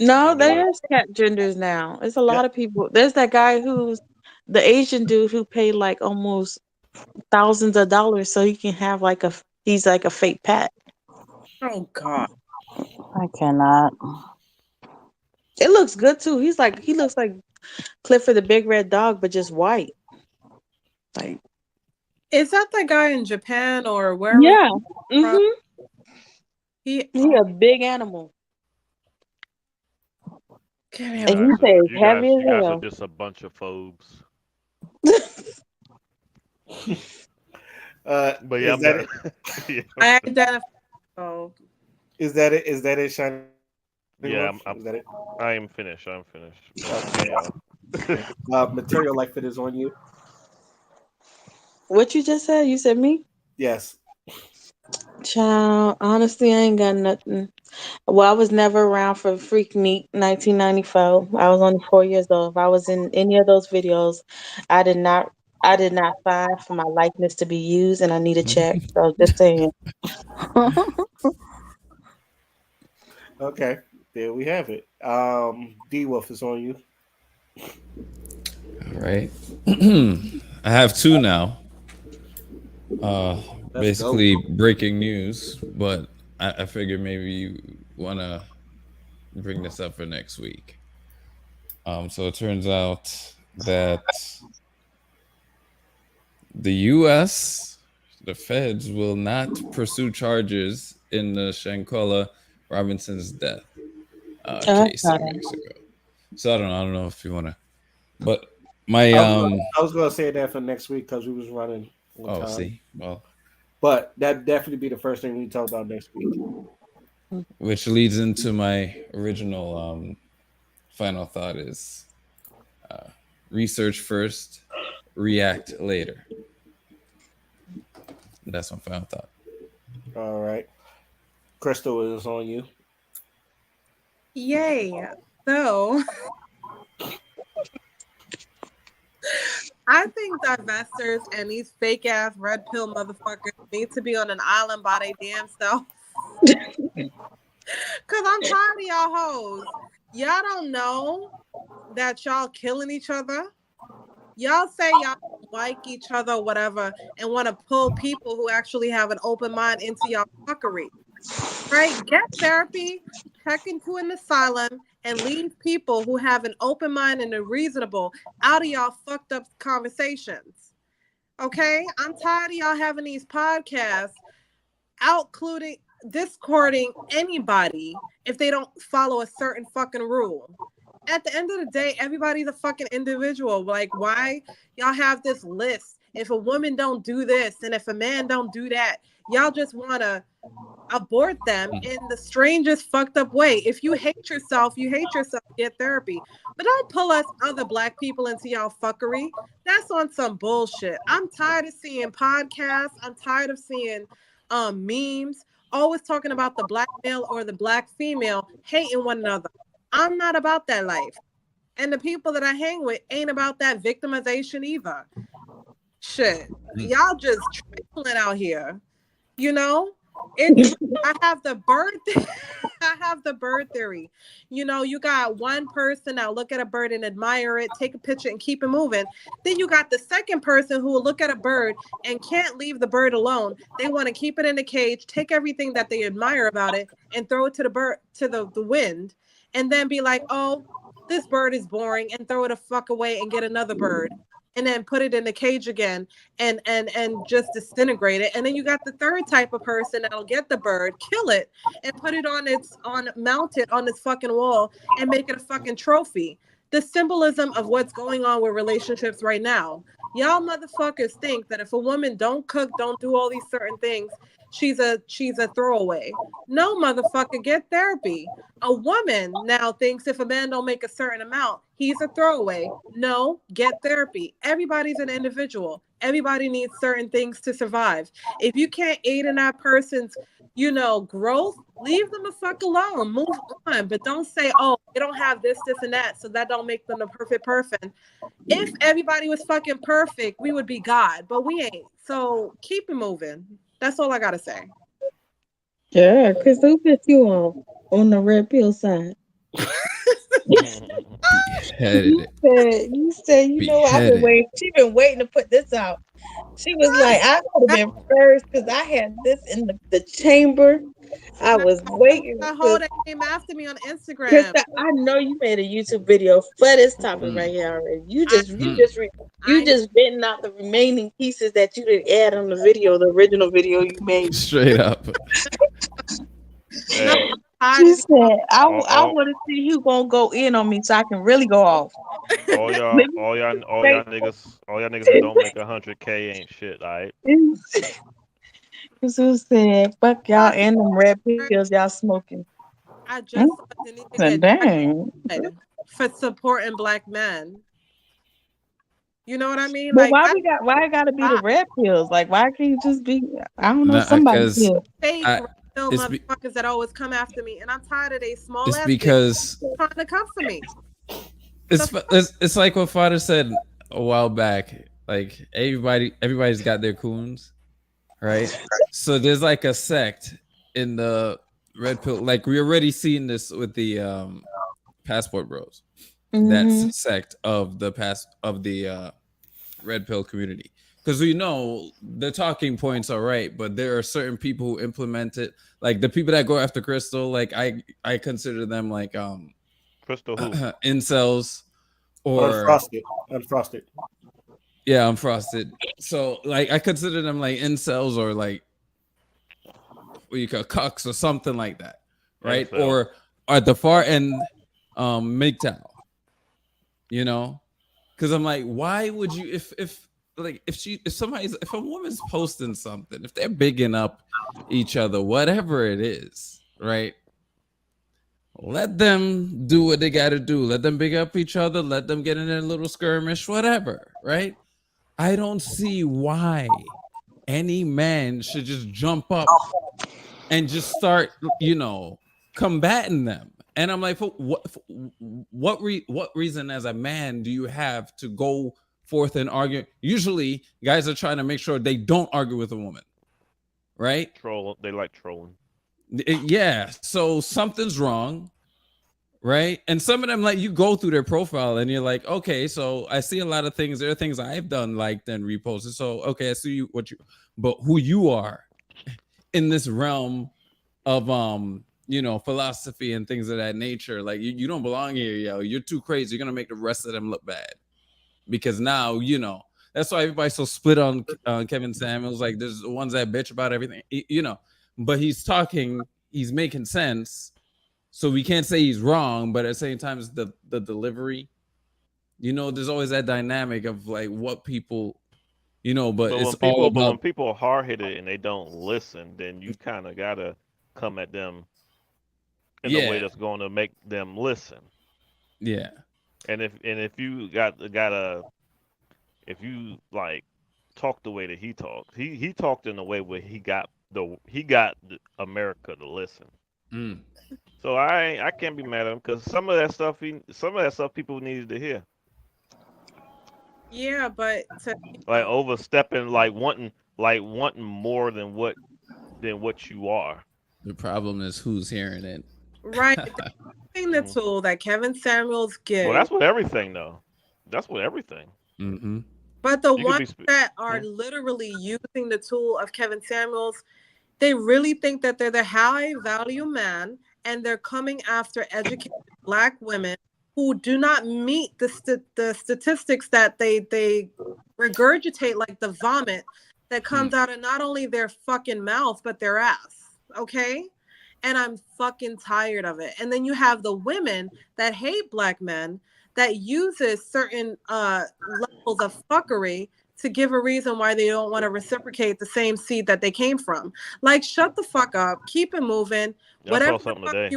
No, You know what? there's cat genders now. It's a Yeah. lot of people. There's that guy who's the Asian dude who paid like almost thousands of dollars so he can have he's like a fake pet. Oh God. I cannot. It looks good too. He looks like Clifford the Big Red Dog, but just white. Like, Is that the guy in Japan or wherever yeah. from? Mhm. He He a big animal. Give me a And guys, he moment. are, says you heavy guys, as you guys are hell. just a bunch of phobes. But yeah, Is I'm that done. it? Yeah, I identify. Oh, Is that it? Is that it, Shining yeah, Wolf? Is that it? I am finished. I'm finished. Back to Okay. y'all. Material life it is on you. What you just said? You said me? Yes. Child, honestly, I ain't got nothing. Well, I was never around for Freak Neek 1994. I was only 4 years old. If I was in any of those videos, I did not. I did not sign for my likeness to be used, and I need a check. So just saying. Okay. There we have it. D Wolf is on you. All right. I have two now. Let's go. Basically breaking news, but I figure maybe you want to bring this up for next week. So it turns out that the U.S., the feds, will not pursue charges in the Shankola Robinson's death case in Okay. Mexico. So I don't know. I don't know if you want to, but my I was gonna say that for next week because we was running on oh, time. see, well, But that definitely be the first thing we talk about next week. which leads into my original final thought is research first, react later. That's my final thought. All right. Crystal is on you. yay! So I think divestors and these fake ass red pill motherfuckers need to be on an island by their damn self. Cause I'm tired of y'all hoes. Y'all don't know that y'all killing each other. Y'all say y'all like each other, whatever, and want to pull people who actually have an open mind into y'all fuckery. Right? Get therapy, check into an asylum, and leave people who have an open mind and are reasonable out of y'all fucked up conversations. Okay? I'm tired of y'all having these podcasts outcluding discording anybody if they don't follow a certain fucking rule. At the end of the day, everybody's a fucking individual. Like, why y'all have this list? If a woman don't do this and if a man don't do that, y'all just want to abort them in the strangest fucked up way. If you hate yourself, you hate yourself, get therapy. But don't pull us other black people into y'all fuckery. That's on some bullshit. I'm tired of seeing podcasts. I'm tired of seeing memes always talking about the black male or the black female hating one another. I'm not about that life. And the people that I hang with ain't about that victimization either. Shit. Y'all just trifling out here. You know, it's I have the bird I have the bird theory. You know, you got one person that look at a bird and admire it, take a picture and keep it moving. Then you got the second person who will look at a bird and can't leave the bird alone. They want to keep it in the cage, take everything that they admire about it and throw it to the bird to the wind and then be like, "Oh, this bird is boring," and throw it a fuck away and get another bird and then put it in the cage again and just disintegrate it. And then you got the third type of person that'll get the bird, kill it, and put it on mount it on this fucking wall and make it a fucking trophy. The symbolism of what's going on with relationships right now. Y'all motherfuckers think that if a woman don't cook, don't do all these certain things, she's a throwaway. No, motherfucker, get therapy. A woman now thinks if a man don't make a certain amount, he's a throwaway. No, get therapy. Everybody's an individual. Everybody needs certain things to survive. If you can't aid in that person's, growth, leave them the fuck alone. Move on. But don't say, oh, they don't have this, this, and that, so that don't make them the perfect person. If everybody was fucking perfect, we would be God, but we ain't. So keep it moving. That's all I gotta say. Yeah, Chris, who put you on the red pill side? Beheaded. I've been Beheaded. waiting. She been waiting to put this out. She was like, I could have been first because I had this in the chamber. I Now, was there was waiting a hoe because that came after me on Instagram. I know you made a YouTube video for this topic right here already. You I just you did. just you I just written out the remaining pieces that you didn't add on the video, the original video you made. Straight up. no, Hey, tired She of these said, I all want to see who gonna go in on me so I can really go off. all Let y'all me all y'all niggas that don't make 100K ain't shit. All right. Cause who said, fuck y'all fuck. and them red pills y'all smoking. I Hmm? just saw Denise Said, get dang. dragged for supporting black men. You know what I mean? But Like that's why it gotta be the stop. red pills? Like why can't you just be I don't know, Nah, somebody because pill. Fake I real it's be, motherfuckers that always come after me, and I'm tired of they small it's ass bitches because trying to come for me. The it's like what Father said a while back. Like everybody's got their coons, right? So there's like a sect in the red pill. Like we already seen this with the passport bros. Mm-hmm. That's sect of the red pill community. Because we know the talking points are right, but there are certain people who implement it. Like the people that go after Crystal, like I consider them like Crystal who? incels or Unfrosted. Unfrosted. yeah, I'm frosted. So like I consider them like incels or like what you call cucks or something like that, right? Incel. Or at the far end, MGTOW, you know? Because I'm like, why would you if like if a woman's posting something, if they're bigging up each other, whatever it is, right? Let them do what they gotta do. Let them big up each other, let them get in their little skirmish, whatever, right? I don't see why any man should just jump up and just start, combating them. And I'm like, what reason as a man do you have to go forth and argue? Usually, guys are trying to make sure they don't argue with a woman, right? Troll. They like trolling. Yeah. So something's wrong, right? And some of them, like, you go through their profile and you're like, okay, so I see a lot of things. There are things I've done, liked and reposted. So okay, I see but who you are in this realm of philosophy and things of that nature. Like you don't belong here, yo. You're too crazy. You're gonna make the rest of them look bad. Because now, that's why everybody's so split on Kevin Samuels. Like there's the ones that bitch about everything, but he's making sense. So we can't say he's wrong, but at the same time, it's the delivery. There's always that dynamic of like what people, but it's all But when about people are hard headed and they don't listen, then you kind of gotta come at them in a way yeah, that's going to make them listen. yeah. And if you gotta if you like talk the way that he talked, he talked in a way where he got America to listen. Mm. So I can't be mad at him because some of that stuff people needed to hear, yeah, but like overstepping, like wanting more than what you are. The problem is who's hearing it. right, the Hmm. tool that Kevin Samuels Well, gives. that's what everything though. That's what everything. Mm-hmm. But the You could ones be. that are Hmm? literally using the tool of Kevin Samuels, they really think that they're the high value man, and they're coming after educated black women who do not meet the statistics that they regurgitate like the vomit that comes out of not only their fucking mouth but their ass. Okay? And I'm fucking tired of it. And then you have the women that hate black men that uses certain levels of fuckery to give a reason why they don't want to reciprocate the same seed that they came from. Like, shut the fuck up, keep it moving. I saw Whatever the something fuck today.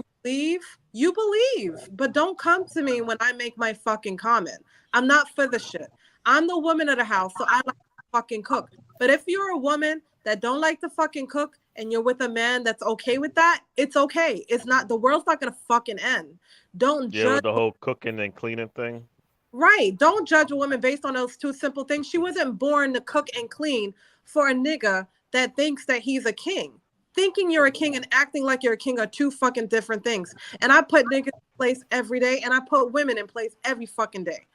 you believe, but don't come to me when I make my fucking comment. I'm not for the shit. I'm the woman of the house, so I like to fucking cook. But if you're a woman that don't like to fucking cook and you're with a man that's okay with that, it's okay. It's not, the world's not gonna fucking end. Don't Yeah, judge. with the whole cooking and cleaning thing. Right. Don't judge a woman based on those two simple things. She wasn't born to cook and clean for a nigga that thinks that he's a king. Thinking you're a king and acting like you're a king are two fucking different things. And I put niggas in place every day and I put women in place every fucking day.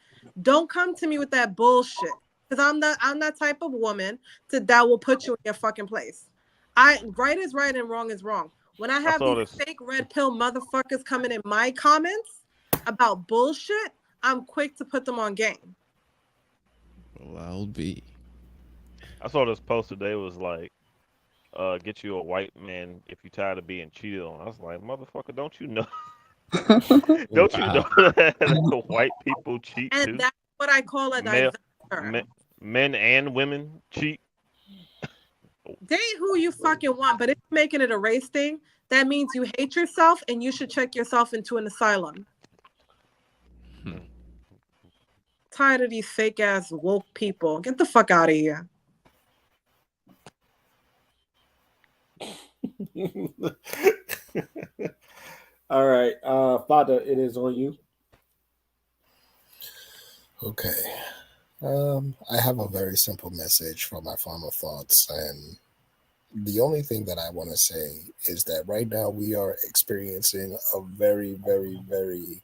Don't come to me with that bullshit. Because I'm that type of woman that will put you in your fucking place. Right is right and wrong is wrong. When I I have saw these this. fake red pill motherfuckers coming in my comments about bullshit, I'm quick to put them on game. Well, I'll be. I saw this post today. It was like get you a white man if you tired of being cheated on. I was like, motherfucker, don't you know? Don't you know Wow. that white people cheat And too? that's what I call a Male, diverter. me, men and women cheat. Date who you fucking want, but if you're making it a race thing, that means you hate yourself and you should check yourself into an asylum. Mm. Tired of these fake ass woke people. Get the fuck out of here. All right, Father, it is on you. Okay. I have a very simple message for my final thoughts, and the only thing that I want to say is that right now we are experiencing a very, very, very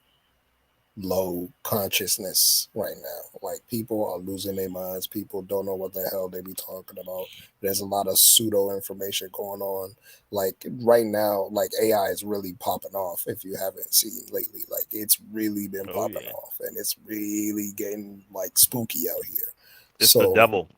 low consciousness right now. Like people are losing their minds. People don't know what the hell they be talking about. There's a lot of pseudo information going on. Like right now, like AI is really popping off. If you haven't seen lately, like it's really been Oh popping yeah, off, and it's really getting like spooky out here. it's the So devil.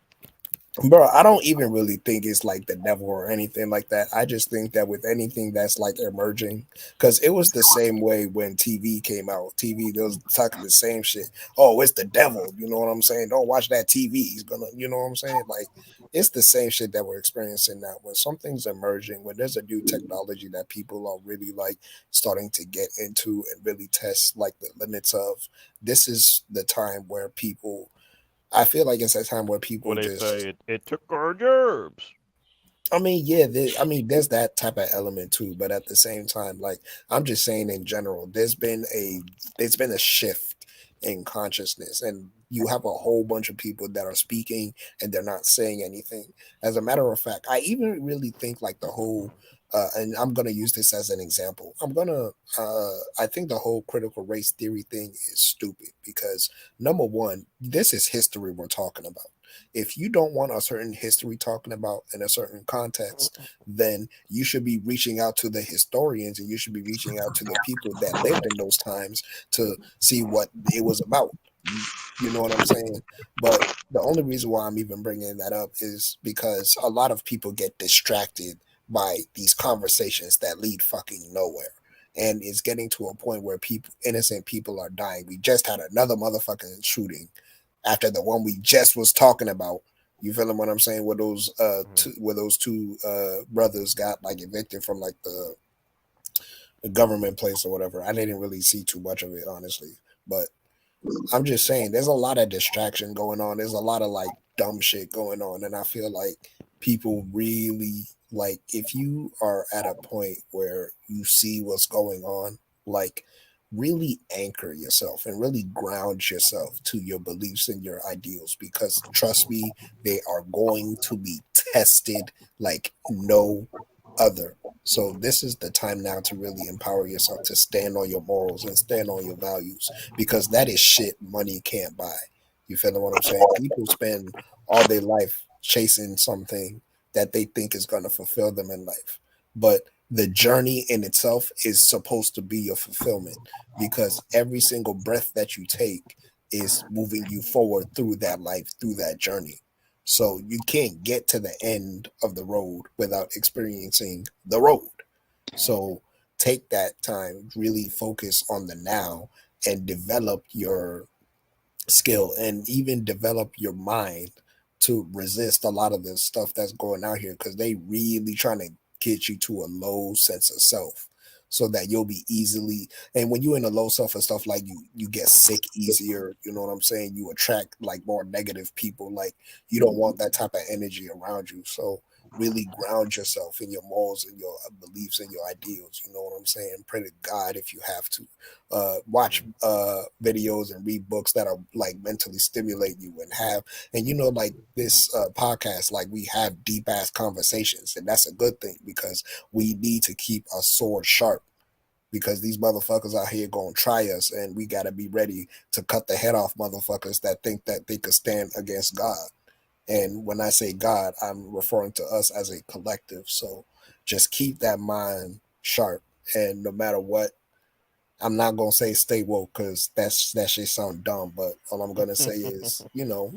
bro, I don't even really think it's like the devil or anything like that. I just think that with anything that's like emerging, because it was the same way when TV came out. TV, they was talking the same shit. Oh, it's the devil. You know what I'm saying? Don't watch that TV. He's gonna, you know what I'm saying? Like, it's the same shit that we're experiencing now. When something's emerging, when there's a new technology that people are really like starting to get into and really test like the limits of, this is the time where people, I feel like it's a time where people What they just, say, it took our jobs. I mean, yeah, I mean, there's that type of element too, but at the same time, like I'm just saying in general, there's been a shift in consciousness, and you have a whole bunch of people that are speaking and they're not saying anything. As a matter of fact, I even really think like the whole and I'm gonna use this as an example. I think the whole critical race theory thing is stupid because number one, this is history we're talking about. If you don't want a certain history talking about in a certain context, then you should be reaching out to the historians and you should be reaching out to the people that lived in those times to see what it was about. You know what I'm saying? But the only reason why I'm even bringing that up is because a lot of people get distracted by these conversations that lead fucking nowhere. And it's getting to a point where people, innocent people, are dying. We just had another motherfucking shooting after the one we just was talking about. You feeling what I'm saying? Mhm. Where those two brothers got like evicted from like the government place or whatever. I didn't really see too much of it honestly, but I'm just saying there's a lot of distraction going on. There's a lot of like dumb shit going on. And I feel like people really like if you are at a point where you see what's going on, like really anchor yourself and really ground yourself to your beliefs and your ideals because trust me, they are going to be tested like no other. So this is the time now to really empower yourself to stand on your morals and stand on your values because that is shit money can't buy. You feel what I'm saying? People spend all their life chasing something that they think is going to fulfill them in life. But the journey in itself is supposed to be your fulfillment because every single breath that you take is moving you forward through that life, through that journey. So you can't get to the end of the road without experiencing the road. So take that time, really focus on the now and develop your skill and even develop your mind to resist a lot of the stuff that's going out here because they really trying to get you to a low sense of self so that you'll be easily, and when you're in a low self and stuff, like you get sick easier, you know what I'm saying, you attract like more negative people, like you don't want that type of energy around you. So really ground yourself in your morals and your beliefs and your ideals, you know what I'm saying, pray to God if you have to, watch Mhm. videos and read books that are like mentally stimulate you and have, and you know, like this podcast, like we have deep ass conversations, and that's a good thing because we need to keep our sword sharp because these motherfuckers out here gonna try us, and we gotta be ready to cut the head off motherfuckers that think that they could stand against God. And when I say God, I'm referring to us as a collective. So just keep that mind sharp, and no matter what, I'm not gonna say stay woke because that shit sound dumb. But all I'm gonna say is, you know,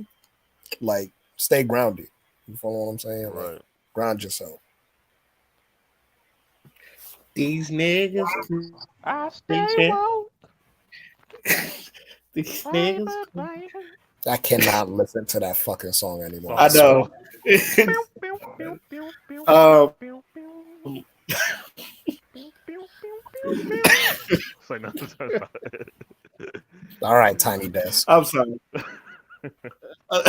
like stay grounded. You follow what I'm saying? Like Right. ground yourself. These niggas I stay creeping. woke, These baby, niggas creeping. baby. I cannot listen to that fucking song anymore. Song I I is swear. know. horrible. Pew, pew, pew, pew, pew, pew, um, pew, pew. Pew, pew, pew, pew, pew. Say nothing. Stop it. All right, Tiny Desk. I'm sorry. Uh,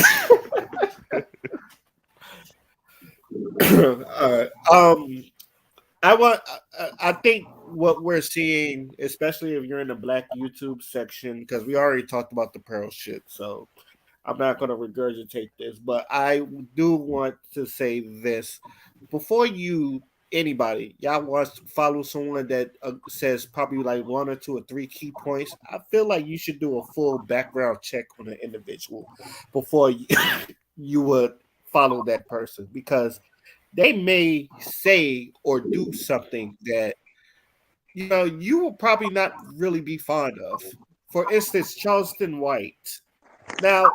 I want. I think what we're seeing, especially if you're in the Black YouTube section, because we already talked about the Pearl shit, so I'm not going to regurgitate this, but I do want to say this before you anybody y'all want to follow someone that says probably like one or two or three key points. I feel like you should do a full background check on an individual before you, you would follow that person because they may say or do something that you will probably not really be fond of. For instance, Charleston White. Now,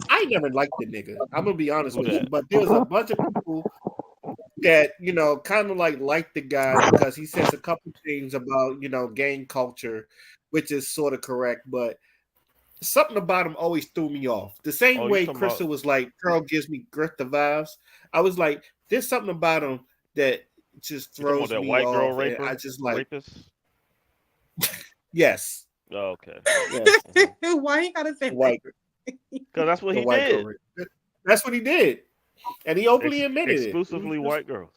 I never liked the nigga. I'm gonna be honest Who with you, that? but there's a bunch of people that kind of like the guy because he says a couple things about gang culture, which is sort of correct, but something about him always threw me off. The same Oh, you way talking about? Crystal was like, "Pearl gives me Greta vibes." I was like, "There's something about him that just You talking about throws that me white girl off," and I raper, just like, rapist? yes, Oh, okay. yes, Why you gotta say the like white, Because that's what the he white girl. did. That's what he did, and he openly admitted it. He was Exclusively just white girls.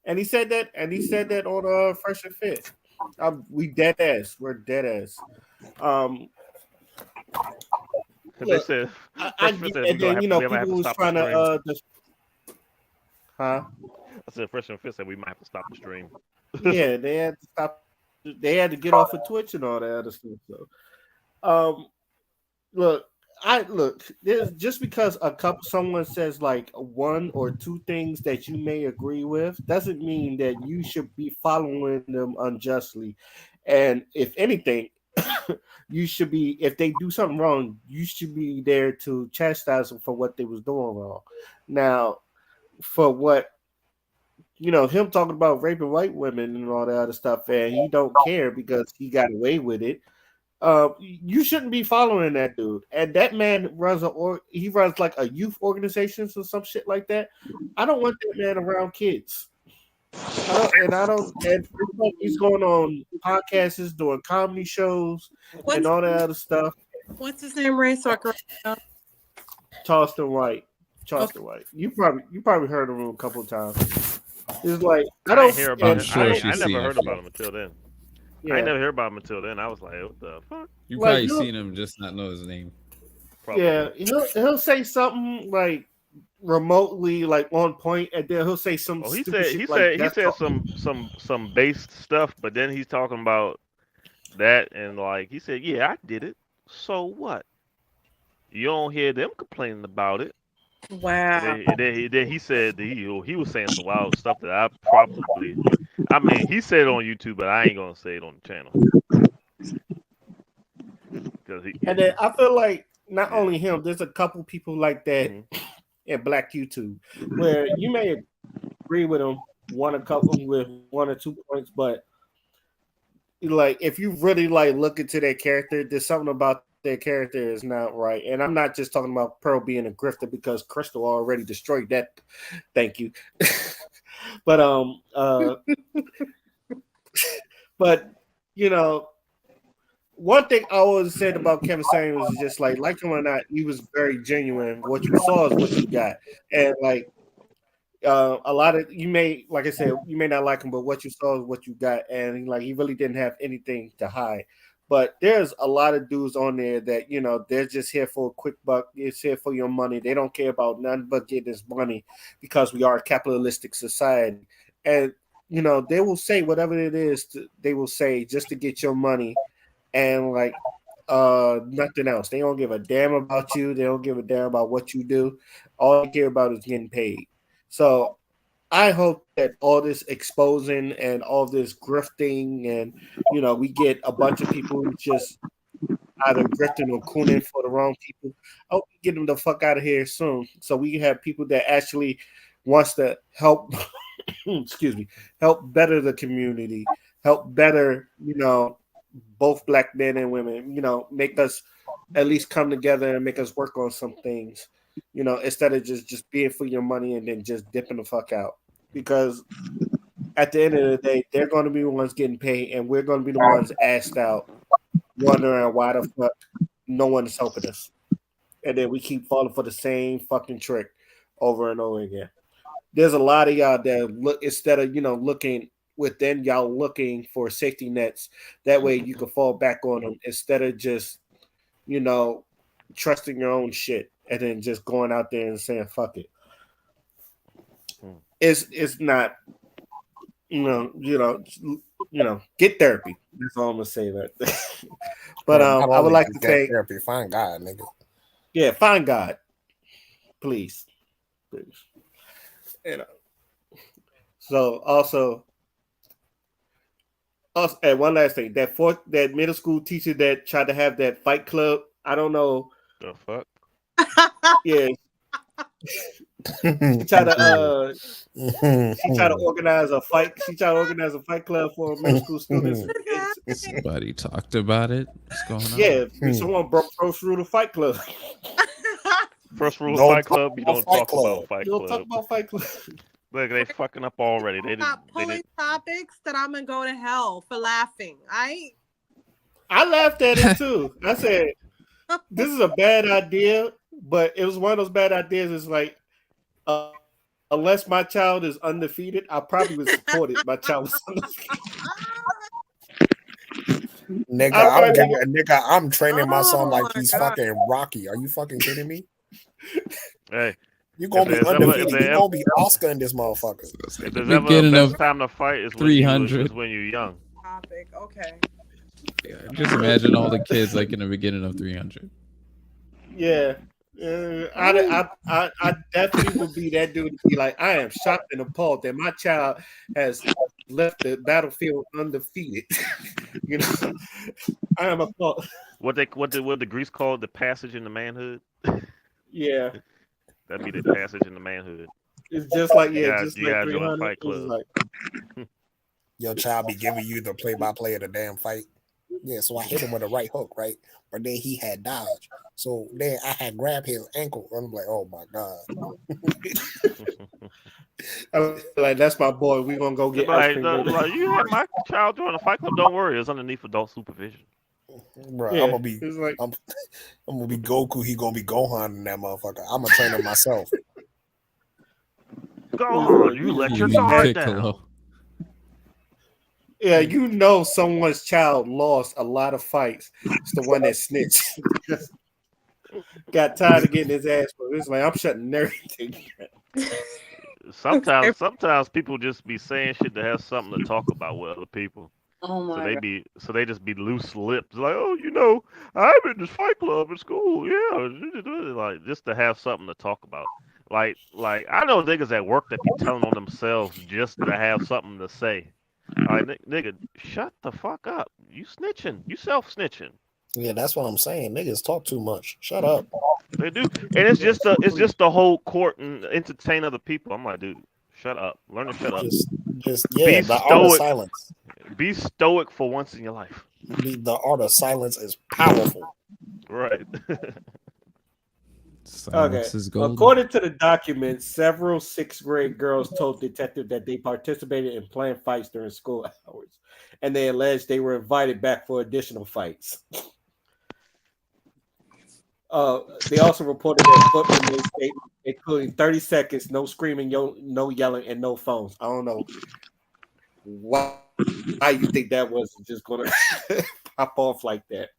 And he said that, on Fresh and Fit. We dead ass. We're dead ass. Um, They look, said I Fresh Fit get, said and then we might have people to was stop the trying to stream. huh? I said Fresh and Fit said we might have to stop the stream. Yeah, they had to stop. They had to get off of Twitch and all that other stuff. So, um, look, there's just because someone says like one or two things that you may agree with doesn't mean that you should be following them unjustly. And if anything, you should be, if they do something wrong, you should be there to chastise them for what they was doing wrong. Now, for what him talking about raping white women and all that other stuff, and he don't care because he got away with it. You shouldn't be following that dude. And that man he runs like a youth organization or some shit like that. I don't want that man around kids. I don't, and he's going on podcasts, doing comedy shows, and what's all that other stuff. what's his name, Ray? So I can write it down. Charleston White, Okay. Charleston White. You probably heard of him a couple of times. It's like I I ain't don't, hear about I'm and him. I sure don't, I she's never seen a heard few. about him until then. I ain't yeah, never heard about him until then. I was like, what the fuck? You like probably seen him, just not know his name. yeah, Probably. he'll say something like remotely like on point, and then he'll say some Oh, he stupid said shit like he that's said all. some based stuff, but then he's talking about that and like he said, yeah, I did it. So what? You don't hear them complaining about it. Wow. Then he said that he was saying some wild stuff that I probably, I mean, he said it on YouTube, but I ain't gonna say it on the channel because And then I feel like not yeah. only him, there's a couple people like that Hmm. in Black YouTube where you may agree with them one a couple with one or 2 points, but like if you really like look into their character, there's something about their character is not right. And I'm not just talking about Pearl being a grifter because Crystal already destroyed that. Thank you. but but you know, one thing I always said about Kevin Samuels is just like him or not, he was very genuine. What you saw is what you got, and like a lot of you may, like I said, you may not like him, but what you saw is what you got, and like he really didn't have anything to hide. But there's a lot of dudes on there that they're just here for a quick buck. It's here for your money. They don't care about nothing but getting this money because we are a capitalistic society, and they will say whatever it is. They will say just to get your money, and like nothing else. They don't give a damn about you. They don't give a damn about what you do. All they care about is getting paid. So I hope that all this exposing and all this grifting and we get a bunch of people who just either grifting or cooning for the wrong people. I hope we get them the fuck out of here soon so we can have people that actually wants to help excuse me, help better the community, help better, both black men and women, make us at least come together and make us work on some things, instead of just being for your money and then just dipping the fuck out. Because at the end of the day, they're going to be the ones getting paid, and we're going to be the ones asked out, wondering why the fuck no one is helping us, and then we keep falling for the same fucking trick over and over again. There's a lot of y'all that look, instead of looking within, y'all looking for safety nets. That way you can fall back on them instead of just you know trusting your own shit and then just going out there and saying fuck it. It's not get therapy. That's all I'm gonna say. That, but Not I would only like just to get thank, therapy, find God, nigga. yeah, find God, please. You know. So also, and one last thing, that middle school teacher that tried to have that fight club. I don't know. The fuck? Yeah, she tried to organize a fight. She tried to organize a fight club for middle school students. Somebody talked about it. What's going on? Yeah, someone broke first rule of Fight Club. First rule of Don't Fight talk Club: you about don't Fight talk Club. about Fight You don't talk Club. about Fight Club. Look, they fucking up already. They didn't. Stop They pulling didn't. topics that I'm gonna go to hell for laughing. I laughed at it too. I said, "This is a bad idea," but it was one of those bad ideas. It's like, unless my child is undefeated, I probably would support it. My child was undefeated. Nigga, I'm training my son Oh like my he's god! fucking Rocky. Are you fucking kidding me? Hey, You if gonna be there's ever, if undefeated. You there, gonna be Oscar in this motherfucker. if The there's ever a beginning best of time to fight is when 300. you're young. Topic. Okay. Just imagine all the kids like in the beginning of 300. Yeah. I definitely would be that dude to be like, I am shocked and appalled that my child has left the battlefield undefeated. I am appalled. What the Greeks called the passage into manhood. Yeah, That'd be the passage into manhood. it's just like You gotta join 300. Fight It's Club. like, Your child be giving you the play-by-play of the damn fight. Yeah, so I hit him with a right hook, right? But then he had dodge. So then I had grabbed his ankle. And I'm like, oh my God. I'm like, that's my boy. We gonna go get ice cream. You have my child join the Fight Club. Don't worry, it's underneath adult supervision. Bro, Yeah, I'm gonna be it's like, I'm gonna be Goku, he gonna be Gohan in that motherfucker. I'm gonna train him myself. Go on, you let your guard down. Piccolo. yeah, someone's child lost a lot of fights. It's the one that snitched. Got tired of getting his ass, but it's like, I'm shutting everything. Sometimes people just be saying shit to have something to talk about with other people. Oh So my god. they just be loose lips, like, oh, I'm in this fight club at school, yeah, like just to have something to talk about. Like I know niggas at work that be telling on themselves just to have something to say. All right, nigga, shut the fuck up. You snitching. You self snitching. Yeah, that's what I'm saying. Niggas talk too much. Shut up. They do, and it's just the whole court and entertain other people. I'm like, dude, shut up. Learn to shut up. Just Be the art of stoic. silence. Be stoic for once in your life. The art of silence is powerful. Right. Silence is golden. According to the documents, several sixth grade girls told detectives that they participated in planned fights during school hours, and they alleged they were invited back for additional fights. They also reported that footmen made statements, including 30 seconds, no screaming, no yelling, and no phones. I don't know why you think that was just going to pop off like that.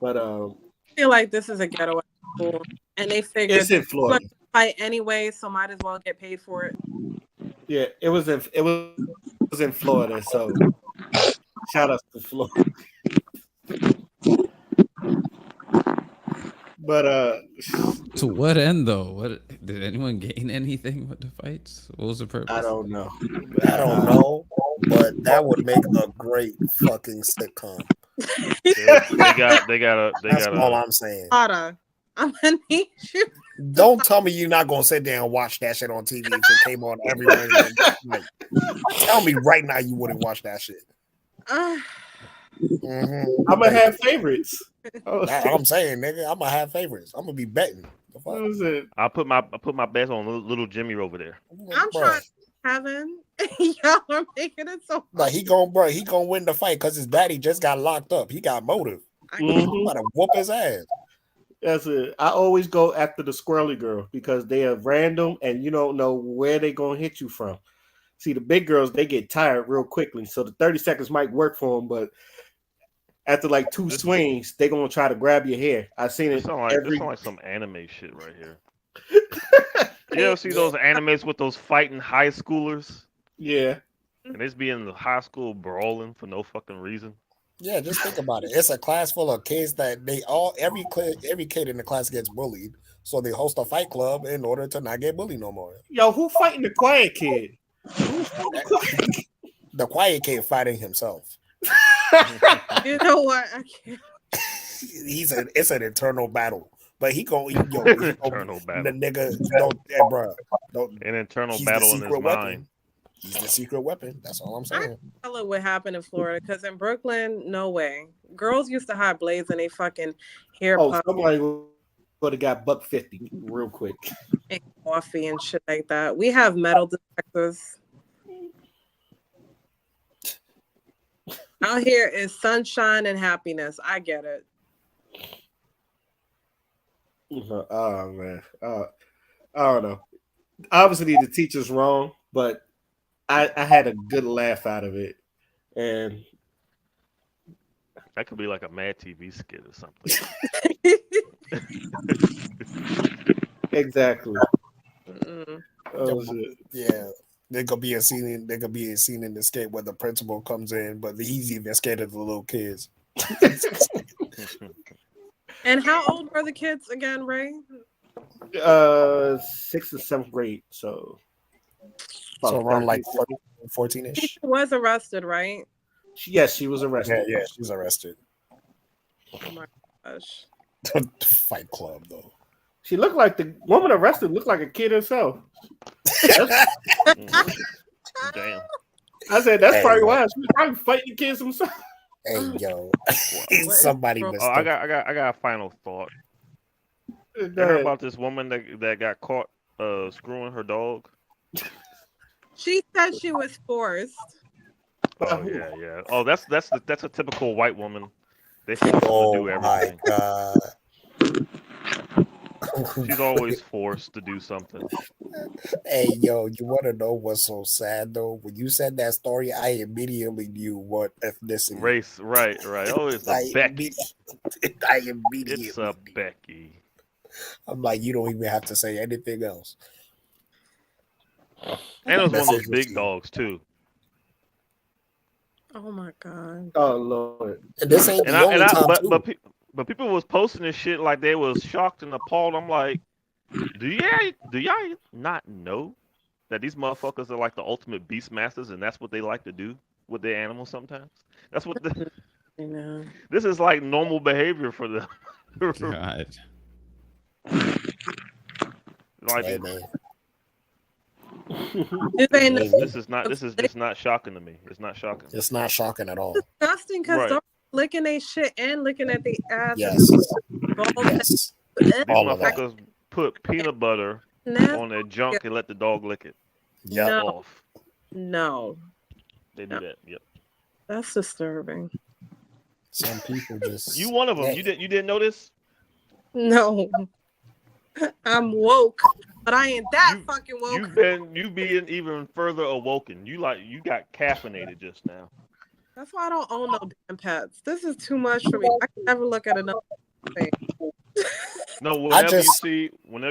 But I feel like this is a getaway school, and they figured it's in Florida. Fight anyway, so might as well get paid for it. Yeah, it was in Florida. So shout out to Florida. But To what end though? What did anyone gain anything with the fights? What was the purpose? I don't know. I don't know, but that would make a great fucking sitcom. They got That's all I'm saying. Ada, I'm gonna need you. Don't tell me you're not gonna sit there and watch that shit on TV if it came on every Wednesday night. Tell me right now you wouldn't watch that shit. I'm gonna have favorites. I'm saying, nigga, I'm gonna have favorites. I'm gonna be betting. What was it? I put my bets on little Jimmy over there. I'm trying, Kevin. Y'all are making it so. Like he gonna win the fight because his daddy just got locked up. He got motive. Mhm. About to whoop his ass. That's it. I always go after the squirrely girl because they are random and you don't know where they're gonna hit you from. See, the big girls, they get tired real quickly, so the 30 seconds might work for them, but after like two swings, they're gonna try to grab your hair. I've seen it. This sound like some anime shit right here. You ever see those animes with those fighting high schoolers? Yeah. And they be in the high school brawling for no fucking reason. Yeah, just think about it. It's a class full of kids that every kid in the class gets bullied, so they host a fight club in order to not get bullied no more. Yo, who fighting the quiet kid? The quiet kid fighting himself. You know what? I can't. It's an internal battle. But he gonna internal battle. The nigga, bro. An internal battle in his mind. He's the secret weapon. That's all I'm saying. I tell it what happened in Florida because in Brooklyn, no way. Girls used to hide blades in their fucking hair. Somebody would have got $150 real quick. And coffee and shit like that. We have metal detectors. Out here is sunshine and happiness. I get it. Oh man, I don't know. Obviously, the teacher's wrong, but I had a good laugh out of it, and that could be like a Mad TV skit or something. Exactly. Yeah, there could be a scene. There could be a scene in the skit where the principal comes in, but he's even scared of the little kids. And how old were the kids again, Ray? 6th and 7th grade. So around like 14-ish. She was arrested, right? Yes, she was arrested. Yeah, she was arrested. Oh my gosh. Fight Club though. She looked like the woman arrested. Looked like a kid herself. Damn. I said that's probably why she was probably fighting kids himself. Hey yo, somebody missed. I got a final thought. You heard about this woman that got caught screwing her dog? She said she was forced. Oh yeah. Oh, that's a typical white woman. They force to do everything. My God. She's always forced to do something. Hey, yo, you want to know what's so sad, though? When you said that story, I immediately knew what ethnicity. Race, right. Oh, it's a Becky. I immediately. It's a Becky. I'm like, you don't even have to say anything else. And it was one of those big dogs, too. Oh, my God. Oh, Lord. And this ain't the only time, but people was posting this shit like they was shocked and appalled. I'm like, do y'all not know that these motherfuckers are like the ultimate beast masters and that's what they like to do with their animals sometimes? That's what I know. This is like normal behavior for them. God. Like, hey, man. This is just not shocking to me. It's not shocking. It's not shocking at all. Disgusting because they're licking their shit and licking at the ass. Yes. These motherfuckers put peanut butter on their junk and let the dog lick it. Yeah. Off. No. They do that. Yep. That's disturbing. Some people just. You one of them. You didn't know this? No. I'm woke, but I ain't that fucking woke. You being even further awoken. You got caffeinated just now. That's why I don't own no damn pets. This is too much for me. I can never look at another thing. No, whenever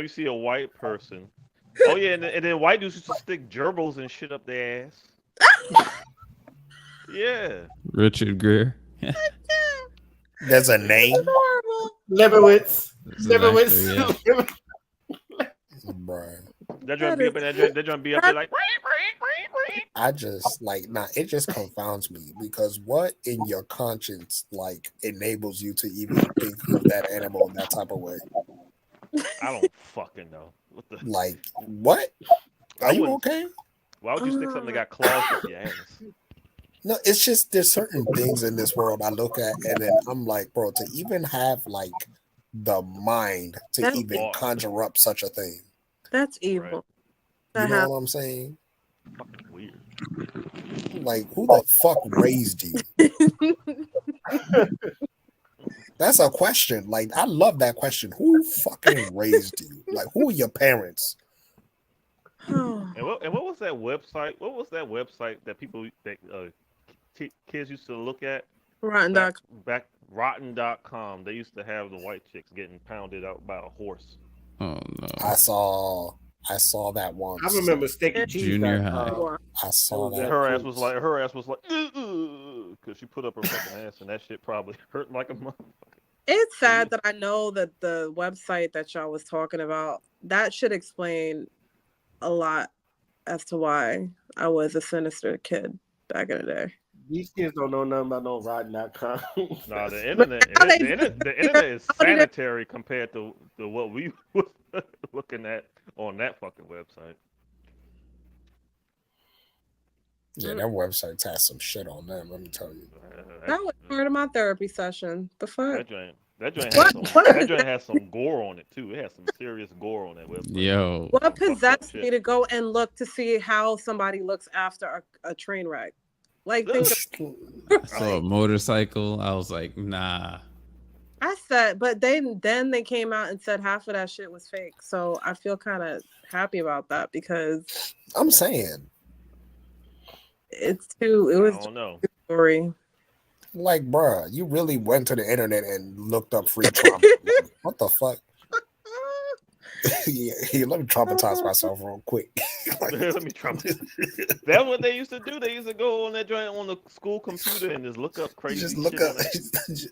you see a white person. Oh yeah, and then white dudes used to stick gerbils and shit up their ass. Yeah. Richard Gere. There's a name. Lebowitz. Brian. That joint be up there like. I just it just confounds me because what in your conscience enables you to even think of that animal in that type of way? I don't fucking know. What the? Like what? I Are you wouldn't. okay? Why would you stick something that got claws up your ass? No, it's just there's certain things in this world I look at and then I'm like, bro, to even have like the mind to That's The even thought, conjure up such a thing. that's right? evil. You That know happened. what I'm saying? Fucking weird. Like, who the fuck raised you? That's a question. Like, I love that question. Who fucking raised you? Like, who are your parents? And what was that website? What was that website that people that kids used to look at Rotten back duck. back rotten.com? They used to have the white chicks getting pounded out by a horse. Oh I no. saw I saw that I once. remember Junior high. stickycheese.com. I That saw was And that. that cool. her ass was like because she put up her fucking ass and that shit probably hurt like a motherfucker. It's So yeah, sad that I know that the website that y'all was talking about, that should explain a lot as to why I was a sinister kid back in the day. These kids don't know nothing about no rotten.com. nah, the But internet now they the do. internet is How did it- sanitary compared to what we was looking at on that fucking website. Yeah, that website has some shit on them, let me tell you. That That was part of my therapy session. The fuck? that joint had What some that what joint had some gore on it too. It had some serious gore on that website. Yo. what Some fucked up possessed me shit. to go and look to see how somebody looks after a train wreck? Like think I saw a Like, motorcycle. I was like, nah. I said, but then they came out and said half of that shit was fake. So I feel kind of happy about that because I'm saying, it I was just don't know. a story. like, bruh, you really went to the internet and looked up free trauma. Like, what the fuck? Yeah, let me traumatize myself real quick. Like, Let me try. That's what they used to do. They used to go on that joint on the school computer and just look up just crazy look shit up. on that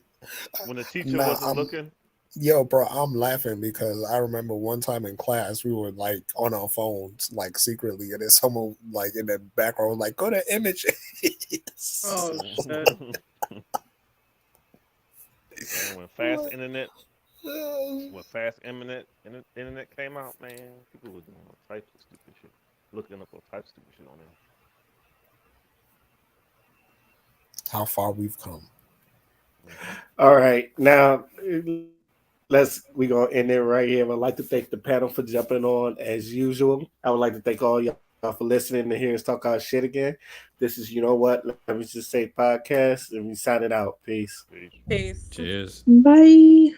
when the teacher Nah, wasn't looking. yo, bro, I'm laughing because I remember one time in class we were like on our phones, like secretly, and then someone like in the background was like, "Go to images." Oh shit. Man, What? when fast internet came out, man, people were doing all types of stupid shit, looking up all types of stupid shit on How far we've come. there. All right, now we gonna end it right here. I'd like to thank the panel for jumping on as usual. I would like to thank all y'all for listening and hearing us talk our shit again. This is You Know What? Let me just say podcast and we sign it out. Peace. Peace. Peace. Cheers. Bye.